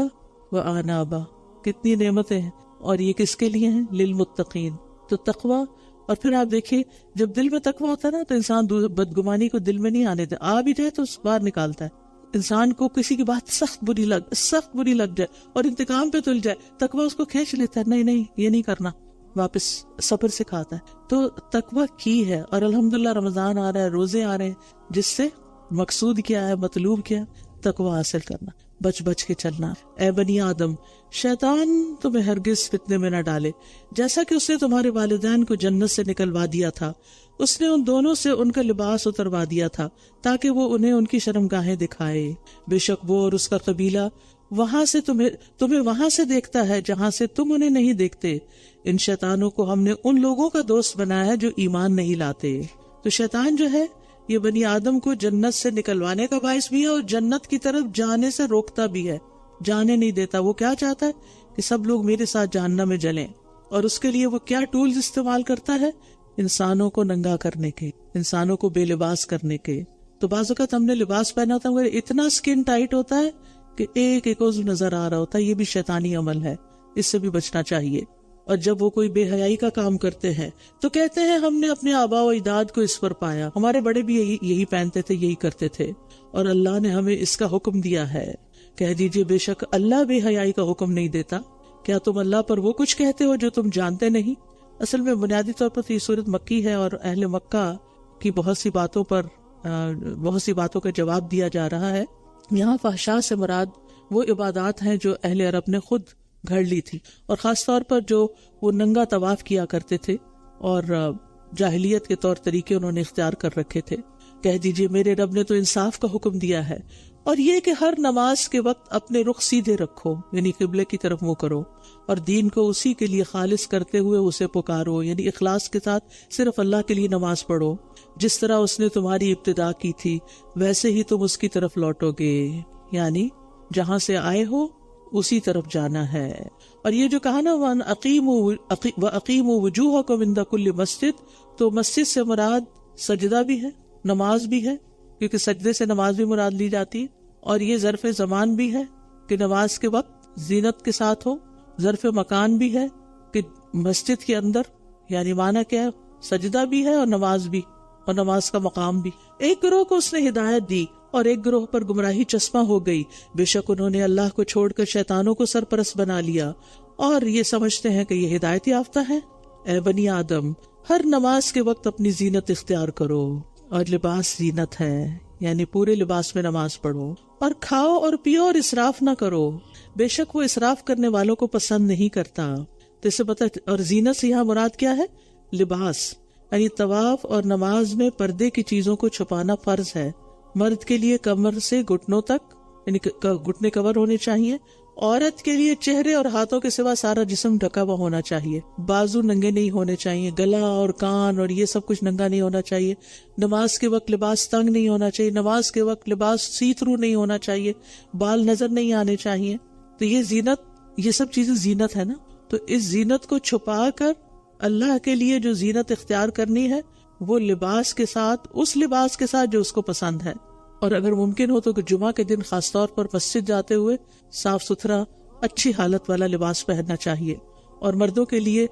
وعنابا، کتنی نعمتیں ہیں، اور یہ کس کے لیے ہیں؟ للمتقین۔ تو تقویٰ، اور پھر آپ دیکھیے جب دل میں تقویٰ ہوتا ہے نا تو انسان بدگمانی کو دل میں نہیں آنے دے، آ بھی جائے تو باہر نکالتا ہے۔ انسان کو کسی کی بات سخت بری لگ جائے اور انتقام پہ تل جائے، تقویٰ اس کو کھینچ لیتا ہے، نہیں یہ نہیں کرنا، واپس صبر سکھاتا ہے۔ تو تقویٰ کی ہے، اور الحمدللہ رمضان آ رہا ہے، روزے آ رہے ہیں، جس سے مقصود کیا ہے، مطلوب کیا، تقویٰ حاصل کرنا، بچ کے چلنا۔ اے بنی آدم، شیطان تمہیں ہرگز فتنے میں نہ ڈالے، جیسا کہ اس نے تمہارے والدین کو جنت سے نکلوا دیا تھا، اس نے ان دونوں سے ان کا لباس اتروا دیا تھا تاکہ وہ انہیں ان کی شرمگاہیں دکھائے۔ بے شک وہ اور اس کا قبیلہ وہاں سے تمہیں وہاں سے دیکھتا ہے جہاں سے تم انہیں نہیں دیکھتے۔ ان شیطانوں کو ہم نے ان لوگوں کا دوست بنایا ہے جو ایمان نہیں لاتے۔ تو شیطان جو ہے یہ بنی آدم کو جنت سے نکلوانے کا باعث بھی ہے، اور جنت کی طرف جانے سے روکتا بھی ہے، جانے نہیں دیتا۔ وہ کیا چاہتا ہے کہ سب لوگ میرے ساتھ جہنم میں جلیں، اور اس کے لیے وہ کیا ٹولز استعمال کرتا ہے؟ انسانوں کو ننگا کرنے کے، انسانوں کو بے لباس کرنے کے. تو بعض اوقات ہم نے لباس پہنا ہوتا ہے مگر اتنا اسکن ٹائٹ ہوتا ہے کہ ایک ایک عضو نظر آ رہا ہوتا ہے. یہ بھی شیطانی عمل ہے، اس سے بھی بچنا چاہیے. اور جب وہ کوئی بے حیائی کا کام کرتے ہیں تو کہتے ہیں ہم نے اپنے آباء و اجداد کو اس پر پایا، ہمارے بڑے بھی یہی پہنتے تھے، یہی کرتے تھے، اور اللہ نے ہمیں اس کا حکم دیا ہے. کہہ دیجئے بے شک اللہ بے حیائی کا حکم نہیں دیتا. کیا تم اللہ پر وہ کچھ کہتے ہو جو تم جانتے نہیں؟ اصل میں بنیادی طور پر یہ سورت مکی ہے اور اہل مکہ کی بہت سی باتوں کا جواب دیا جا رہا ہے. یہاں فحشاء سے مراد وہ عبادات ہیں جو اہل عرب نے خود گھڑ لی تھی، اور خاص طور پر جو وہ ننگا طواف کیا کرتے تھے اور جاہلیت کے طور طریقے انہوں نے اختیار کر رکھے تھے. کہہ دیجئے میرے رب نے تو انصاف کا حکم دیا ہے، اور یہ کہ ہر نماز کے وقت اپنے رخ سیدھے رکھو، یعنی قبلے کی طرف منہ کرو، اور دین کو اسی کے لیے خالص کرتے ہوئے اسے پکارو، یعنی اخلاص کے ساتھ صرف اللہ کے لیے نماز پڑھو. جس طرح اس نے تمہاری ابتدا کی تھی ویسے ہی تم اس کی طرف لوٹو گے، یعنی جہاں سے آئے ہو اسی طرف جانا ہے. اور یہ جو کہا نا وَأَقِيمُوا وُجُوهَكُمْ عِنْدَ كُلِّ مسجد، تو مسجد سے مراد سجدہ بھی ہے، نماز بھی ہے، کیونکہ سجدے سے نماز بھی مراد لی جاتی ہے. اور یہ ظرف زمان بھی ہے کہ نماز کے وقت زینت کے ساتھ ہو، ظرف مکان بھی ہے کہ مسجد کے اندر، یعنی معنی کیا ہے، سجدہ بھی ہے اور نماز بھی، اور نماز کا مقام بھی. ایک گروہ کو اس نے ہدایت دی اور ایک گروہ پر گمراہی چسپاں ہو گئی. بے شک انہوں نے اللہ کو چھوڑ کر شیطانوں کو سرپرست بنا لیا اور یہ سمجھتے ہیں کہ یہ ہدایت یافتہ ہے. اے بنی آدم، ہر نماز کے وقت اپنی زینت اختیار کرو، اور لباس زینت ہے، یعنی پورے لباس میں نماز پڑھو، اور کھاؤ اور پیو اور اسراف نہ کرو، بے شک وہ اسراف کرنے والوں کو پسند نہیں کرتا. تو اسے پتہ، اور زینت سے یہاں مراد کیا ہے؟ لباس، یعنی طواف اور نماز میں پردے کی چیزوں کو چھپانا فرض ہے. مرد کے لیے کمر سے گھٹنوں تک، یعنی گھٹنے کور ہونے چاہیے. عورت کے لیے چہرے اور ہاتھوں کے سوا سارا جسم ڈھکا ہوا ہونا چاہیے. بازو ننگے نہیں ہونے چاہیے، گلا اور کان اور یہ سب کچھ ننگا نہیں ہونا چاہیے. نماز کے وقت لباس تنگ نہیں ہونا چاہیے، نماز کے وقت لباس سی تھرو نہیں ہونا چاہیے، بال نظر نہیں آنے چاہیے. تو یہ زینت، یہ سب چیزیں زینت ہے نا. تو اس زینت کو چھپا کر اللہ کے لیے جو زینت اختیار کرنی ہے وہ لباس کے ساتھ، اس لباس کے ساتھ جو اس کو پسند ہے. اور اگر ممکن ہو تو جمعہ کے دن خاص طور پر مسجد جاتے ہوئے صاف ستھرا اچھی حالت والا لباس پہننا چاہیے. اور مردوں کے لیے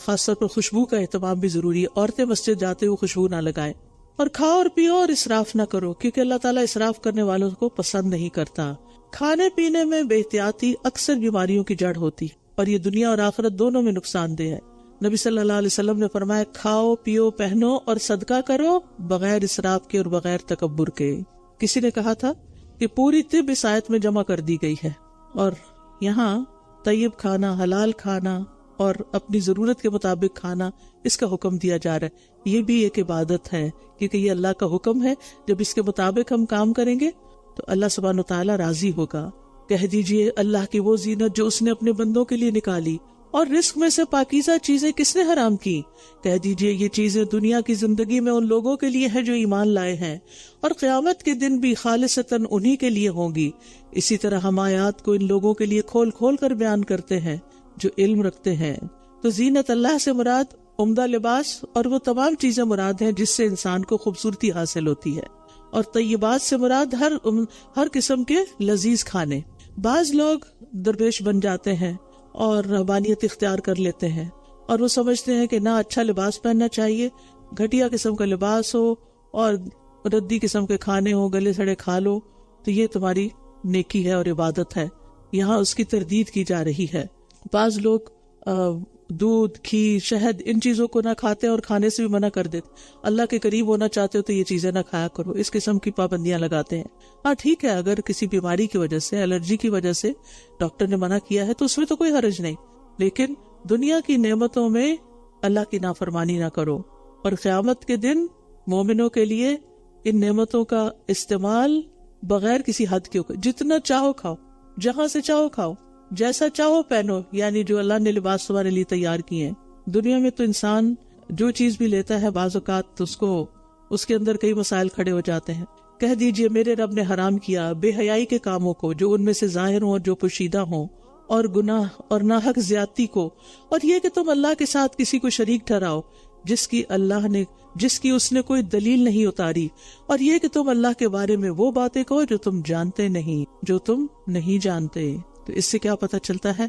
خاص طور پر خوشبو کا اہتمام بھی ضروری ہے. عورتیں مسجد جاتے ہوئے خوشبو نہ لگائیں. اور کھاؤ اور پیو اور اسراف نہ کرو، کیونکہ اللہ تعالیٰ اسراف کرنے والوں کو پسند نہیں کرتا. کھانے پینے میں بے احتیاطی اکثر بیماریوں کی جڑ ہوتی، اور یہ دنیا اور آخرت دونوں میں نقصان دہ ہے. نبی صلی اللہ علیہ وسلم نے فرمایا، کھاؤ پیو پہنو اور صدقہ کرو بغیر اسراف کے اور بغیر تکبر کے. کسی نے کہا تھا کہ پوری طب اس آیت میں جمع کر دی گئی ہے، اور یہاں طیب کھانا، حلال کھانا اور اپنی ضرورت کے مطابق کھانا، اس کا حکم دیا جا رہا ہے. یہ بھی ایک عبادت ہے، کیونکہ یہ اللہ کا حکم ہے. جب اس کے مطابق ہم کام کریں گے تو اللہ سبحانہ وتعالیٰ راضی ہوگا. کہہ دیجئے اللہ کی وہ زینت جو اس نے اپنے بندوں کے لیے نکالی، اور رزق میں سے پاکیزہ چیزیں کس نے حرام کی؟ کہہ دیجئے یہ چیزیں دنیا کی زندگی میں ان لوگوں کے لیے ہیں جو ایمان لائے ہیں، اور قیامت کے دن بھی خالصتاً انہی کے لیے ہوں گی. اسی طرح ہم آیات کو ان لوگوں کے لیے کھول کھول کر بیان کرتے ہیں جو علم رکھتے ہیں. تو زینت اللہ سے مراد عمدہ لباس اور وہ تمام چیزیں مراد ہیں جس سے انسان کو خوبصورتی حاصل ہوتی ہے. اور طیبات سے مراد ہر قسم کے لذیذ کھانے. بعض لوگ درویش بن جاتے ہیں اور رہبانیت اختیار کر لیتے ہیں، اور وہ سمجھتے ہیں کہ نہ اچھا لباس پہننا چاہیے، گھٹیا قسم کا لباس ہو اور ردی قسم کے کھانے ہو، گلے سڑے کھا لو تو یہ تمہاری نیکی ہے اور عبادت ہے. یہاں اس کی تردید کی جا رہی ہے. بعض لوگ دودھ، گھی، شہد ان چیزوں کو نہ کھاتے اور کھانے سے بھی منع کر دیتے. اللہ کے قریب ہونا چاہتے ہو تو یہ چیزیں نہ کھایا کرو، اس قسم کی پابندیاں لگاتے ہیں. ہاں ٹھیک ہے، اگر کسی بیماری کی وجہ سے، الرجی کی وجہ سے ڈاکٹر نے منع کیا ہے تو اس میں تو کوئی حرج نہیں، لیکن دنیا کی نعمتوں میں اللہ کی نافرمانی نہ کرو. اور قیامت کے دن مومنوں کے لیے ان نعمتوں کا استعمال بغیر کسی حد کے، جتنا چاہو کھاؤ، جہاں سے چاہو کھاؤ، جیسا چاہو پہنو، یعنی جو اللہ نے لباس تمہارے لیے تیار کیے ہیں. دنیا میں تو انسان جو چیز بھی لیتا ہے بعض اوقات اس کے اندر کئی مسائل کھڑے ہو جاتے ہیں. کہہ دیجئے میرے رب نے حرام کیا بے حیائی کے کاموں کو، جو ان میں سے ظاہر ہوں اور جو پوشیدہ ہوں، اور گناہ اور ناحق زیادتی کو، اور یہ کہ تم اللہ کے ساتھ کسی کو شریک ٹھہراؤ جس کی اس نے کوئی دلیل نہیں اتاری، اور یہ کہ تم اللہ کے بارے میں وہ باتیں کہو جو تم نہیں جانتے۔ تو اس سے کیا پتہ چلتا ہے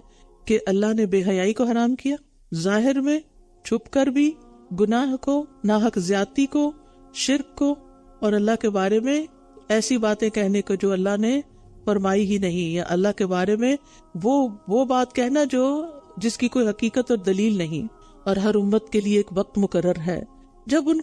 کہ اللہ نے بے حیائی کو حرام کیا، ظاہر میں، چھپ کر بھی، گناہ کو، ناحق زیادتی کو، شرک کو، اور اللہ کے بارے میں ایسی باتیں کہنے کو جو اللہ نے فرمائی ہی نہیں، یا اللہ کے بارے میں وہ بات کہنا جس کی کوئی حقیقت اور دلیل نہیں۔ اور ہر امت کے لیے ایک وقت مقرر ہے، جب ان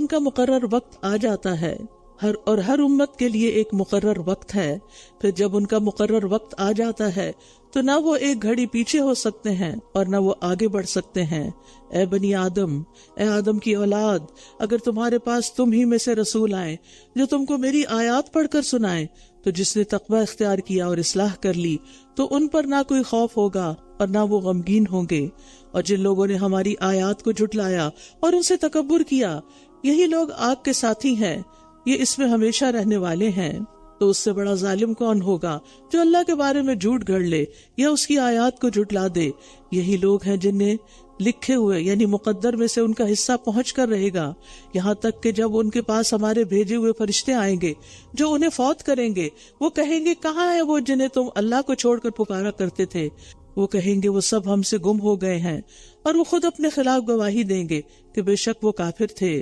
کا مقرر وقت آ جاتا ہے، ہر امت کے لیے ایک مقرر وقت ہے، پھر جب ان کا مقرر وقت آ جاتا ہے تو نہ وہ ایک گھڑی پیچھے ہو سکتے ہیں اور نہ وہ آگے بڑھ سکتے ہیں۔ اے بنی آدم، اے آدم کی اولاد، اگر تمہارے پاس تم ہی میں سے رسول آئے جو تم کو میری آیات پڑھ کر سنائے، تو جس نے تقوی اختیار کیا اور اصلاح کر لی تو ان پر نہ کوئی خوف ہوگا اور نہ وہ غمگین ہوں گے۔ اور جن لوگوں نے ہماری آیات کو جھٹلایا اور ان سے تکبر کیا، یہی لوگ آگ کے ساتھی ہیں، یہ اس میں ہمیشہ رہنے والے ہیں۔ تو اس سے بڑا ظالم کون ہوگا جو اللہ کے بارے میں جھوٹ گھڑ لے یا اس کی آیات کو جھٹلا دے؟ یہی لوگ ہیں جن نے لکھے ہوئے یعنی مقدر میں سے ان کا حصہ پہنچ کر رہے گا، یہاں تک کہ جب ان کے پاس ہمارے بھیجے ہوئے فرشتے آئیں گے جو انہیں فوت کریں گے، وہ کہیں گے کہاں ہے وہ جنہیں تم اللہ کو چھوڑ کر پکارا کرتے تھے؟ وہ کہیں گے وہ سب ہم سے گم ہو گئے ہیں، اور وہ خود اپنے خلاف گواہی دیں گے کہ بے شک وہ کافر تھے۔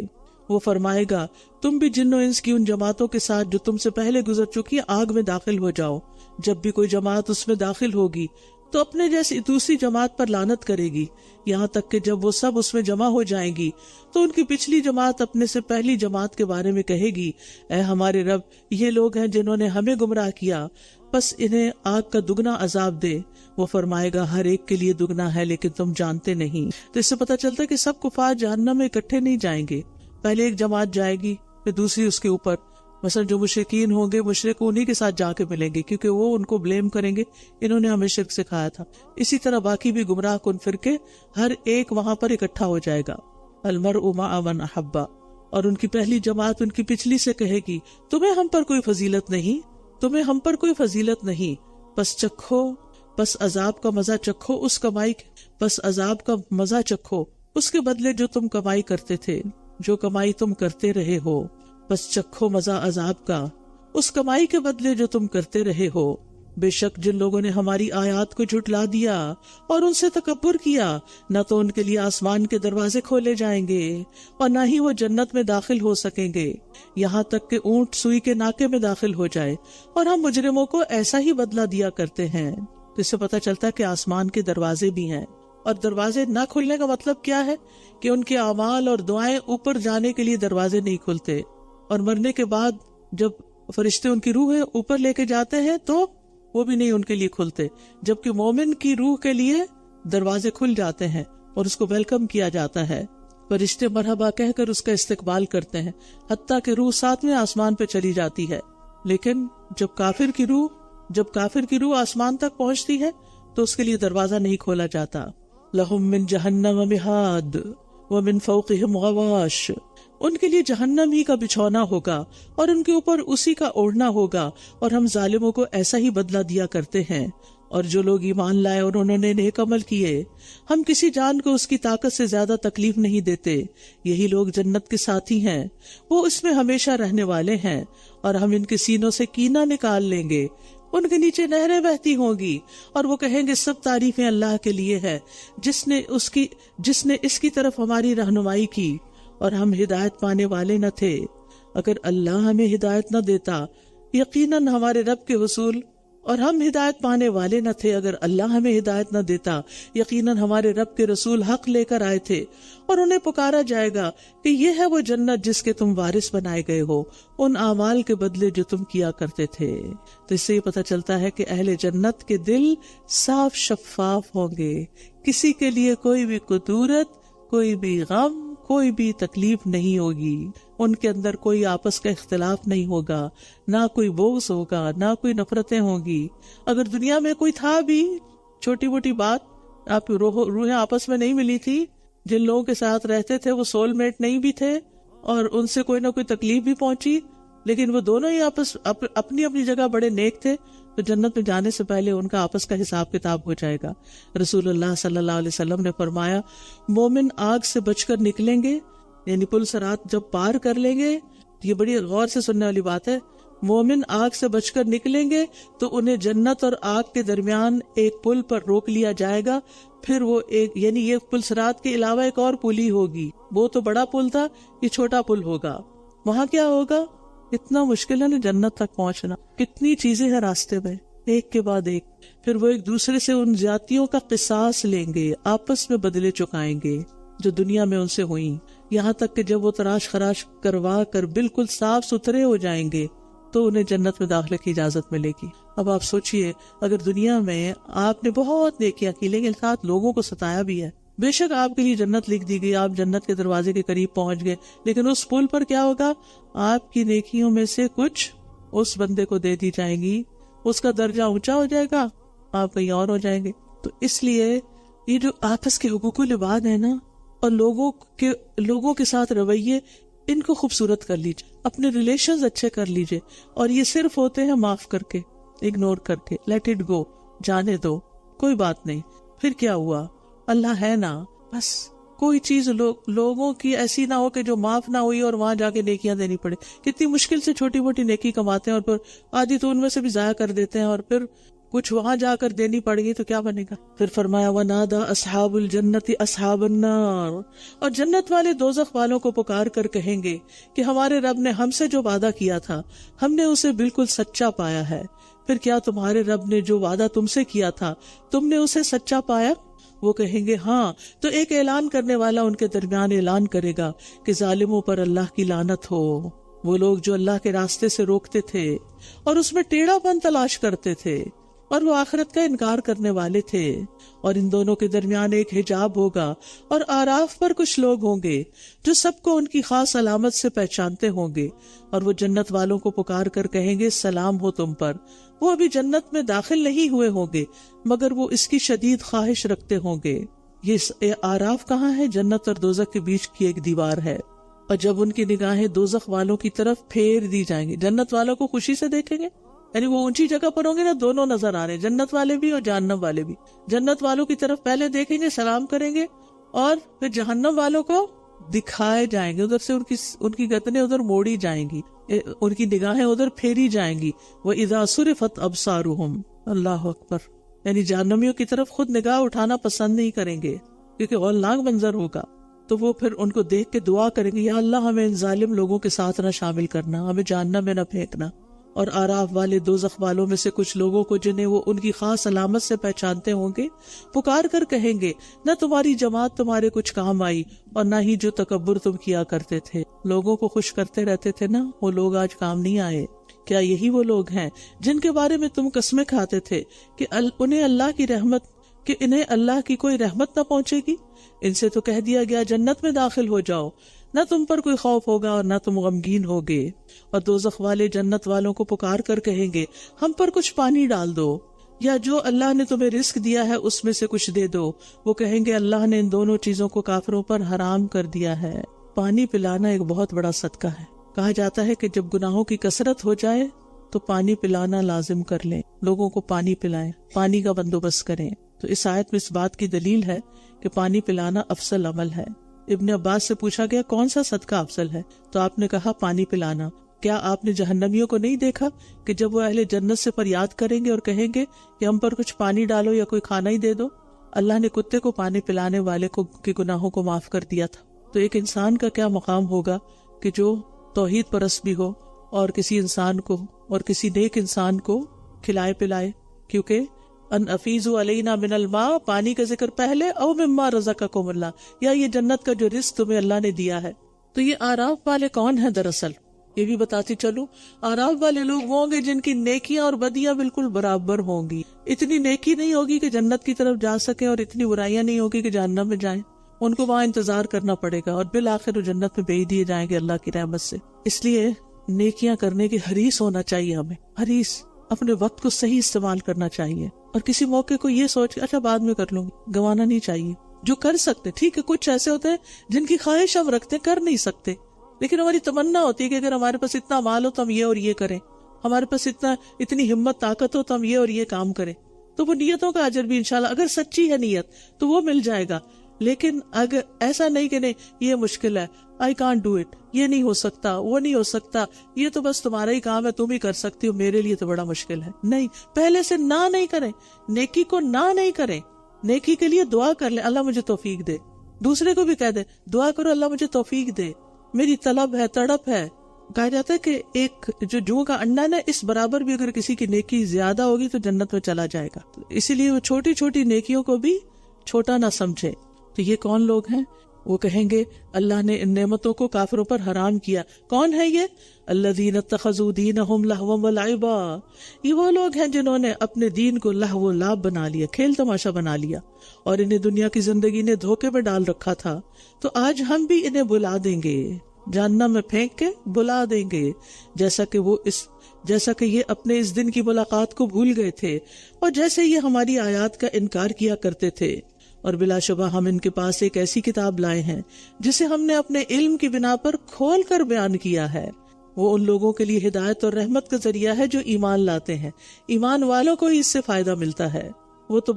وہ فرمائے گا تم بھی جن و انس کی ان جماعتوں کے ساتھ جو تم سے پہلے گزر چکی آگ میں داخل ہو جاؤ۔ جب بھی کوئی جماعت اس میں داخل ہوگی تو اپنے جیسی دوسری جماعت پر لعنت کرے گی، یہاں تک کہ جب وہ سب اس میں جمع ہو جائیں گی تو ان کی پچھلی جماعت اپنے سے پہلی جماعت کے بارے میں کہے گی، اے ہمارے رب، یہ لوگ ہیں جنہوں نے ہمیں گمراہ کیا، بس انہیں آگ کا دگنا عذاب دے۔ وہ فرمائے گا ہر ایک کے لیے دگنا ہے لیکن تم جانتے نہیں۔ تو اس سے پتہ چلتا ہے کہ سب کفار جہنم میں اکٹھے نہیں جائیں گے، پہلے ایک جماعت جائے گی، پھر دوسری اس کے اوپر، مثلا جو مشرکین ہوں گے مشرک انہی کے ساتھ جا کے ملیں گے کیونکہ وہ ان کو بلیم کریں گے انہوں نے ہمیں شرک سکھایا تھا۔ اسی طرح باقی بھی گمراہ کن فرقے ہر ایک وہاں پر اکٹھا ہو جائے گا۔ المرء مع من احب، اور ان کی پہلی جماعت ان کی پچھلی سے کہے گی تمہیں ہم پر کوئی فضیلت نہیں، بس عذاب کا مزہ چکھو اس کے بدلے جو تم کمائی کرتے تھے، جو کمائی تم کرتے رہے ہو، بس چکھو مزہ عذاب کا اس کمائی کے بدلے جو تم کرتے رہے ہو۔ بے شک جن لوگوں نے ہماری آیات کو جھٹلا دیا اور ان سے تکبر کیا، نہ تو ان کے لیے آسمان کے دروازے کھولے جائیں گے اور نہ ہی وہ جنت میں داخل ہو سکیں گے، یہاں تک کہ اونٹ سوئی کے ناکے میں داخل ہو جائے، اور ہم مجرموں کو ایسا ہی بدلہ دیا کرتے ہیں۔ تو اس سے پتہ چلتا ہے کہ آسمان کے دروازے بھی ہیں، اور دروازے نہ کھلنے کا مطلب کیا ہے کہ ان کے اعمال اور دعائیں اوپر جانے کے لیے دروازے نہیں کھلتے، اور مرنے کے بعد جب فرشتے ان کی روحیں اوپر لے کے جاتے ہیں تو وہ بھی نہیں ان کے لیے کھلتے، جبکہ مومن کی روح کے لیے دروازے کھل جاتے ہیں اور اس کو ویلکم کیا جاتا ہے، فرشتے مرحبا کہہ کر اس کا استقبال کرتے ہیں، حتیٰ کہ روح 7ویں آسمان پہ چلی جاتی ہے۔ لیکن جب کافر کی روح آسمان تک پہنچتی ہے تو اس کے لیے دروازہ نہیں کھولا جاتا۔ لہم من جہنم مہاد ومن فوقہم غواش، ان کے لیے جہنم ہی کا بچھونا ہوگا اور ان کے اوپر اسی کا اوڑھنا ہوگا، اور ہم ظالموں کو ایسا ہی بدلہ دیا کرتے ہیں۔ اور جو لوگ ایمان لائے اور انہوں نے نیک عمل کیے، ہم کسی جان کو اس کی طاقت سے زیادہ تکلیف نہیں دیتے، یہی لوگ جنت کے ساتھی ہیں، وہ اس میں ہمیشہ رہنے والے ہیں، اور ہم ان کے سینوں سے کینہ نکال لیں گے، ان کے نیچے نہریں بہتی ہوں گی، اور وہ کہیں گے سب تعریفیں اللہ کے لیے ہے جس نے اس کی طرف ہماری رہنمائی کی اور ہم ہدایت پانے والے نہ تھے۔ اگر اللہ ہمیں ہدایت نہ دیتا یقیناً ہمارے رب کے حصول، اور ہم ہدایت پانے والے نہ تھے اگر اللہ ہمیں ہدایت نہ دیتا یقیناً ہمارے رب کے رسول حق لے کر آئے تھے، اور انہیں پکارا جائے گا کہ یہ ہے وہ جنت جس کے تم وارث بنائے گئے ہو، ان اعمال کے بدلے جو تم کیا کرتے تھے۔ تو اس سے یہ پتہ چلتا ہے کہ اہل جنت کے دل صاف شفاف ہوں گے، کسی کے لیے کوئی بھی کدورت، کوئی بھی غم، کوئی بھی تکلیف نہیں ہوگی، ان کے اندر کوئی آپس کا اختلاف نہیں ہوگا، نہ کوئی بغض ہوگا، نہ کوئی نفرتیں ہوں گی۔ اگر دنیا میں کوئی تھا بھی چھوٹی موٹی بات، آپ روحیں آپس میں نہیں ملی تھی، جن لوگوں کے ساتھ رہتے تھے وہ سول میٹ نہیں بھی تھے، اور ان سے کوئی نہ کوئی تکلیف بھی پہنچی، لیکن وہ دونوں ہی اپنی اپنی جگہ بڑے نیک تھے، تو جنت میں جانے سے پہلے ان کا آپس کا حساب کتاب ہو جائے گا۔ رسول اللہ صلی اللہ علیہ وسلم نے فرمایا، مومن آگ سے بچ کر نکلیں گے، یعنی پل صراط جب پار کر لیں گے، یہ بڑی غور سے سننے والی بات ہے، مومن آگ سے بچ کر نکلیں گے تو انہیں جنت اور آگ کے درمیان ایک پل پر روک لیا جائے گا، پھر وہ یعنی یہ پل صراط کے علاوہ ایک اور پل ہی ہوگی، وہ تو بڑا پل تھا، یہ چھوٹا پل ہوگا۔ وہاں کیا ہوگا؟ اتنا مشکل ہے نا جنت تک پہنچنا، کتنی چیزیں ہیں راستے میں، ایک کے بعد ایک۔ پھر وہ ایک دوسرے سے ان زیادتیوں کا قصاص لیں گے، آپس میں بدلے چکائیں گے جو دنیا میں ان سے ہوئیں، یہاں تک کہ جب وہ تراش خراش کروا کر بالکل صاف ستھرے ہو جائیں گے تو انہیں جنت میں داخلے کی اجازت ملے گی۔ اب آپ سوچئے، اگر دنیا میں آپ نے بہت نیکیاں کی لیکن ساتھ لوگوں کو ستایا بھی ہے، بے شک آپ کے لیے جنت لکھ دی گئی، آپ جنت کے دروازے کے قریب پہنچ گئے، لیکن اس پل پر کیا ہوگا؟ آپ کی نیکیوں میں سے کچھ اس بندے کو دے دی جائیں گی، اس کا درجہ اونچا ہو جائے گا، آپ کہیں اور ہو جائیں گے۔ تو اس لیے یہ جو آپس کے حقوق العباد ہے نا، اور لوگوں کے ساتھ رویے، ان کو خوبصورت کر لیجئے، اپنے ریلیشنز اچھے کر لیجئے، اور یہ صرف ہوتے ہیں معاف کر کے، اگنور کر کے، لیٹ اٹ گو، جانے دو، کوئی بات نہیں، پھر کیا ہوا، اللہ ہے نا، بس کوئی چیز لوگوں کی ایسی نہ ہو کہ جو معاف نہ ہوئی اور وہاں جا کے نیکیاں دینی پڑے۔ کتنی مشکل سے چھوٹی موٹی نیکی کماتے ہیں اور پھر آدھی تو ان میں سے بھی ضائع کر دیتے ہیں، اور پھر کچھ وہاں جا کر دینی پڑے گی تو کیا بنے گا؟ پھر فرمایا وَنَادَى أَصْحَابُ الْجَنَّةِ أَصْحَابَ النَّارِ، اور جنت والے دوزخ والوں کو پکار کر کہیں گے کہ ہمارے رب نے ہم سے جو وعدہ کیا تھا ہم نے اسے بالکل سچا پایا ہے۔ پھر کیا تمہارے رب نے جو وعدہ تم سے کیا تھا تم نے اسے سچا پایا؟ وہ کہیں گے ہاں، تو ایک اعلان کرنے والا ان کے درمیان اعلان کرے گا کہ ظالموں پر اللہ کی لعنت ہو، وہ لوگ جو اللہ کے راستے سے روکتے تھے اور اس میں ٹیڑھا پن تلاش کرتے تھے، اور وہ آخرت کا انکار کرنے والے تھے، اور ان دونوں کے درمیان ایک حجاب ہوگا، اور آراف پر کچھ لوگ ہوں گے جو سب کو ان کی خاص علامت سے پہچانتے ہوں گے، اور وہ جنت والوں کو پکار کر کہیں گے سلام ہو تم پر۔ وہ ابھی جنت میں داخل نہیں ہوئے ہوں گے مگر وہ اس کی شدید خواہش رکھتے ہوں گے۔ یہ آراف کہاں ہے؟ جنت اور دوزخ کے بیچ کی ایک دیوار ہے، اور جب ان کی نگاہیں دوزخ والوں کی طرف پھیر دی جائیں گی، جنت والوں کو خوشی سے دیکھیں گے، یعنی وہ اونچی جگہ پر ہوں گے نا، دونوں نظر آ رہے ہیں، جنت والے بھی اور جہنم والے بھی۔ جنت والوں کی طرف پہلے دیکھیں گے، سلام کریں گے، اور پھر جہنم والوں کو دکھائے جائیں گے، ادھر سے ان کی گردنیں ادھر موڑی جائیں گی، ان کی نگاہیں ادھر پھیری جائیں گی۔ وَإِذَا صُرِفَتْ أَبْصَارُهُمْ، اللہ اکبر، یعنی جہنمیوں کی طرف خود نگاہ اٹھانا پسند نہیں کریں گے کیونکہ غولناک منظر ہوگا، تو وہ پھر ان کو دیکھ کے دعا کریں گے، یا اللہ ہمیں ان ظالم لوگوں کے ساتھ نہ شامل کرنا، ہمیں جہنم میں نہ پھینکنا۔ اور آراف والے دوزخ والوں میں سے کچھ لوگوں کو جنہیں وہ ان کی خاص علامت سے پہچانتے ہوں گے پکار کر کہیں گے نہ تمہاری جماعت تمہارے کچھ کام آئی اور نہ ہی جو تکبر تم کیا کرتے تھے، لوگوں کو خوش کرتے رہتے تھے نا، وہ لوگ آج کام نہیں آئے۔ کیا یہی وہ لوگ ہیں جن کے بارے میں تم قسمیں کھاتے تھے کہ انہیں اللہ کی کوئی رحمت نہ پہنچے گی؟ ان سے تو کہہ دیا گیا جنت میں داخل ہو جاؤ، نہ تم پر کوئی خوف ہوگا اور نہ تم غمگین ہوگے۔ اور دوزخ والے جنت والوں کو پکار کر کہیں گے ہم پر کچھ پانی ڈال دو، یا جو اللہ نے تمہیں رزق دیا ہے اس میں سے کچھ دے دو۔ وہ کہیں گے اللہ نے ان دونوں چیزوں کو کافروں پر حرام کر دیا ہے۔ پانی پلانا ایک بہت بڑا صدقہ ہے۔ کہا جاتا ہے کہ جب گناہوں کی کثرت ہو جائے تو پانی پلانا لازم کر لیں، لوگوں کو پانی پلائیں، پانی کا بندوبست کریں۔ تو اس آیت میں اس بات کی دلیل ہے کہ پانی پلانا افضل عمل ہے۔ ابن عباس سے پوچھا گیا کون سا صدقہ افضل ہے، تو آپ نے کہا پانی پلانا۔ کیا آپ نے جہنمیوں کو نہیں دیکھا کہ جب وہ اہل جنت سے فریاد کریں گے اور کہیں گے کہ ہم پر کچھ پانی ڈالو یا کوئی کھانا ہی دے دو، اللہ نے کتے کو پانی پلانے والے کو کے گناہوں کو معاف کر دیا تھا۔ تو ایک انسان کا کیا مقام ہوگا کہ جو توحید پرست بھی ہو اور کسی انسان کو اور کسی نیک انسان کو کھلائے پلائے، کیونکہ ان افیزوا علینا من الماء، پانی کا ذکر پہلے، او مما رزقکم اللہ، یا یہ جنت کا جو رزق تمہیں اللہ نے دیا ہے۔ تو یہ آراف والے کون ہیں؟ دراصل یہ بھی بتاتی چلوں، آراف والے لوگ وہ ہوں گے جن کی نیکیاں اور بدیاں بالکل برابر ہوں گی۔ اتنی نیکی نہیں ہوگی کہ جنت کی طرف جا سکیں اور اتنی برائیاں نہیں ہوگی کہ جہنم میں جائیں، ان کو وہاں انتظار کرنا پڑے گا اور بالآخر وہ جنت میں بھیج دیے جائیں گے اللہ کی رحمت سے۔ اس لیے نیکیاں کرنے کی حریص ہونا چاہیے، ہمیں حریص، اپنے وقت کو صحیح استعمال کرنا چاہیے، اور کسی موقع کو یہ سوچ اچھا بعد میں کر لوں گی، گوانا نہیں چاہیے۔ جو کر سکتے، ٹھیک ہے، کچھ ایسے ہوتے ہیں جن کی خواہش ہم رکھتے کر نہیں سکتے، لیکن ہماری تمنا ہوتی ہے کہ اگر ہمارے پاس اتنا مال ہو تو ہم یہ اور یہ کریں، ہمارے پاس اتنی ہمت طاقت ہو تو ہم یہ اور یہ کام کریں. تو وہ نیتوں کا اجر بھی انشاءاللہ اگر سچی ہے نیت تو وہ مل جائے گا. لیکن اگر ایسا نہیں کہ نہیں یہ مشکل ہے، I can't do it، یہ نہیں ہو سکتا، وہ نہیں ہو سکتا، یہ تو بس تمہارا ہی کام ہے، تم ہی کر سکتی ہو، میرے لیے تو بڑا مشکل ہے. نہیں، پہلے سے نہ نہیں کریں، نیکی کو نہ نہیں کریں. نیکی کے لیے دعا کر لیں اللہ مجھے توفیق دے. دوسرے کو بھی کہہ دے دعا کرو اللہ مجھے توفیق دے، میری طلب ہے، تڑپ ہے. کہا جاتا ہے کہ ایک جو جوں کا انڈا ہے اس برابر بھی اگر کسی کی نیکی زیادہ ہوگی تو جنت میں چلا جائے گا. اسی لیے وہ چھوٹی چھوٹی نیکیوں کو بھی چھوٹا نہ سمجھے. تو یہ کون لوگ ہیں؟ وہ کہیں گے اللہ نے ان نعمتوں کو کافروں پر حرام کیا. کون ہے یہ؟ الذین اتخذوا دینہم لہوا ولعبا، یہ وہ لوگ ہیں جنہوں نے اپنے دین کو لہو و لعب بنا لیا، کھیل تماشا بنا لیا، اور انہیں دنیا کی زندگی نے دھوکے میں ڈال رکھا تھا. تو آج ہم بھی انہیں بلا دیں گے، جہنم میں پھینک کے بلا دیں گے، جیسا کہ یہ اپنے اس دن کی ملاقات کو بھول گئے تھے، اور جیسے یہ ہماری آیات کا انکار کیا کرتے تھے. اور بلا شبہ ہم ان کے پاس ایک ایسی کتاب لائے ہیں جسے ہم نے اپنے علم کی بنا پر کھول کر بیان کیا ہے. وہ ان لوگوں کے لیے ہدایت اور رحمت کا ذریعہ ہے جو ایمان لاتے ہیں. ایمان والوں کو ہی اس سے فائدہ ملتا ہے. وہ تو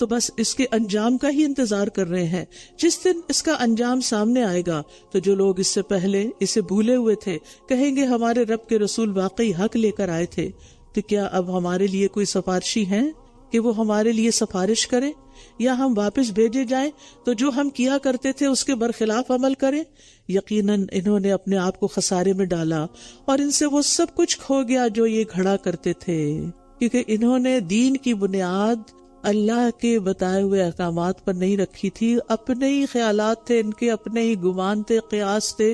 بس اس کے انجام کا ہی انتظار کر رہے ہیں. جس دن اس کا انجام سامنے آئے گا تو جو لوگ اس سے پہلے اسے بھولے ہوئے تھے کہیں گے ہمارے رب کے رسول واقعی حق لے کر آئے تھے، تو کیا اب ہمارے لیے کوئی سفارشی ہیں کہ وہ ہمارے لیے سفارش کریں، یا ہم واپس بھیجے جائیں تو جو ہم کیا کرتے تھے اس کے برخلاف عمل کریں؟ یقیناً انہوں نے اپنے آپ کو خسارے میں ڈالا اور ان سے وہ سب کچھ کھو گیا جو یہ گھڑا کرتے تھے، کیونکہ انہوں نے دین کی بنیاد اللہ کے بتائے ہوئے احکامات پر نہیں رکھی تھی. اپنے ہی خیالات تھے ان کے، اپنے ہی گمان تھے، قیاس تھے،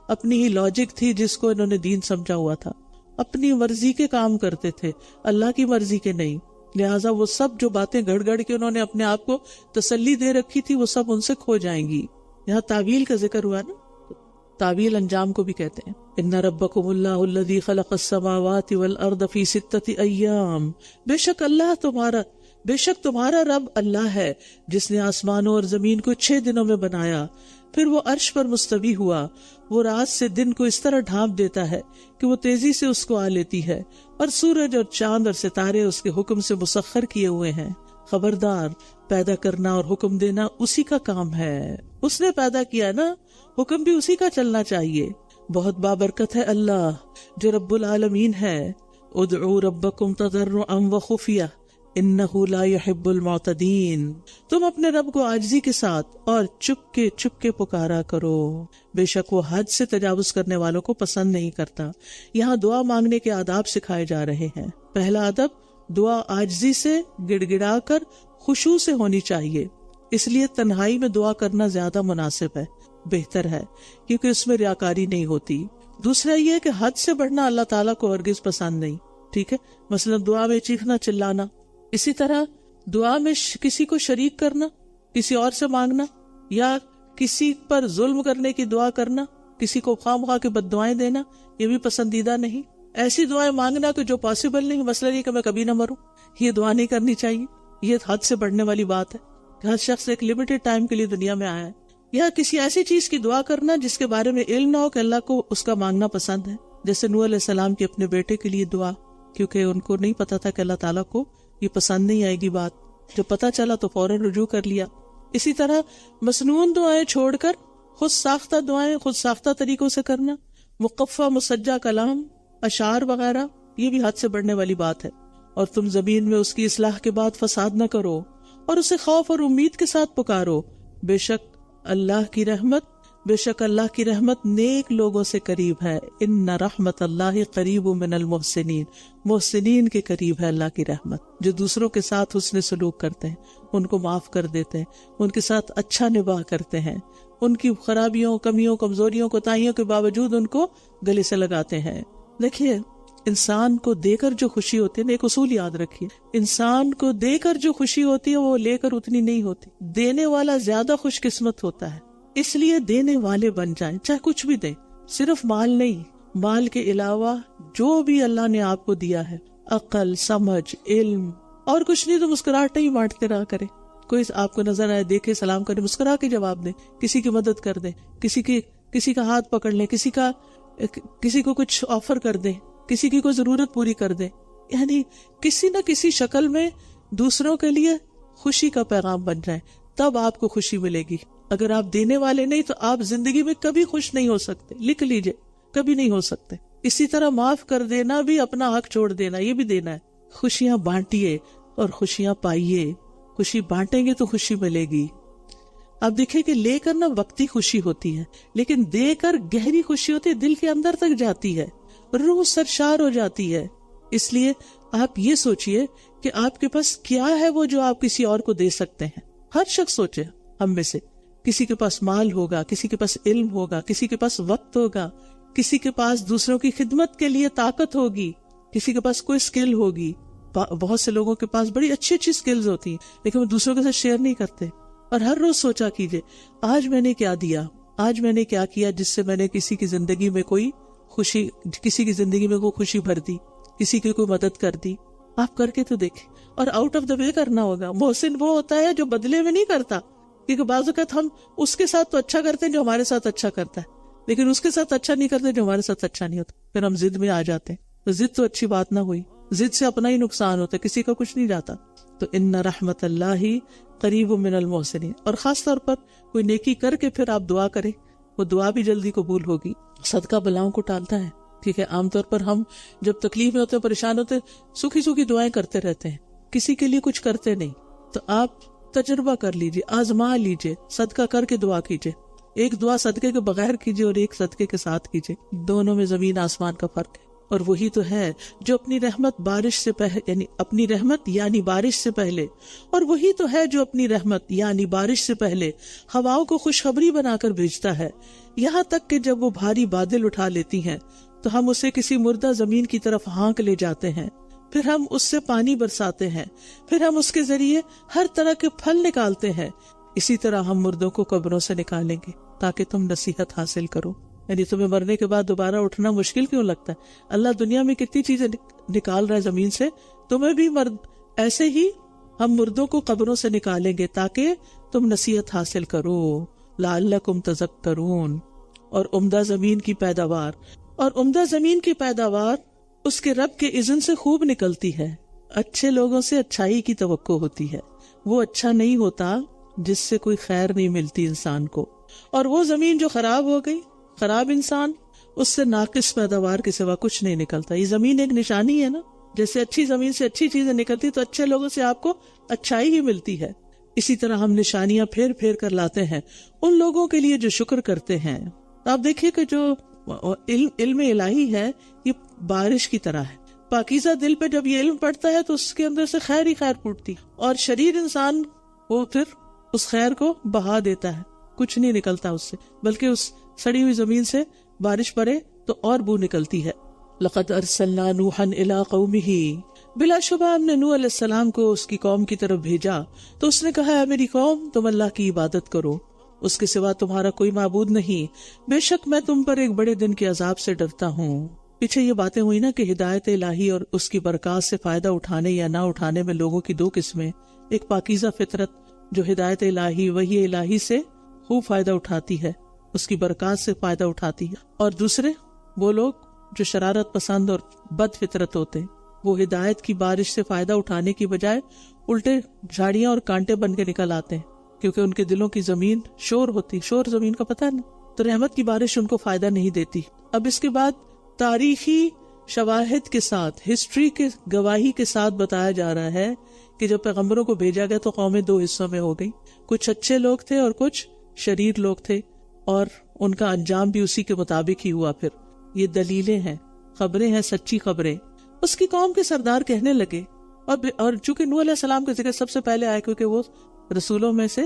اپنی ہی لاجک تھی جس کو انہوں نے دین سمجھا ہوا تھا. اپنی مرضی کے کام کرتے تھے، اللہ کی مرضی کے نہیں. لہٰذا وہ سب جو باتیں گڑ گڑ کے انہوں نے اپنے آپ کو تسلی دے رکھی تھی وہ سب ان سے کھو جائیں گی. یہاں تعویل کا ذکر ہوا نا، تعویل انجام کو بھی کہتے ہیں. ان ربکم اللہ الذی خلق السماوات والارض فی 6 ایام، بے شک تمہارا رب اللہ ہے جس نے آسمانوں اور زمین کو 6 دنوں میں بنایا، پھر وہ عرش پر مستوی ہوا. وہ رات سے دن کو اس طرح ڈھانپ دیتا ہے کہ وہ تیزی سے اس کو آ لیتی ہے، اور سورج اور چاند اور ستارے اس کے حکم سے مسخر کیے ہوئے ہیں. خبردار، پیدا کرنا اور حکم دینا اسی کا کام ہے. اس نے پیدا کیا نا، حکم بھی اسی کا چلنا چاہیے. بہت بابرکت ہے اللہ جو رب العالمین ہے. ادعوا ربکم تضرعا وخفیہ انہ لا يحب المعتدین، تم اپنے رب کو عاجزی کے ساتھ اور چپ کے پکارا کرو، بے شک وہ حد سے تجاوز کرنے والوں کو پسند نہیں کرتا. یہاں دعا مانگنے کے آداب سکھائے جا رہے ہیں. پہلا ادب، دعا عاجزی سے، گڑ گڑا کر، خشوع سے ہونی چاہیے. اس لیے تنہائی میں دعا کرنا زیادہ مناسب ہے، بہتر ہے، کیونکہ اس میں ریاکاری نہیں ہوتی. دوسرا یہ کہ حد سے بڑھنا اللہ تعالیٰ کو ہرگز پسند نہیں. ٹھیک ہے، مثلا دعا میں چیخنا چلانا. اسی طرح دعا میں کسی کو شریک کرنا، کسی اور سے مانگنا، یا کسی پر ظلم کرنے کی دعا کرنا، کسی کو خواہ خواہ کے بد دعائیں دینا، یہ بھی پسندیدہ نہیں. ایسی دعائیں مانگنا کہ جو پاسبل نہیں، مسئلہ یہ کہ میں کبھی نہ مروں، یہ دعا نہیں کرنی چاہیے. یہ حد سے بڑھنے والی بات ہے. ہر شخص ایک لمیٹڈ ٹائم کے لیے دنیا میں آیا ہے. یا کسی ایسی چیز کی دعا کرنا جس کے بارے میں علم نہ ہو کہ اللہ کو اس کا مانگنا پسند ہے، جیسے نوح علیہ السلام کی اپنے بیٹے کے لیے دعا، کیونکہ ان کو نہیں پتا تھا کہ اللہ تعالیٰ کو یہ پسند نہیں آئے گی بات. جب پتا چلا تو فوراً رجوع کر لیا. اسی طرح مسنون دعائیں چھوڑ کر خود ساختہ دعائیں خود ساختہ طریقوں سے کرنا، مقفع مسجع کلام، اشعار وغیرہ، یہ بھی حد سے بڑھنے والی بات ہے. اور تم زمین میں اس کی اصلاح کے بعد فساد نہ کرو اور اسے خوف اور امید کے ساتھ پکارو. بے شک اللہ کی رحمت نیک لوگوں سے قریب ہے. ان رحمت اللہ قریب من المحسنین، محسنین کے قریب ہے اللہ کی رحمت، جو دوسروں کے ساتھ حسن سلوک کرتے ہیں، ان کو معاف کر دیتے ہیں، ان کے ساتھ اچھا نباہ کرتے ہیں، ان کی خرابیوں، کمیوں، کمزوریوں، کوتاہیوں کے باوجود ان کو گلے سے لگاتے ہیں. دیکھیے، انسان کو دے کر جو خوشی ہوتی ہے، ایک اصول یاد رکھیے، انسان کو دے کر جو خوشی ہوتی ہے وہ لے کر اتنی نہیں ہوتی. دینے والا زیادہ خوش قسمت ہوتا ہے. اس لیے دینے والے بن جائیں، چاہے کچھ بھی دیں. صرف مال نہیں، مال کے علاوہ جو بھی اللہ نے آپ کو دیا ہے، عقل، سمجھ، علم، اور کچھ نہیں تو مسکراہٹ ہی بانٹتے رہا کرے. کوئی آپ کو نظر آئے دیکھے سلام کرے مسکرا کے جواب دیں, کسی کی مدد کر دیں, کسی کا ہاتھ پکڑ لیں, کسی کو کچھ آفر کر دیں, کسی کی کوئی ضرورت پوری کر دیں. یعنی کسی نہ کسی شکل میں دوسروں کے لیے خوشی کا پیغام بن جائے, تب آپ کو خوشی ملے گی. اگر آپ دینے والے نہیں تو آپ زندگی میں کبھی خوش نہیں ہو سکتے. لکھ لیجئے, کبھی نہیں ہو سکتے. اسی طرح معاف کر دینا بھی اپنا حق چھوڑ دینا, یہ بھی دینا ہے. خوشیاں بانٹیے اور خوشیاں پائیے. خوشی بانٹیں گے تو خوشی ملے گی. آپ دیکھیں کہ لے کر نہ وقتی خوشی ہوتی ہے, لیکن دے کر گہری خوشی ہوتی ہے, دل کے اندر تک جاتی ہے, روح سرشار ہو جاتی ہے. اس لیے آپ یہ سوچئے کہ آپ کے پاس کیا ہے وہ جو آپ کسی اور کو دے سکتے ہیں. ہر شخص سوچے ہم میں سے, کسی کے پاس مال ہوگا, کسی کے پاس علم ہوگا, کسی کے پاس وقت ہوگا, کسی کے پاس دوسروں کی خدمت کے لیے طاقت ہوگی, کسی کے پاس کوئی سکل ہوگی. بہت سے لوگوں کے پاس بڑی اچھی اچھی سکلز ہوتی ہیں, لیکن وہ دوسروں کے ساتھ شیئر نہیں کرتے. اور ہر روز سوچا کیجئے, آج میں نے کیا دیا, آج میں نے کیا کیا جس سے میں نے کسی کی زندگی میں کوئی خوشی بھر دی, کسی کی کوئی مدد کر دی. آپ کر کے تو دیکھیں, اور آؤٹ آف دا وے کرنا ہوگا. محسن وہ ہوتا ہے جو بدلے میں نہیں کرتا, کیونکہ بعض اوقات ہم اس کے ساتھ تو اچھا کرتے ہیں جو ہمارے ساتھ اچھا کرتا ہے, لیکن اس کے ساتھ اچھا نہیں کرتے جو ہمارے ساتھ اچھا نہیں ہوتا. پھر ہم ضد میں آ جاتے ہیں. تو ضد تو اچھی بات نہ ہوئی, ضد سے اپنا ہی نقصان ہوتا ہے, کسی کا کچھ نہیں جاتا. تو ان رحمت اللہ قریب من المحسنین. اور خاص طور پر کوئی نیکی کر کے پھر آپ دعا کریں, وہ دعا بھی جلدی قبول ہوگی. صدقہ بلاؤں کو ٹالتا ہے. ٹھیک ہے, عام طور پر ہم جب تکلیف میں ہوتے ہیں, پریشان ہوتے ہیں, سوکھی سوکھی دعائیں کرتے رہتے ہیں, کسی کے لیے کچھ کرتے نہیں. تو آپ تجربہ کر لیجئے, آزما لیجئے, صدقہ کر کے دعا کیجئے. ایک دعا صدقے کے بغیر کیجئے اور ایک صدقے کے ساتھ کیجئے. دونوں میں زمین آسمان کا فرق ہے. اور وہی تو ہے جو اپنی رحمت بارش سے پہلے, یعنی اپنی رحمت یعنی بارش سے پہلے, اور وہی تو ہے جو اپنی رحمت یعنی بارش سے پہلے ہواؤں کو خوشخبری بنا کر بھیجتا ہے, یہاں تک کہ جب وہ بھاری بادل اٹھا لیتی ہیں تو ہم اسے کسی مردہ زمین کی طرف ہانک لے جاتے ہیں. پھر ہم اس سے پانی برساتے ہیں, پھر ہم اس کے ذریعے ہر طرح کے پھل نکالتے ہیں. اسی طرح ہم مردوں کو قبروں سے نکالیں گے تاکہ تم نصیحت حاصل کرو. یعنی تمہیں مرنے کے بعد دوبارہ اٹھنا مشکل کیوں لگتا ہے؟ اللہ دنیا میں کتنی چیزیں نکال رہا ہے زمین سے, تمہیں بھی ایسے ہی ہم مردوں کو قبروں سے نکالیں گے تاکہ تم نصیحت حاصل کرو. لعلکم تذکرون. اور عمدہ زمین کی پیداوار اس کے رب کے اذن سے خوب نکلتی ہے. اچھے لوگوں سے اچھائی کی توقع ہوتی ہے, وہ اچھا نہیں ہوتا جس سے کوئی خیر نہیں ملتی انسان کو. اور وہ زمین جو خراب ہو گئی, خراب انسان, اس سے ناقص پیداوار کے سوا کچھ نہیں نکلتا. یہ زمین ایک نشانی ہے نا, جیسے اچھی زمین سے اچھی چیزیں نکلتی تو اچھے لوگوں سے آپ کو اچھائی ہی ملتی ہے. اسی طرح ہم نشانیاں پھیر پھیر کر لاتے ہیں ان لوگوں کے لیے جو شکر کرتے ہیں. آپ دیکھیے کہ جو علم الہی ہے یہ بارش کی طرح ہے. پاکیزہ دل پہ جب یہ علم پڑتا ہے تو اس کے اندر سے خیر ہی خیر پھوٹتی, اور شریر انسان وہ پھر اس خیر کو بہا دیتا ہے, کچھ نہیں نکلتا اس سے, بلکہ اس سڑی ہوئی زمین سے بارش پڑے تو اور بو نکلتی ہے. لقد ارسلنا نوحا الی قومہ, بلا شبہ ہم نے نوح علیہ السلام کو اس کی قوم کی طرف بھیجا تو اس نے کہا, اے میری قوم, تم اللہ کی عبادت کرو, اس کے سوا تمہارا کوئی معبود نہیں, بے شک میں تم پر ایک بڑے دن کے عذاب سے ڈرتا ہوں. پیچھے یہ باتیں ہوئی نا کہ ہدایت الہی اور اس کی برکات سے فائدہ اٹھانے یا نہ اٹھانے میں لوگوں کی دو قسمیں. ایک پاکیزہ فطرت جو ہدایت الہی وحی الہی سے خوب فائدہ اٹھاتی ہے, اس کی برکات سے فائدہ اٹھاتی ہے, اور دوسرے وہ لوگ جو شرارت پسند اور بد فطرت ہوتے ہیں, وہ ہدایت کی بارش سے فائدہ اٹھانے کی بجائے الٹے جھاڑیاں اور کانٹے بن کے نکل آتے ہیں, کیونکہ ان کے دلوں کی زمین شور ہوتی, شور زمین کا پتہ ہے نا, تو رحمت کی بارش ان کو فائدہ نہیں دیتی. اب اس کے بعد تاریخی شواہد کے ساتھ, ہسٹری کے گواہی کے ساتھ بتایا جا رہا ہے کہ جب پیغمبروں کو بھیجا گیا تو قومیں دو حصوں میں ہو گئی, کچھ اچھے لوگ تھے اور کچھ شریر لوگ تھے, اور ان کا انجام بھی اسی کے مطابق ہی ہوا. پھر یہ دلیلیں ہیں, خبریں ہیں, سچی خبریں. اس کی قوم کے سردار کہنے لگے, اور چونکہ نوح علیہ السلام کا ذکر سب سے پہلے آیا کیونکہ وہ رسولوں میں سے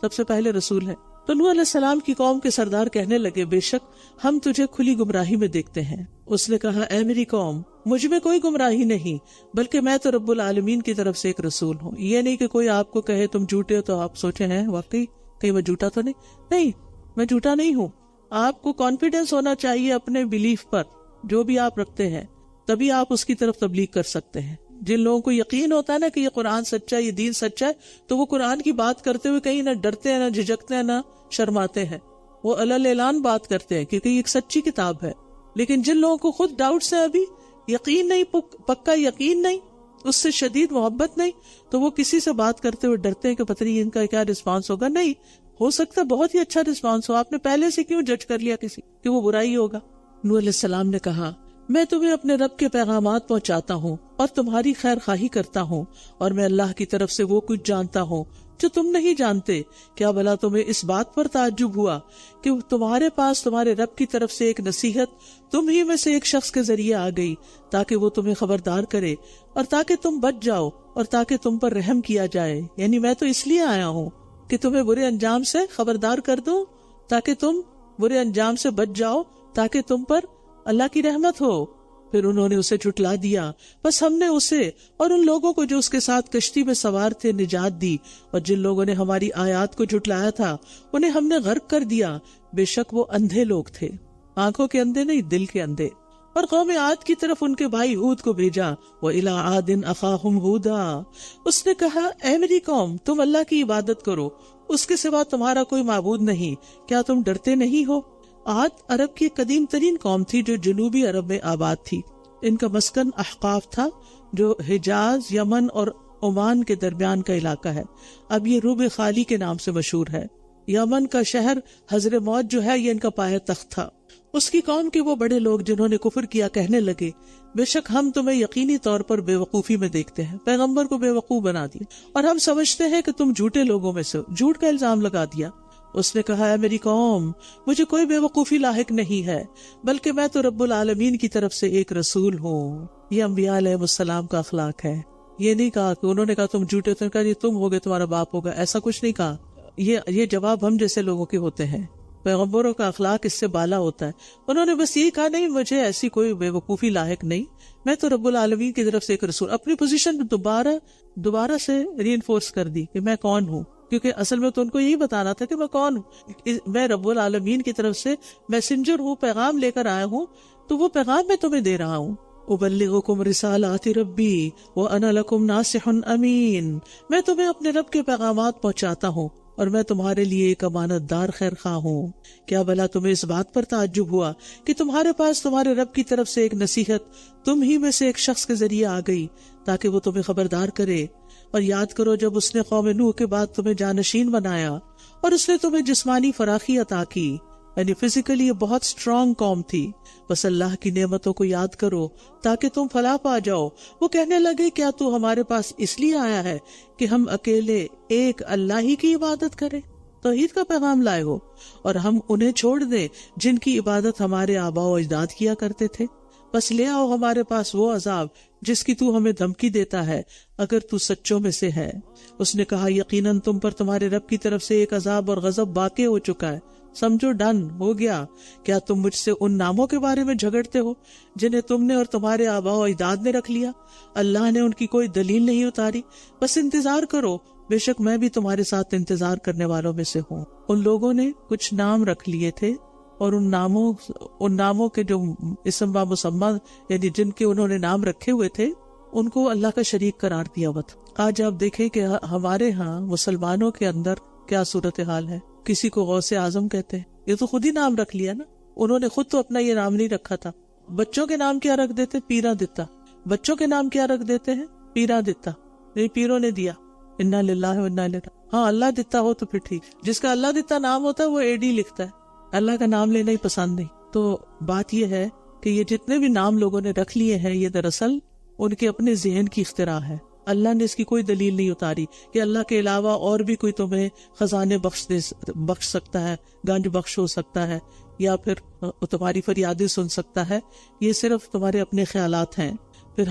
سب سے پہلے رسول ہے, تو نوح علیہ السلام کی قوم کے سردار کہنے لگے, بے شک ہم تجھے کھلی گمراہی میں دیکھتے ہیں. اس نے کہا, اے میری قوم, مجھ میں کوئی گمراہی نہیں, بلکہ میں تو رب العالمین کی طرف سے ایک رسول ہوں. یہ نہیں کہ کوئی آپ کو کہے تم جھوٹے ہو تو آپ سوچے ہیں واقعی کہیں میں جھوٹا تو نہیں, میں جھوٹا نہیں ہوں. آپ کو کانفیڈینس ہونا چاہیے اپنے بلیف پر, جو بھی آپ رکھتے ہیں, تبھی آپ اس کی طرف تبلیغ کر سکتے ہیں. جن لوگوں کو یقین ہوتا ہے نا کہ یہ قرآن سچا ہے، یہ دین سچا ہے، تو وہ قرآن کی بات کرتے ہوئے کہیں نہ ڈرتے ہیں، نہ جھجکتے ہیں، نہ شرماتے ہیں، وہ علل اعلان بات کرتے ہیں کیونکہ یہ ایک سچی کتاب ہے۔ لیکن جن لوگوں کو خود ڈاؤٹس ہیں، ابھی یقین نہیں، پکا یقین نہیں، اس سے شدید محبت نہیں، تو وہ کسی سے بات کرتے ہوئے ڈرتے ہیں کہ پتہ نہیں ان کا کیا رسپانس ہوگا۔ نہیں، ہو سکتا ہے بہت ہی اچھا رسپانس ہو، آپ نے پہلے سے کیوں جج کر لیا کسی کہ وہ برائی ہوگا۔ نوح علیہ السلام نے کہا، میں تمہیں اپنے رب کے پیغامات پہنچاتا ہوں اور تمہاری خیر خواہی کرتا ہوں، اور میں اللہ کی طرف سے وہ کچھ جانتا ہوں جو تم نہیں جانتے۔ کیا بھلا تمہیں اس بات پر تعجب ہوا کہ تمہارے پاس تمہارے رب کی طرف سے ایک نصیحت تم ہی میں سے ایک شخص کے ذریعے آ گئی تاکہ وہ تمہیں خبردار کرے اور تاکہ تم بچ جاؤ اور تاکہ تم پر رحم کیا جائے۔ یعنی میں تو اس لیے آیا ہوں کہ تمہیں برے انجام سے خبردار کر دوں تاکہ تم برے انجام سے بچ جاؤ، تاکہ تم پر اللہ کی رحمت ہو۔ پھر انہوں نے اسے جھٹلا دیا، بس ہم نے اسے اور ان لوگوں کو جو اس کے ساتھ کشتی میں سوار تھے نجات دی، اور جن لوگوں نے ہماری آیات کو جھٹلایا تھا انہیں ہم نے غرق کر دیا۔ بے شک وہ اندھے لوگ تھے، آنکھوں کے اندھے نہیں، دل کے اندھے۔ اور قوم عاد کی طرف ان کے بھائی ہود کو بھیجا، وَإِلَىٰ عَادٍ أَخَاهُمْ هُودًا، اس نے کہا اے میری قوم، تم اللہ کی عبادت کرو، اس کے سوا تمہارا کوئی معبود نہیں، کیا تم ڈرتے نہیں ہو؟ عاد عرب کی قدیم ترین قوم تھی جو جنوبی عرب میں آباد تھی۔ ان کا مسکن احقاف تھا جو حجاز، یمن اور عمان کے درمیان کا علاقہ ہے۔ اب یہ روب خالی کے نام سے مشہور ہے۔ یمن کا شہر حضر موت جو ہے یہ ان کا پایہ تخت تھا۔ اس کی قوم کے وہ بڑے لوگ جنہوں نے کفر کیا کہنے لگے، بے شک ہم تمہیں یقینی طور پر بے وقوفی میں دیکھتے ہیں، پیغمبر کو بے وقوف بنا دیا، اور ہم سمجھتے ہیں کہ تم جھوٹے لوگوں میں سے، جھوٹ کا الزام لگا دیا۔ اس نے کہا اے میری قوم، مجھے کوئی بے وقوفی لاحق نہیں ہے، بلکہ میں تو رب العالمین کی طرف سے ایک رسول ہوں۔ یہ انبیاء علیہ السلام کا اخلاق ہے۔ یہ نہیں کہا کہ انہوں نے کہا تم جھوٹے، تو کہا یہ تم ہوگے، تمہارا باپ ہوگا، ایسا کچھ نہیں کہا۔ یہ جواب ہم جیسے لوگوں کے ہوتے ہیں۔ پیغمبروں کا اخلاق اس سے بالا ہوتا ہے۔ انہوں نے بس یہی کہا نہیں، مجھے ایسی کوئی بے وقوفی لاحق نہیں، میں تو رب العالمین کی طرف سے ایک رسول۔ اپنی پوزیشن دوبارہ سے ری انفورس کر دی کہ میں کون ہوں، کیونکہ اصل میں تو ان کو یہی بتانا تھا کہ میں کون ہوں، میں رب العالمین کی طرف سے میسنجر ہوں، پیغام لے کر آیا ہوں، تو وہ پیغام میں تمہیں دے رہا ہوں۔ ابلغکم رسالات ربی وانا لکم ناصح امین، میں تمہیں اپنے رب کے پیغامات پہنچاتا ہوں اور میں تمہارے لیے ایک امانت دار خیر خواہ ہوں۔ کیا بھلا تمہیں اس بات پر تعجب ہوا کہ تمہارے پاس تمہارے رب کی طرف سے ایک نصیحت تم ہی میں سے ایک شخص کے ذریعے آ گئی تاکہ وہ تمہیں خبردار کرے؟ اور یاد کرو جب اس نے قوم نوح کے بعد تمہیں جانشین بنایا اور اس نے تمہیں جسمانی فراخی عطا کی، یعنی فزیکلی یہ بہت سٹرونگ قوم تھی۔ بس اللہ کی نعمتوں کو یاد کرو تاکہ تم فلاح پا جاؤ۔ وہ کہنے لگے کیا تو ہمارے پاس اس لیے آیا ہے کہ ہم اکیلے ایک اللہ ہی کی عبادت کریں، توحید کا پیغام لائے ہو، اور ہم انہیں چھوڑ دیں جن کی عبادت ہمارے آباء و اجداد کیا کرتے تھے؟ بس لے آؤ ہمارے پاس وہ عذاب جس کی تو ہمیں دھمکی دیتا ہے اگر تو سچوں میں سے ہے۔ اس نے کہا یقیناً تم پر تمہارے رب کی طرف سے ایک عذاب اور غضب واقع ہو چکا ہے، سمجھو ڈن ہو گیا۔ کیا تم مجھ سے ان ناموں کے بارے میں جھگڑتے ہو جنہیں تم نے اور تمہارے آباء و اجداد نے رکھ لیا؟ اللہ نے ان کی کوئی دلیل نہیں اتاری، بس انتظار کرو، بے شک میں بھی تمہارے ساتھ انتظار کرنے والوں میں سے ہوں۔ ان لوگوں نے کچھ نام رکھ لیے تھے اور ان ناموں کے جو اسم و مسمى یعنی جن کے انہوں نے نام رکھے ہوئے تھے ان کو اللہ کا شریک قرار دیا ہوا تھا۔ آج آپ دیکھیں کہ ہمارے ہاں مسلمانوں کے اندر کیا صورتحال ہے۔ کسی کو غوث اعظم کہتے ہیں، یہ تو خود ہی نام رکھ لیا نا، انہوں نے خود تو اپنا یہ نام نہیں رکھا تھا۔ بچوں کے نام کیا رکھ دیتے؟ پیرا دتا۔ بچوں کے نام کیا رکھ دیتے ہیں؟ پیرا دتا، نہیں پیروں نے دیا، انا للہ و انا الیہ۔ ہاں اللہ دتا ہو تو پھر ٹھیک، جس کا اللہ دتا نام ہوتا ہے وہ AD لکھتا ہے، اللہ کا نام لینا ہی پسند نہیں۔ تو بات یہ ہے کہ یہ جتنے بھی نام لوگوں نے رکھ لیے ہیں یہ دراصل ان کے اپنے ذہن کی اختراع ہے۔ اللہ نے اس کی کوئی دلیل نہیں اتاری کہ اللہ کے علاوہ اور بھی کوئی تمہیں خزانے بخش سکتا ہے، گنج بخش ہو سکتا ہے، یا پھر تمہاری فریادیں سن سکتا ہے۔ یہ صرف تمہارے اپنے خیالات ہیں۔ پھر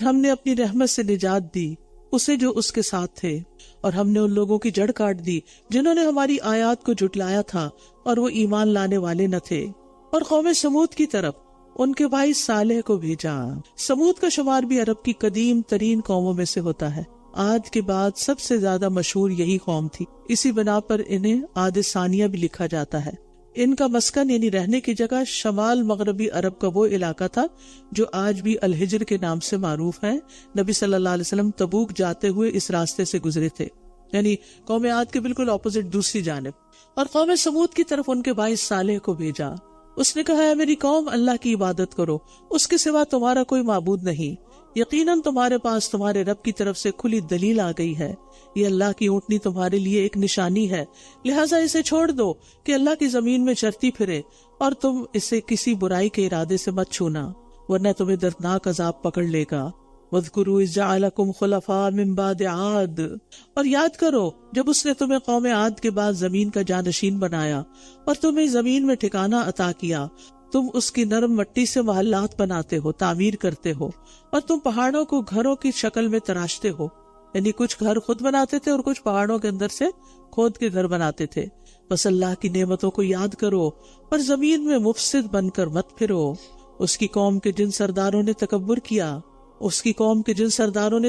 ہم نے اپنی رحمت سے نجات دی اسے جو اس کے ساتھ تھے، اور ہم نے ان لوگوں کی جڑ کاٹ دی جنہوں نے ہماری آیات کو جھٹلایا تھا اور وہ ایمان لانے والے نہ تھے۔ اور قوم سمود کی طرف ان کے بھائی صالح کو بھیجا۔ سمود کا شمار بھی عرب کی قدیم ترین قوموں میں سے ہوتا ہے۔ عاد کے بعد سب سے زیادہ مشہور یہی قوم تھی، اسی بنا پر انہیں عاد ثانیہ بھی لکھا جاتا ہے۔ ان کا مسکن یعنی رہنے کی جگہ شمال مغربی عرب کا وہ علاقہ تھا جو آج بھی الحجر کے نام سے معروف ہے. نبی صلی اللہ علیہ وسلم تبوک جاتے ہوئے اس راستے سے گزرے تھے، یعنی قوم عاد کے بالکل اپوزٹ دوسری جانب. اور قوم سمود کی طرف ان کے بھائی صالح کو بھیجا. اس نے کہا، اے میری قوم، اللہ کی عبادت کرو، اس کے سوا تمہارا کوئی معبود نہیں. یقیناً تمہارے پاس تمہارے رب کی طرف سے کھلی دلیل آ گئی ہے. یہ اللہ کی اونٹنی تمہارے لیے ایک نشانی ہے، لہٰذا اسے چھوڑ دو کہ اللہ کی زمین میں چرتی پھرے، اور تم اسے کسی برائی کے ارادے سے مت چھونا، ورنہ تمہیں دردناک عذاب پکڑ لے گا. وَاذْكُرُوا إِذْ جَعَلَكُمْ خُلَفَاءَ مِن بَعْدِ عَادٍ، اور یاد کرو جب اس نے تمہیں قوم عاد کے بعد زمین کا جانشین بنایا اور تمہیں زمین میں ٹھکانہ عطا کیا. تم اس کی نرم مٹی سے محلات بناتے ہو، تعمیر کرتے ہو، اور تم پہاڑوں کو گھروں کی شکل میں تراشتے ہو، یعنی کچھ گھر خود بناتے تھے اور کچھ پہاڑوں کے اندر سے کھود کے گھر بناتے تھے. بس اللہ کی نعمتوں کو یاد کرو اور زمین میں مفسد بن کر مت پھرو. اس کی قوم کے جن سرداروں نے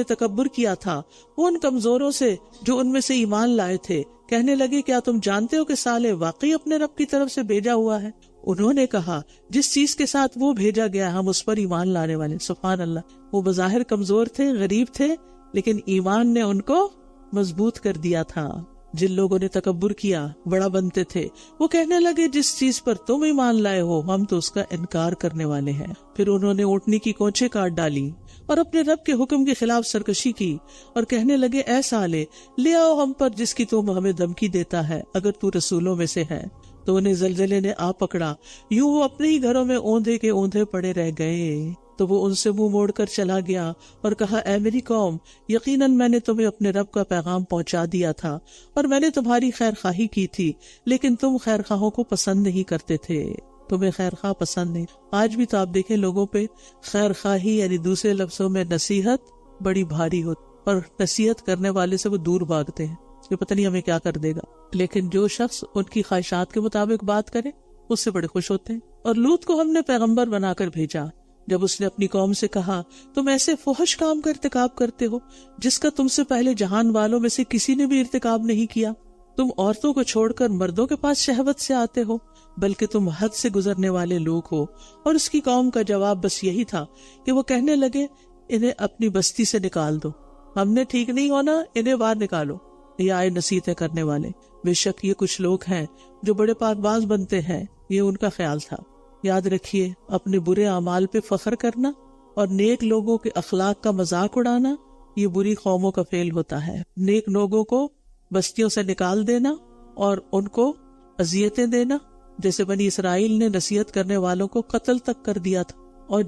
تکبر کیا تھا وہ ان کمزوروں سے جو ان میں سے ایمان لائے تھے کہنے لگے، کیا تم جانتے ہو کہ صالح واقعی اپنے رب کی طرف سے بھیجا ہوا ہے؟ انہوں نے کہا، جس چیز کے ساتھ وہ بھیجا گیا ہم اس پر ایمان لانے والے. سبحان اللہ. وہ بظاہر کمزور تھے، غریب تھے، لیکن ایمان نے ان کو مضبوط کر دیا تھا. جن لوگوں نے تکبر کیا، بڑا بنتے تھے، وہ کہنے لگے، جس چیز پر تم ایمان لائے ہو ہم تو اس کا انکار کرنے والے ہیں. پھر انہوں نے اونٹنی کی کونچیں کاٹ ڈالی اور اپنے رب کے حکم کے خلاف سرکشی کی اور کہنے لگے، اے صالح، لے آؤ ہم پر جس کی تم ہمیں دھمکی دیتا ہے اگر تو رسولوں میں سے ہے. تو انہیں زلزلے نے آ پکڑا، یوں وہ اپنے ہی گھروں میں اوندھے کے اوندھے پڑے رہ گئے. تو وہ ان سے منہ موڑ کر چلا گیا اور کہا، اے میری قوم، یقیناً میں نے تمہیں اپنے رب کا پیغام پہنچا دیا تھا اور میں نے تمہاری خیر خواہی کی تھی، لیکن تم خیر خواہوں کو پسند نہیں کرتے تھے. تمہیں خیر خواہ پسند نہیں. آج بھی تو آپ دیکھیں لوگوں پہ خیر خواہی یعنی دوسرے لفظوں میں نصیحت بڑی بھاری ہوتی، اور نصیحت کرنے والے سے وہ دور بھاگتے ہیں کہ پتہ نہیں ہمیں کیا کر دے گا. لیکن جو شخص ان کی خواہشات کے مطابق بات کرے اس سے بڑے خوش ہوتے ہیں. اور لوط کو ہم نے پیغمبر بنا کر بھیجا. جب اس نے اپنی قوم سے کہا، تم ایسے فحش کام کا ارتکاب کرتے ہو جس کا تم سے پہلے جہان والوں میں سے کسی نے بھی ارتکاب نہیں کیا. تم عورتوں کو چھوڑ کر مردوں کے پاس شہوت سے آتے ہو، بلکہ تم حد سے گزرنے والے لوگ ہو. اور اس کی قوم کا جواب بس یہی تھا کہ وہ کہنے لگے، انہیں اپنی بستی سے نکال دو، ہم نے ٹھیک نہیں ہونا، انہیں باہر نکالو. یہ آئے نصیحتیں کرنے والے. بے شک یہ کچھ لوگ ہیں جو بڑے پاک باز بنتے ہیں، یہ ان کا خیال تھا. یاد رکھیے، اپنے برے اعمال پہ فخر کرنا اور نیک لوگوں کے اخلاق کا مذاق اڑانا یہ بری قوموں کا فعل ہوتا ہے. نیک لوگوں کو بستیوں سے نکال دینا اور ان کو اذیتیں دینا، جیسے بنی اسرائیل نے نصیحت کرنے والوں کو قتل تک کر دیا تھا، اور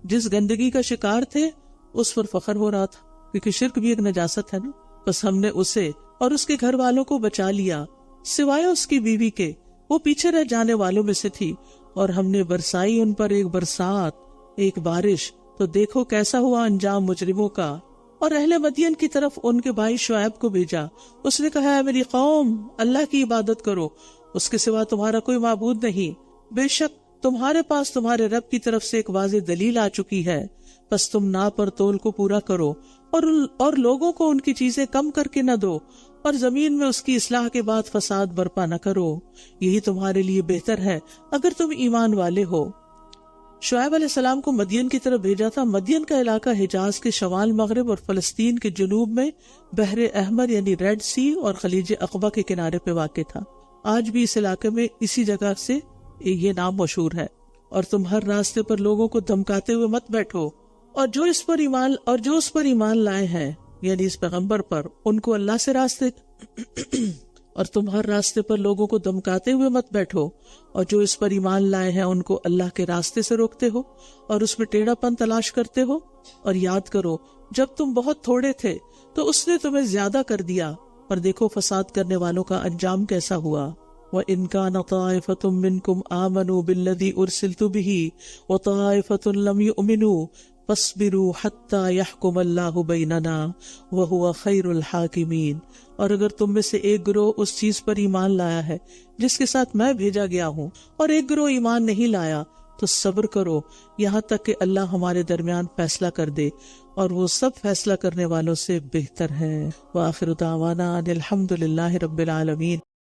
جس گندگی کا شکار تھے اس پر فخر ہو رہا تھا، کیونکہ شرک بھی ایک نجاست ہے نا. بس ہم نے اسے اور اس کے گھر والوں کو بچا لیا سوائے اس کی بیوی کے، وہ پیچھے رہ جانے والوں میں سے تھی. اور ہم نے برسائی ان پر ایک برسات، ایک بارش، تو دیکھو کیسا ہوا انجام مجرموں کا. اور اہل مدین کی طرف ان کے بھائی شعیب کو بھیجا. اس نے کہا، اے میری قوم، اللہ کی عبادت کرو، اس کے سوا تمہارا کوئی معبود نہیں. بے شک تمہارے پاس تمہارے رب کی طرف سے ایک واضح دلیل آ چکی ہے، بس تم ناپ اور تول کو پورا کرو اور لوگوں کو ان کی چیزیں کم کر کے نہ دو، اور زمین میں اس کی اصلاح کے بعد فساد برپا نہ کرو. یہی تمہارے لیے بہتر ہے اگر تم ایمان والے ہو. شعیب علیہ السلام کو مدین کی طرف بھیجا تھا. مدین کا علاقہ حجاز کے شمال مغرب اور فلسطین کے جنوب میں بحر احمر یعنی ریڈ سی اور خلیج عقبہ کے کنارے پہ واقع تھا. آج بھی اس علاقے میں اسی جگہ سے یہ نام مشہور ہے. اور تم ہر راستے پر لوگوں کو دھمکاتے ہوئے مت بیٹھو، اور جو اس پر ایمان لائے ہیں یعنی اس پیغمبر پر، ان کو اللہ سے اور تم ہر راستے پر لوگوں کو دھمکاتے ہوئے مت بیٹھو، اور جو اس پر ایمان لائے ہیں ان کو اللہ کے راستے سے روکتے ہو اور اس میں ٹیڑھا پن تلاش کرتے ہو. اور یاد کرو جب تم بہت تھوڑے تھے تو اس نے تمہیں زیادہ کر دیا، اور دیکھو فساد کرنے والوں کا انجام کیسا ہوا. وَإِن كَانَ طَائِفَةٌ مِّنكُمْ آمَنُوا بِالَّذِي أُرْسِلْتُ بِهِ وَطَائِفَةٌ لَّمْ يُؤْمِنُوا فَاصْبِرُوا حَتَّى يَحْكُمَ اللَّهُ بَيْنَنَا وَهُوَ خَيْرُ الْحَاكِمِينَ. اور اگر تم میں سے ایک گروہ اس چیز پر ایمان لایا ہے جس کے ساتھ میں بھیجا گیا ہوں، اور ایک گروہ ایمان نہیں لایا، تو صبر کرو یہاں تک کہ اللہ ہمارے درمیان فیصلہ کر دے، اور وہ سب فیصلہ کرنے والوں سے بہتر ہے. وآخر دعوانا ان الحمد للہ رب العالمین.